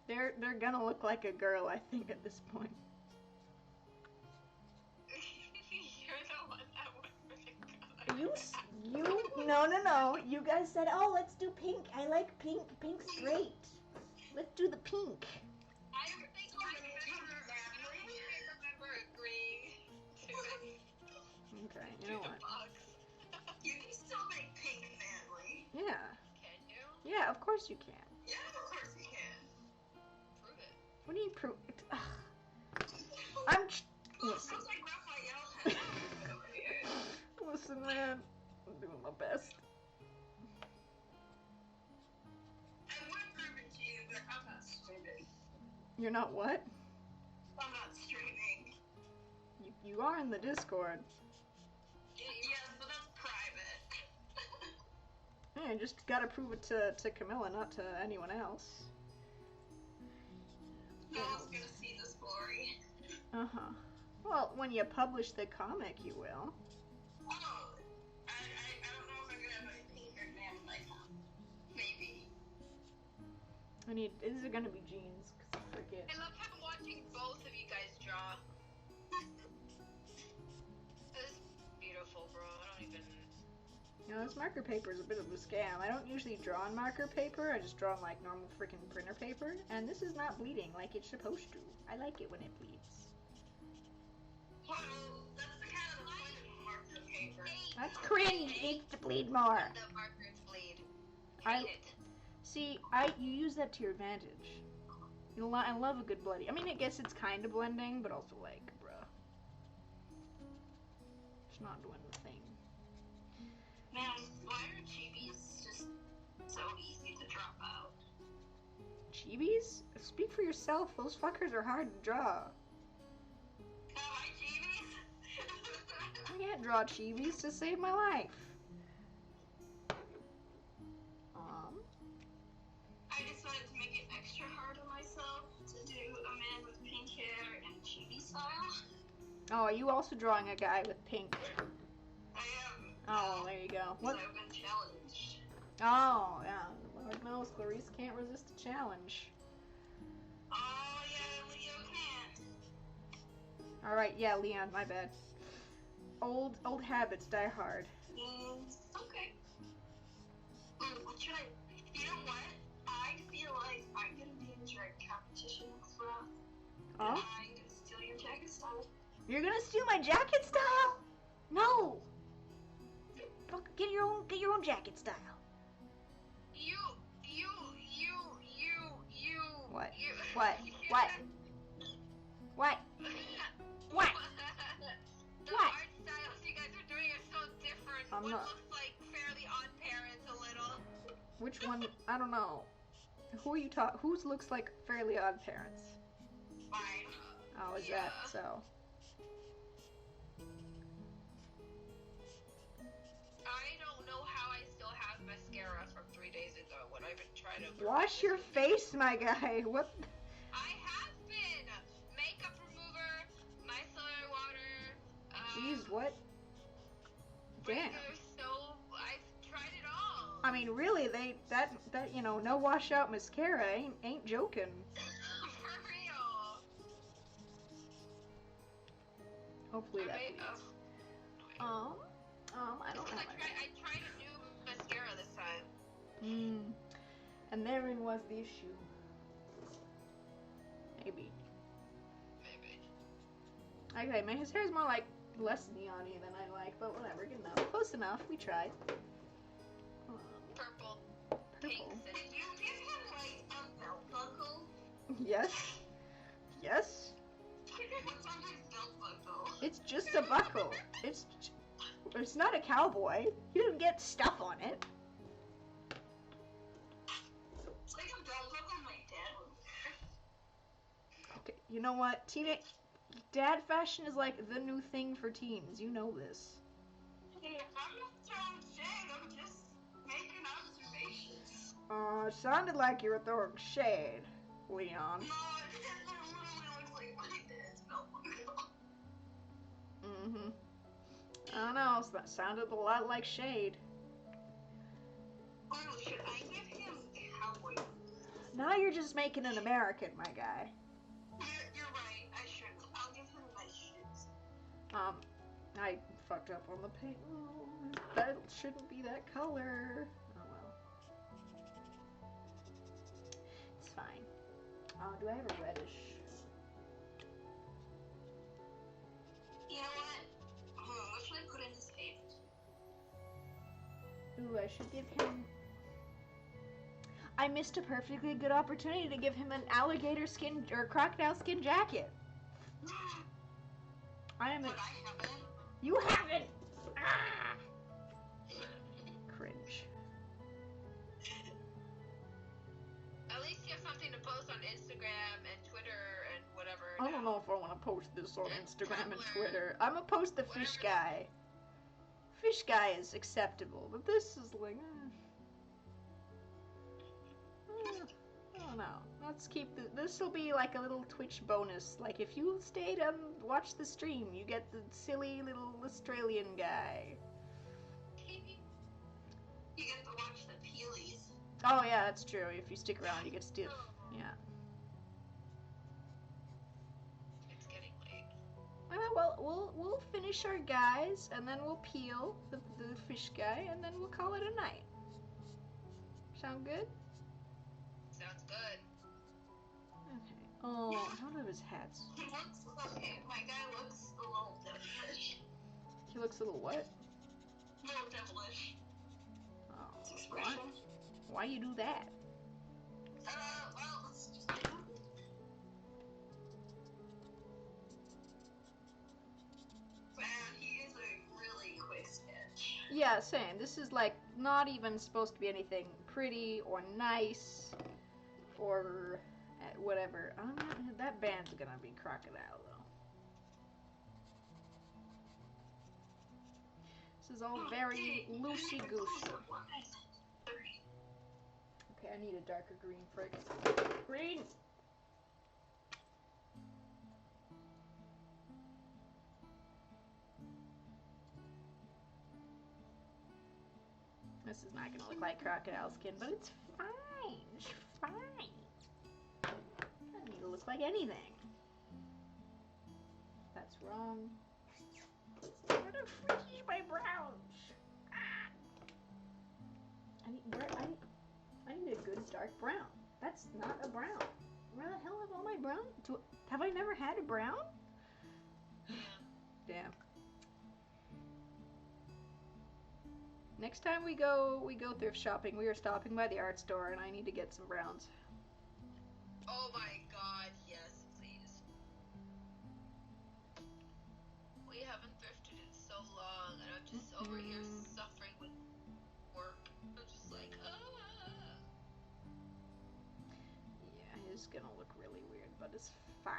They're gonna look like a girl, I think, at this point. You're the one that would really No. You guys said, oh, let's do pink. I like pink. Pink's great. Let's do the pink. I don't think I remember agreeing to Okay, you know the what? box. You can still make pink manly. Yeah. Can you? Yeah, of course you can. Yeah, of course you can. Prove it. What do you prove? I'm... Listen. Sounds like Raphael has it over here. Listen, man. I'm doing my best. I would prove it to you, but I'm not streaming. You're not what? I'm not streaming. You are in the Discord. Yes, but that's private. Yeah, you just gotta prove it to Camilla, not to anyone else. No one's gonna see this glory. Uh-huh. Well, when you publish the comic, you will. Oh, I don't know if I'm gonna have a pink-haired man like maybe. These are gonna be jeans, 'cause I forget. I love watching both of you guys draw. This is beautiful, bro. I don't even... You know, this marker paper is a bit of a scam. I don't usually draw on marker paper, I just draw on like normal freaking printer paper, and this is not bleeding like it's supposed to. I like it when it bleeds. Well, that's the kind of the point of marker paper. That's cringe, it needs to bleed more. The markers bleed. I- Hate it. See, you use that to your advantage. I love a good bloody. I mean, I guess it's kind of blending, but also like, bruh. It's not doing the thing. Man, why are chibis just so easy to drop out? Chibis? Speak for yourself, those fuckers are hard to draw. Oh, my chibis? I can't draw chibis to save my life. I decided to make it extra hard on myself to do a man with pink hair and chibi style. Oh, are you also drawing a guy with pink? I am. Oh, there you go. What? I've been challenged. Oh, yeah. Lord knows Clarice can't resist a challenge. Oh, yeah, Leo can't. Alright, yeah, Leon, my bad. Old habits die hard. Okay. What should I... You know what? I feel like I'm gonna be in drag competition next month. Oh? I'm gonna steal your jacket style. You're gonna steal my jacket style? No! Fuck, get your own jacket style. You. What? You. What? What? What? What? The What? art styles you guys are doing are so different. I'm One not- looks like Fairly Odd Parents a little. Which one? I don't know. Who are you whose looks like Fairly Odd Parents? Fine. Oh, is Yeah. that so? right over. Wash your face, my guy. What? I have been. Makeup remover, micellar water. Jeez, what? Damn. Regular soap. I've tried it all. I mean, really, that you know, no washout mascara ain't joking. For real. Hopefully that. I don't know. I tried a new mascara this time. And therein was the issue. Maybe. Okay, his hair is more like less neon-y than I like, but whatever, good enough. Close enough, we tried. Purple. Purple. Did you give him like a belt buckle? Yes. Yes. What's on his belt buckle? It's just a buckle. It's not a cowboy. He didn't get stuff on it. It's like a belt buckle my dad would wear. Okay, you know what? Dad fashion is like the new thing for teens. You know this. Hey, I'm not throwing shade, I'm just making observations. It sounded like you were throwing shade, Leon. No, it literally looks like my dad's belt buckle. I don't know, that sounded a lot like shade. Oh, should I give him cowboy boots? Now you're just making an American, my guy. You're right, I should. I'll give him my shoes. I fucked up on the paint. Oh, that shouldn't be that color. Oh well. It's fine. Do I have a reddish? You know what? What should I put in his face? Ooh, I should give him... I missed a perfectly good opportunity to give him an alligator skin or crocodile skin jacket. I am. But I haven't. You haven't. Ah! Cringe. At least you have something to post on Instagram and Twitter and whatever. I don't know if I want to post this on And Instagram and Tumblr. Twitter. I'm gonna post the fish Whatever. guy. Fish guy is acceptable, but this is like. I don't know. Let's keep this will be like a little Twitch bonus. Like if you stayed and watched the stream, you get the silly little Australian guy. You get to watch the peelies. Oh yeah, that's true. If you stick around, you get to do. Yeah. It's getting late. Well, we'll finish our guys, and then we'll peel the fish guy, and then we'll call it a night. Sound good? Sounds good. Okay. Oh, how do his hats? He looks okay. My guy looks a little devilish. He looks a little what? A little devilish. Oh, His expression. why you do that? Well, it's just. Man, he is a really quick sketch. Yeah, same. This is like not even supposed to be anything pretty or nice or whatever. That band's gonna be crocodile though. This is all very loosey goosey. Okay, I need a darker green for it. Green! This is not gonna look like crocodile skin, but it's fine. It's fine. Doesn't need to look like anything. That's wrong. I'm gonna freeze my brows. Ah. I need a good dark brown. That's not a brown. Where the hell have all my brown? Have I never had a brown? Damn. Next time we go thrift shopping, we are stopping by the art store, and I need to get some browns. Oh my god, yes, please. We haven't thrifted in so long, and I'm just over here suffering with work. I'm just like, Yeah, it's gonna look really weird, but it's fine.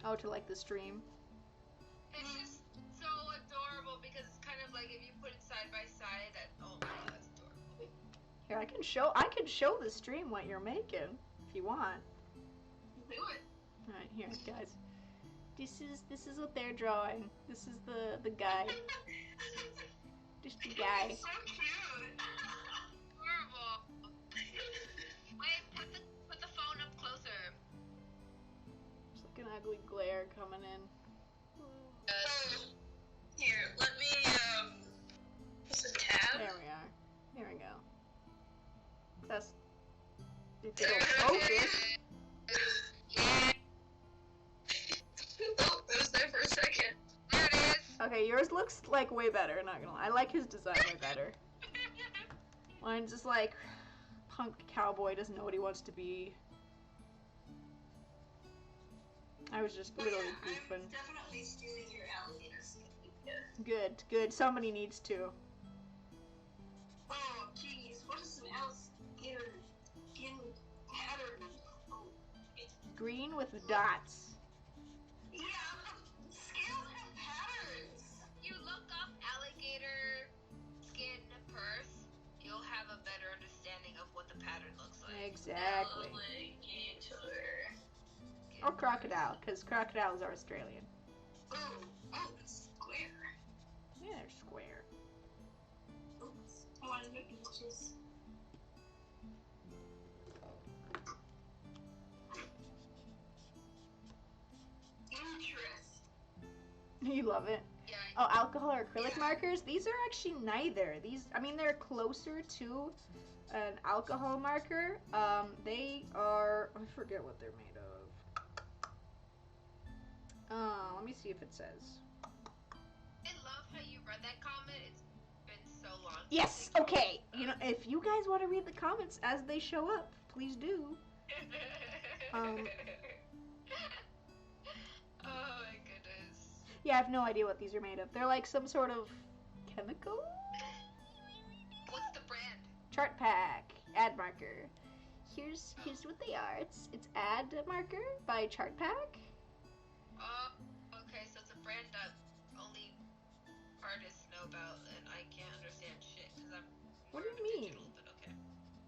Oh, to like the stream. It's just so adorable because it's kind of like if you put it side by side. That oh my god, that's adorable. Here, I can show the stream what you're making if you want. Do it. All right, here, guys. This is what they're drawing. This is the guy. Just the guy. It's so cute. Adorable. Wait, put the phone up closer. There's like an ugly glare coming in. Here, let me, what's a tab? There we are. There we go. That's... If it'll focus. Oh, it was there for a second. There it is. Okay, yours looks like way better, not gonna lie. I like his design way better. Mine's just like, punk cowboy doesn't know what he wants to be. I was just literally goofing. I'm definitely stealing your alligator skin. Good, good. Somebody needs to. Oh, jeez, what is some alligator skin pattern? Oh, Green with dots. yeah, scales have patterns. You look up alligator skin purse, you'll have a better understanding of what the pattern looks like. Exactly. Alligator. Or crocodile, because crocodiles are Australian. Oh, it's square. Yeah, they're square. Oops. I wanted to make inches. Interest. You love it. Yeah. Oh, alcohol or acrylic Yeah. markers? These are actually neither. These, I mean, they're closer to an alcohol marker. They are, I forget what they're made of. Let me see if it says. I love how you read that comment. It's been so long. Yes, okay. You know, if you guys want to read the comments as they show up, please do. Um, Oh my goodness. Yeah, I have no idea what these are made of. They're like some sort of chemical? What's the brand? Chart pack, ad marker. Here's what they are. It's ad marker by Chart Pack. Oh, okay, so it's a brand that only artists know about, and I can't understand shit because I'm. What do more you mean? digital, but okay.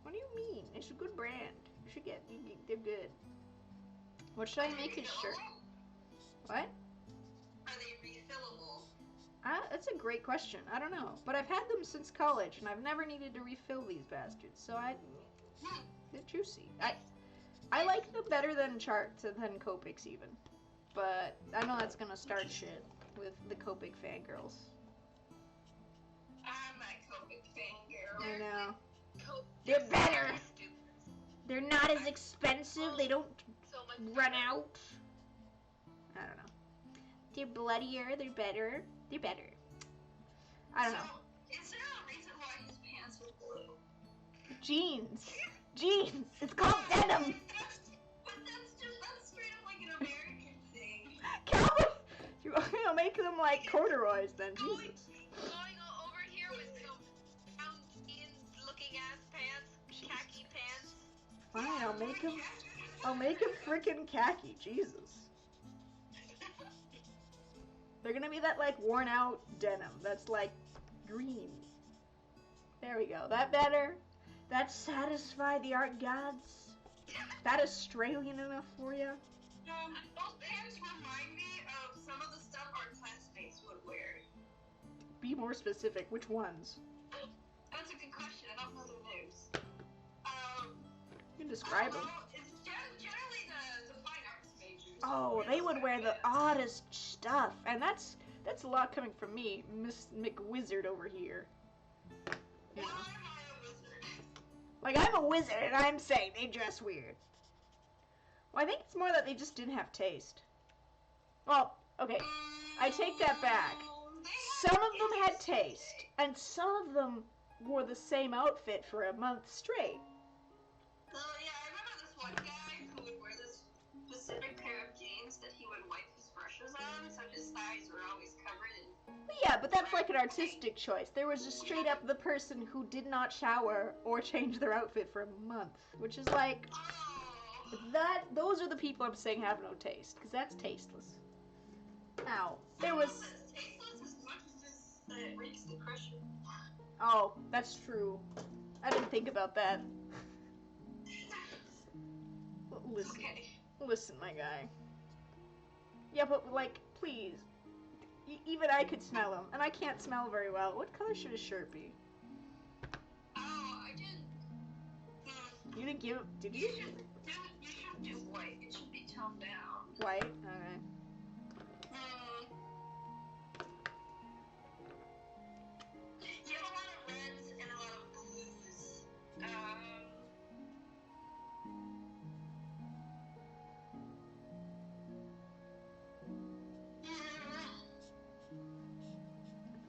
What do you mean? It's a good brand. You should get. They're good. What should I make his shirt? What? Are they refillable? That's a great question. I don't know, but I've had them since college, and I've never needed to refill these bastards. So they're juicy. I like them better than than Copics even, but I know that's gonna start shit with the Copic fangirls. I'm a Copic fangirl. I know. They're They're better. so stupid. They're not as expensive. They don't So much run better. out. I don't know. They're bloodier. They're better. They're better. I don't know. So, is there a reason why his pants are blue? Jeans. Jeans. It's called denim. That's straight up like an American thing. Cowboys. You'll make them like corduroys then. Going, Jesus. going over here with some brown jeans-looking ass pants, khaki pants. Fine. I'll make him freaking khaki. Jesus. They're gonna be that like worn out denim that's like green. There we go. That better? That satisfy the art gods? That Australian enough for you? Those pants remind me of some of the stuff our classmates would wear. Be more specific. Which ones? That's a good question. I don't know their names. You can describe them. It's generally the fine arts majors. Oh, they would wear the oddest stuff, and that's a lot coming from me, Miss McWizard over here. You Why know, am I a wizard? like I'm a wizard, and I'm saying they dress weird. Well, I think it's more that they just didn't have taste. Well, okay, I take that back. Some of them had taste, and some of them wore the same outfit for a month straight. Oh yeah, I remember this one guy who would wear this specific pair of jeans that he would wipe his brushes on, so his thighs were always covered in. Yeah, but that's like an artistic choice. There was just straight up the person who did not shower or change their outfit for a month, which is like Oh. those are the people I'm saying have no taste, because that's tasteless. Ow. There was... It's tasteless as much as just that it reeks the crusher. Oh, that's true. I didn't think about that. Listen. Okay. Listen, my guy. Yeah, but, like, please. Even I could smell them, and I can't smell very well. What color should his shirt be? Oh, I didn't... You didn't give... Did You you? should do white. It should be toned down. White? Okay. You have a lot of reds and a lot of blues.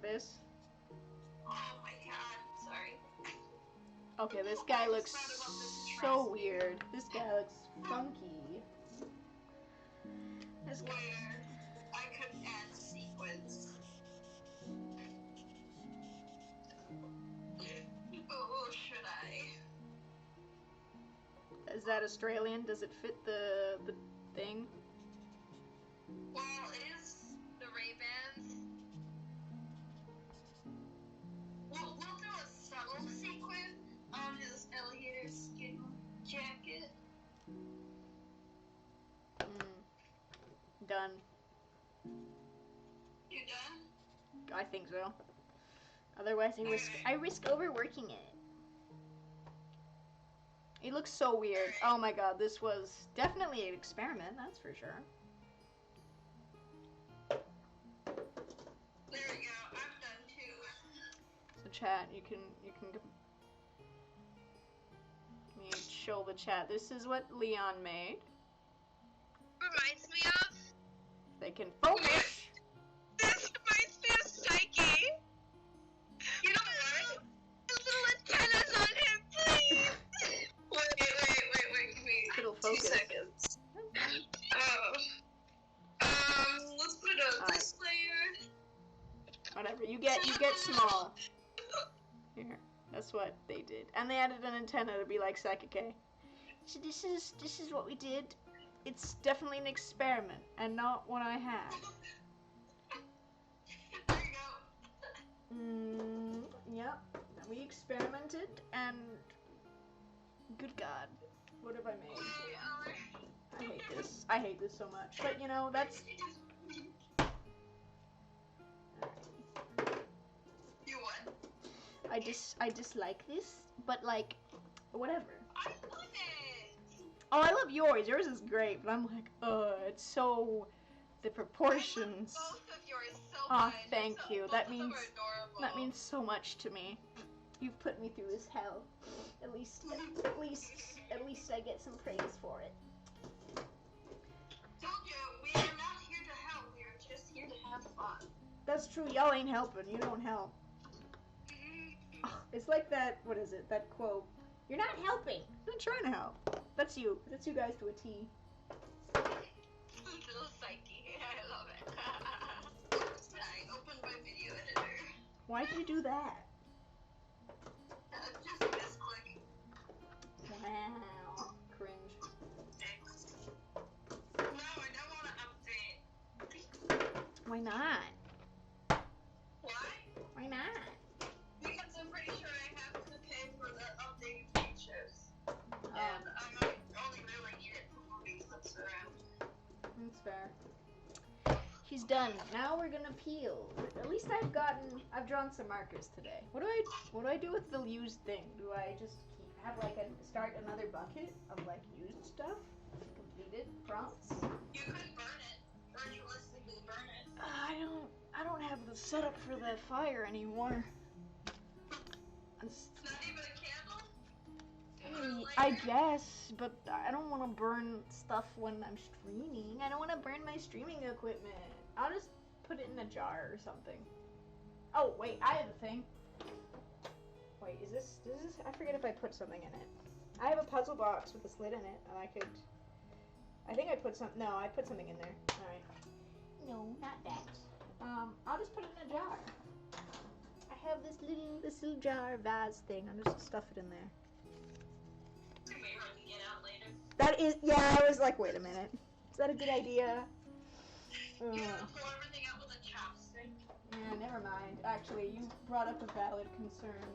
This? Oh my god, sorry. Okay, this guy looks so weird. This guy looks funky. This guy... Where I could add sequins. Oh, should I? Is that Australian? Does it fit the thing? Well, it is. The Ray-Bans. We'll do a subtle sequin on his alligator skin jacket. Done. You done? I think so. Otherwise, I risk overworking it. It looks so weird. Oh my god, this was definitely an experiment, that's for sure. There we go. I'm done too. So chat, you can let me show the chat. This is what Leon made. Reminds me of. They can focus. This reminds me of Psyche. You know what? Little antennas on him, please. Wait. It'll 2 focus. seconds. Let's put a this layer. Whatever. You get small. Here. That's what they did. And they added an antenna to be like Psychic A. So this is what we did. It's definitely an experiment and not one I had. There you go. Yep. We experimented and good God, what have I made? I hate this so much. But you know, that's... You what? I dislike this, but like, whatever. I love it. Oh, I love yours. Yours is great, but I'm like, it's so... The proportions. I love both of yours so Ah, much. thank you. Both That of them means are adorable. that means so much to me. You've put me through this hell. At least I get some praise for it. Told you, we are not here to help. We are just here to have fun. That's true. Y'all ain't helping. You don't help. It's like that. What is it? That quote. You're not helping. I'm trying to help. That's you. That's you guys to a T. Little Psyche. I love it. I opened my video editor. Why did you do that? Just misclick. Wow. Cringe. No, I don't want to update. Why not? Why? Why not? Because I'm pretty sure I have to pay for the updated features. And I might only really need it for moving clips around. That's fair. He's done. Now we're gonna peel. At least I've drawn some markers today. What do I do with the used thing? Do I just have like start another bucket of like used stuff? Completed prompts? You could burn it. Virtualistically burn it. I don't have the setup for that fire anymore. Not even a candle? I guess, but I don't want to burn stuff when I'm streaming. I don't want to burn my streaming equipment. I'll just put it in a jar or something. Oh, wait, I have a thing. Wait, is this, I forget if I put something in it. I have a puzzle box with a slit in it, and I think I put no, I put something in there. Alright. No, not that. I'll just put it in a jar. I have this little jar vase thing. I'm just gonna stuff it in there. It's gonna be hard to get out later. That is, yeah, I was like, wait a minute. Is that a good idea? You gotta pull everything out with a chopstick. Yeah, never mind. Actually, you brought up a valid concern.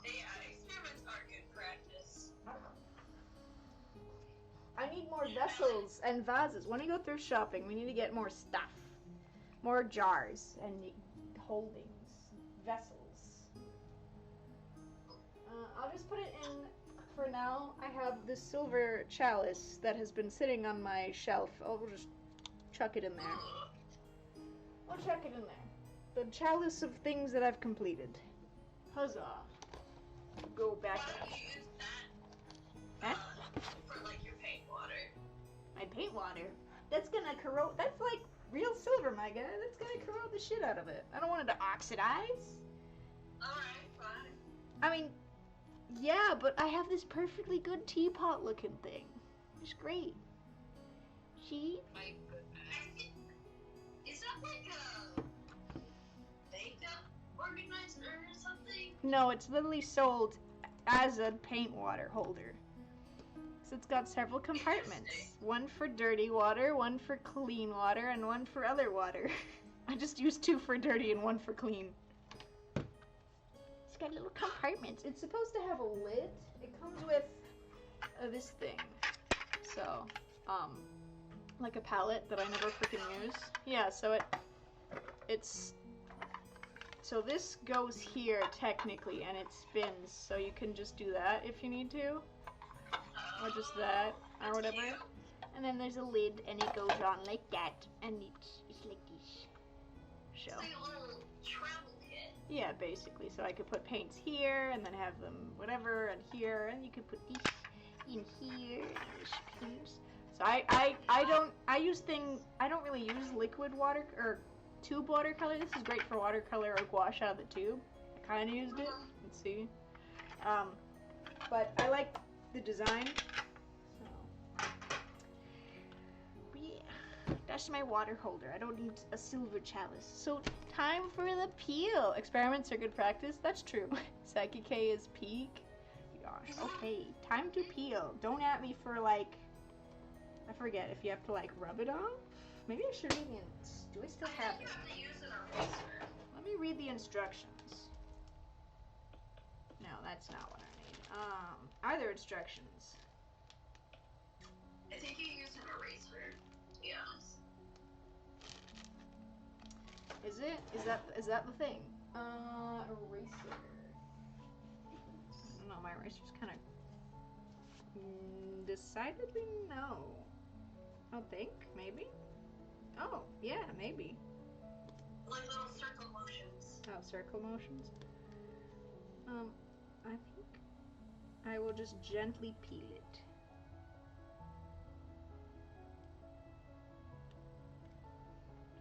Yeah, experiments are good practice. I need more vessels and vases. When we go through shopping, we need to get more stuff. More jars and holdings. Vessels. I'll just put it in for now. I have this silver chalice that has been sitting on my shelf. I'll just chuck it in there. I'll chuck it in there. The chalice of things that I've completed. Huzzah. Go back Why up. don't you use that for like your paint water? My paint water? That's gonna corrode. That's like real silver, my guy. That's gonna corrode the shit out of it. I don't want it to oxidize. Alright, fine. I mean, yeah, but I have this perfectly good teapot looking thing. It's great. See? My goodness. Is that like a makeup organizer or something? No, it's literally sold as a paint water holder. So it's got several compartments. One for dirty water, one for clean water, and one for other water. I just used 2 for dirty and 1 for clean. It's got little compartments. It's supposed to have a lid. It comes with this thing. So, like a palette that I never freaking use. Yeah, so so this goes here technically, and it spins, so you can just do that if you need to. Or just that, or whatever. And then there's a lid, and it goes on like that, and it's like this. So. It's like a little travel kit. Yeah, basically. So I could put paints here, and then have them whatever, and here, and you could put these in here, and spins. So I don't really use liquid water, or tube watercolor. This is great for watercolor or gouache out of the tube. I kind of used it. Let's see. But I like the design. So. Yeah, that's my water holder. I don't need a silver chalice. So time for the peel. Experiments are good practice. That's true. Psychic K is peak. Gosh. Okay, time to peel. Don't at me for like, I forget if you have to like rub it off. Maybe I should read the. Do I still have You it? have to use an eraser. Let me read the instructions. No, that's not what I need. Are there instructions? I think you use an eraser, to be honest. Is it? Is that the thing? Eraser. I don't know, my eraser's kind of decidedly no. I don't think, maybe? Oh, yeah, maybe. Like little circle motions. Oh, circle motions? I think I will just gently peel it.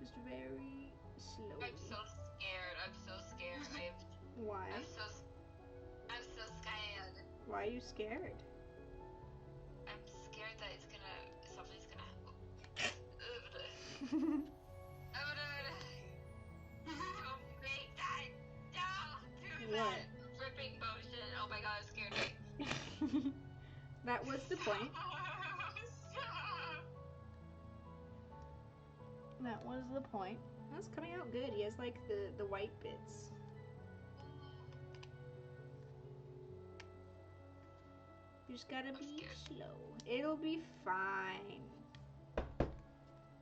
Just very slowly. I'm so scared. I'm so scared. Why? I'm so scared. Why are you scared? I'm scared that something's gonna. Don't make that. Don't do What? that. Ripping motion. Oh my god, it scared me. That was the point. Stop. That was the point. That's coming out good. He has like the white bits. You just gotta be slow. It'll be fine.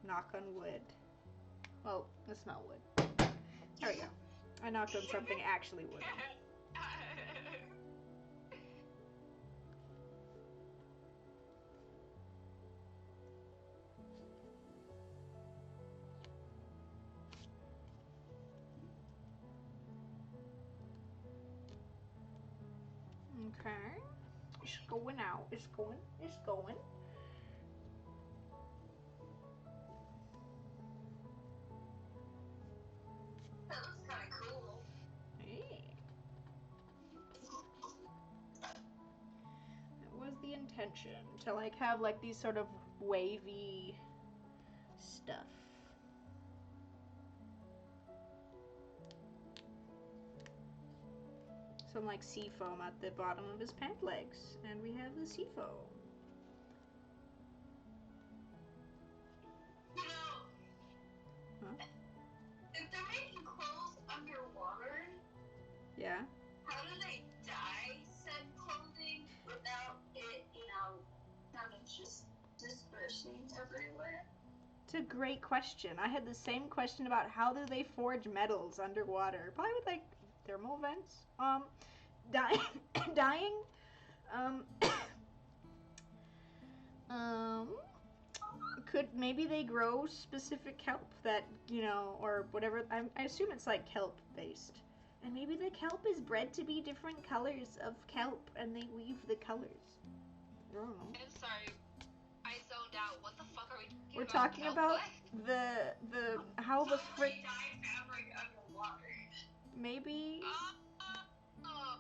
Knock on wood. Well, that's not wood. There we go. I knocked on something actually wooden. Okay. It's going out. It's going. It's going. That looks kind of cool. Hey. That was the intention. To like have like these sort of wavy stuff. some like sea foam at the bottom of his pant legs, and we have the sea foam. You know, Huh? if they're making clothes underwater, Yeah. how do they dye said clothing without it, kind of just dispersing everywhere? It's a great question. I had the same question about how do they forge metals underwater. Probably with like thermal vents. Dying, dying. Um, um, could maybe they grow specific kelp that or whatever. I assume it's like kelp based, and maybe the kelp is bred to be different colors of kelp, and they weave the colors. I don't know. I'm sorry, I zoned out. What the fuck are we talking We're about? talking Kelp? about What? the how the frick. They dye fabric underwater. Maybe Oh.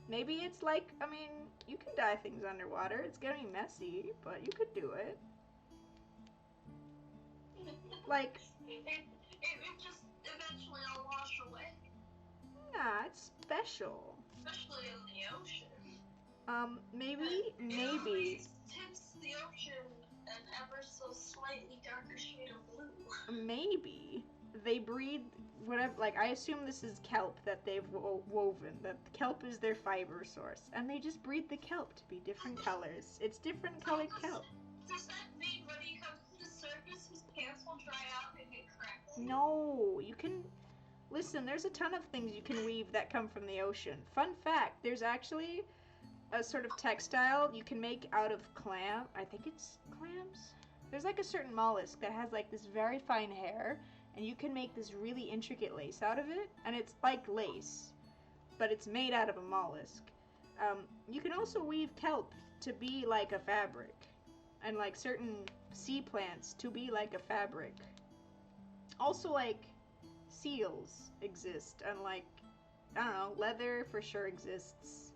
maybe it's like, I mean, you can dye things underwater. It's gonna be messy, but you could do it. Like, it just eventually all wash away, nah, it's special. especially in the ocean. Maybe It always tips the ocean an ever so slightly darker shade of blue. maybe they breed whatever. Like, I assume this is kelp that they've woven. That kelp is their fiber source, and they just breed the kelp to be different colors. It's different colored kelp. Does that mean when he comes to the surface, his pants will dry out and get cracked? No, you can. Listen, there's a ton of things you can weave that come from the ocean. Fun fact, there's actually a sort of textile you can make out of clam. I think it's clams. There's like a certain mollusk that has like this very fine hair, and you can make this really intricate lace out of it, and it's like lace, but it's made out of a mollusk. You can also weave kelp to be like a fabric, and like certain sea plants to be like a fabric. Also, like seals exist, and like, I don't know, leather for sure exists.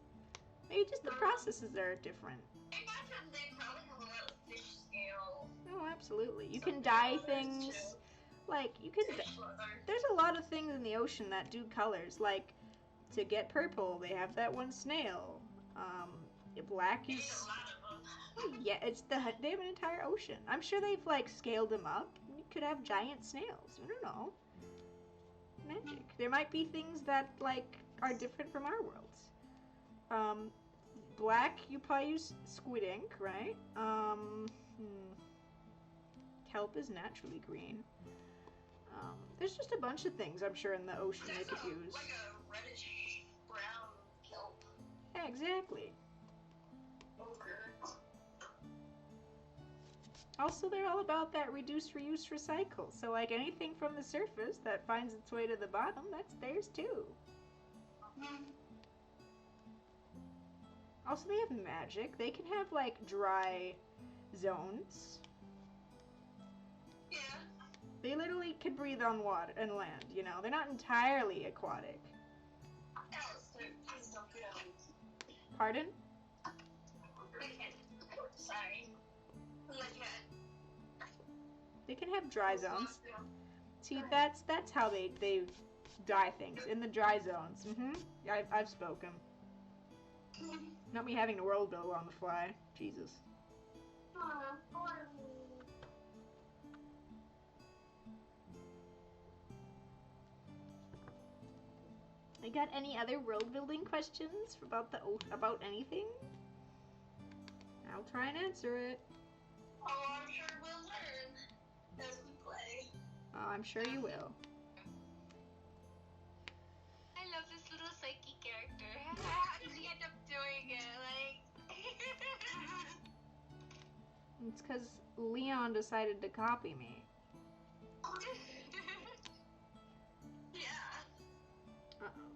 Maybe just the processes are different. I imagine they probably have a lot of fish scale. Oh, absolutely. You can dye things. Like, you can. There's a lot of things in the ocean that do colors. Like, to get purple, they have that one snail. Black They is. eat a lot of them. Yeah, they have an entire ocean. I'm sure they've like scaled them up. You could have giant snails. I don't know. Magic. There might be things that like are different from our worlds. Black, you probably use squid ink, right? Kelp is naturally green. There's just a bunch of things I'm sure in the ocean they could use. Like a reddish brown kelp. Yeah, exactly. Ogre. Also, they're all about that reduce, reuse, recycle. So, like anything from the surface that finds its way to the bottom, that's theirs too. Also, they have magic. They can have like dry zones. Yeah. They literally can breathe on water and land. They're not entirely aquatic. Alistair, please don't get on. Pardon? Sorry. They can have dry zones. See, that's how they dye things in the dry zones. I've spoken. Not me having to world build on the fly. Jesus. I got any other world building questions about anything? I'll try and answer it. Oh, I'm sure we'll learn as we play. Oh, I'm sure you will. I love this little psyche character. How did he end up doing it? It's because Leon decided to copy me. Yeah. Uh-oh.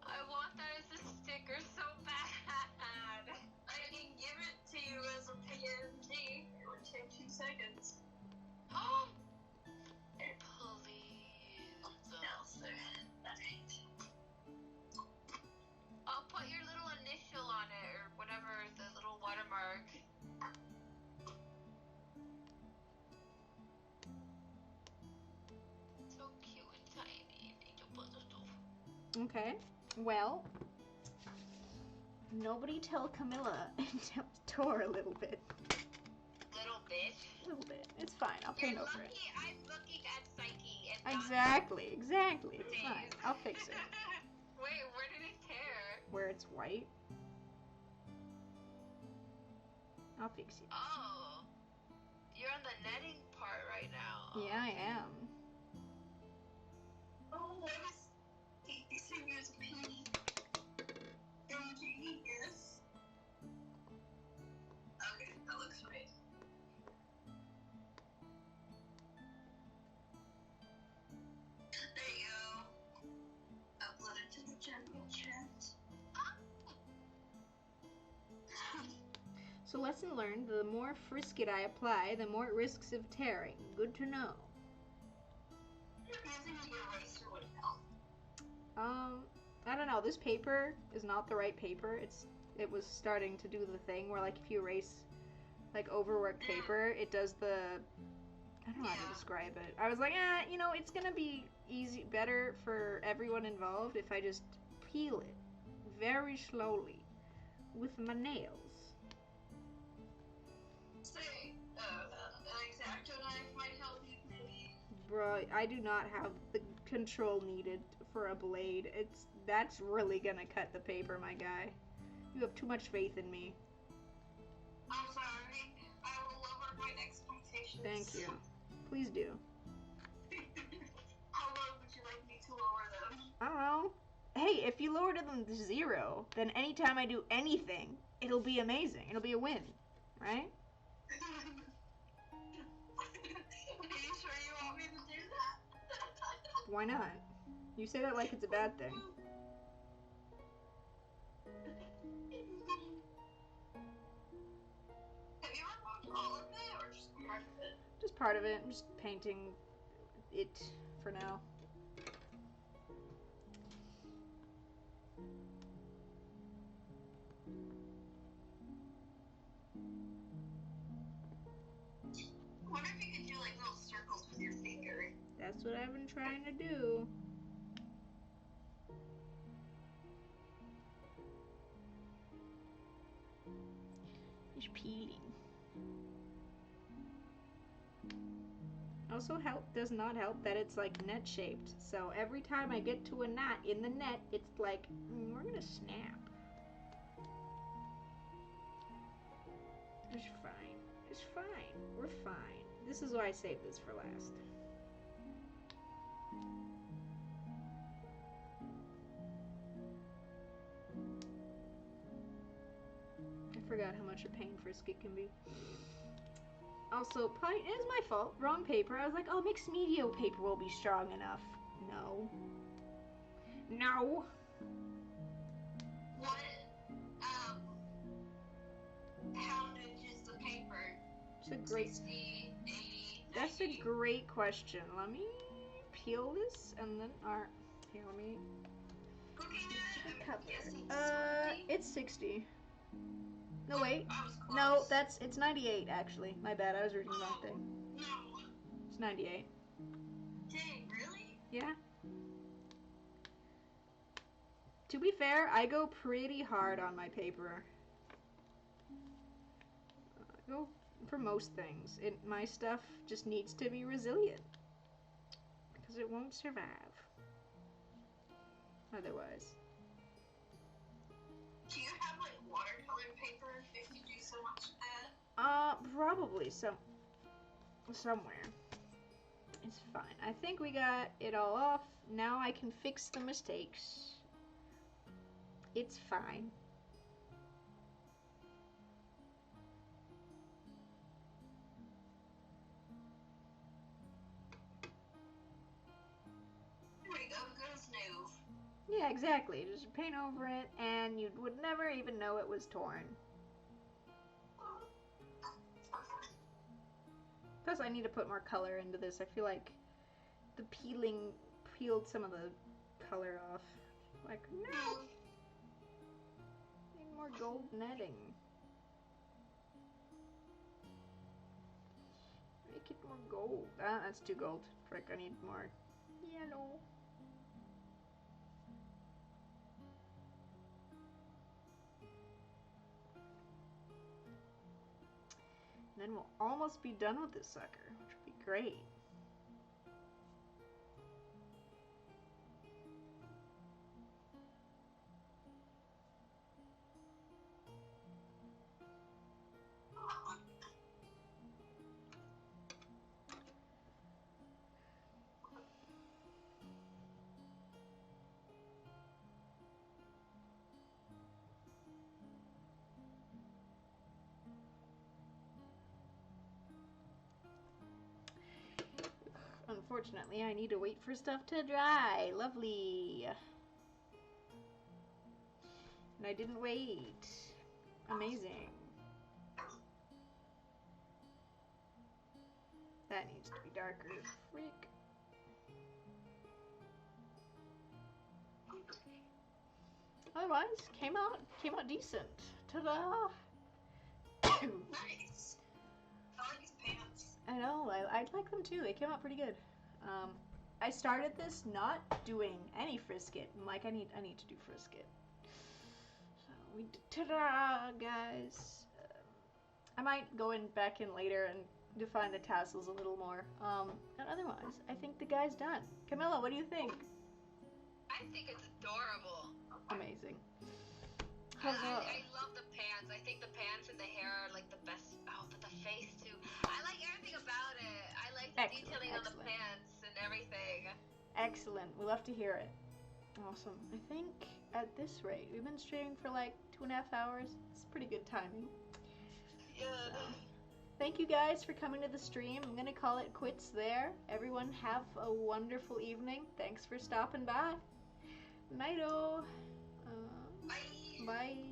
I want that as a sticker so bad. I can give it to you as a PNG. It would take 2 seconds. Oh, please. Alistair. Alright. I'll put your little initial on it or whatever, the little watermark. So cute and tiny. Okay. Well, Nobody tell Camilla and tell Tor a little bit. Little bitch. A little bit. It's fine. I'll paint You're over it. lucky I'm looking at Psyche and not Exactly. It's Dave. fine. I'll fix it. Wait, where did it tear? Where it's white. I'll fix it. Oh. You're on the netting part right now. Yeah, I am. Oh, what is these fingers P? G, yes. Okay, that looks right. There you go. Upload it to the general chat. So lesson learned, the more frisket I apply, the more risks of tearing. Good to know. Using the eraser would help. I don't know. This paper is not the right paper. It was starting to do the thing where, like, if you erase, like, overworked paper, it does the, I don't know how to describe it. I was like, you know, it's gonna be better for everyone involved if I just peel it very slowly with my nails. Say, an X-Acto knife might help you, maybe. Bro, I do not have the control needed for a blade. That's really gonna cut the paper, my guy. You have too much faith in me. I'm sorry. I will lower my expectations. Thank you. Please do. How low would you like me to lower them? I don't know. Hey, if you lower them to 0, then anytime I do anything, it'll be amazing. It'll be a win, right? Are you sure you want me to do that? Why not? You say that like it's a bad thing. Have you removed all of it, or just part of it? Just part of it. I'm just painting it for now. I wonder if you could do like little circles with your finger. That's what I've been trying to do. Just peeling. Also does not help that it's like net shaped. So every time I get to a knot in the net, it's like, we're gonna snap. It's fine. It's fine. We're fine. This is why I saved this for last. I forgot how much a pain frisket can be. Also, it is my fault. Wrong paper. I was like, oh, mixed media paper will be strong enough. No. No. What, poundage is the paper? It's a great... 60, 80, That's a 90? great question. Let me peel this and then... Here, let me... Looking at it, I'm guessing 60? It's 60. No, wait. I was close. No, it's 98, actually. My bad, I was reading the wrong thing. No. It's 98. Dang, really? Yeah. To be fair, I go pretty hard on my paper. I go for most things. My stuff just needs to be resilient. Because it won't survive. Otherwise. Do you have like watercolor paper if you do so much of that? Probably somewhere. It's fine. I think we got it all off. Now I can fix the mistakes. It's fine. There we go, goes new. Yeah, exactly. Just paint over it and you would never even know it was torn. Plus, I need to put more color into this. I feel like the peeling peeled some of the color off. Like, no! Need more gold netting. Make it more gold. Ah, that's too gold. Frick, I need more yellow. And then we'll almost be done with this sucker, which would be great. Unfortunately, I need to wait for stuff to dry. Lovely. And I didn't wait. Amazing. That needs to be darker. Freak. Otherwise, came out decent. Ta-da! Nice. I like his pants. I know, I like them too. They came out pretty good. I started this not doing any frisket. I'm like, I need to do frisket. So we ta-da, guys. I might go back in later and define the tassels a little more. And otherwise, I think the guy's done. Camilla, what do you think? I think it's adorable. Amazing. I love the pants. I think the pants and the hair are like the best. Oh, but the face too. I like everything about it. I like the detailing on the pants and everything. Excellent. We love to hear it. Awesome. I think at this rate, we've been streaming for like 2.5 hours. It's pretty good timing. Yeah. So, thank you guys for coming to the stream. I'm gonna call it quits there. Everyone have a wonderful evening. Thanks for stopping by. Nighto. Bye. Bye.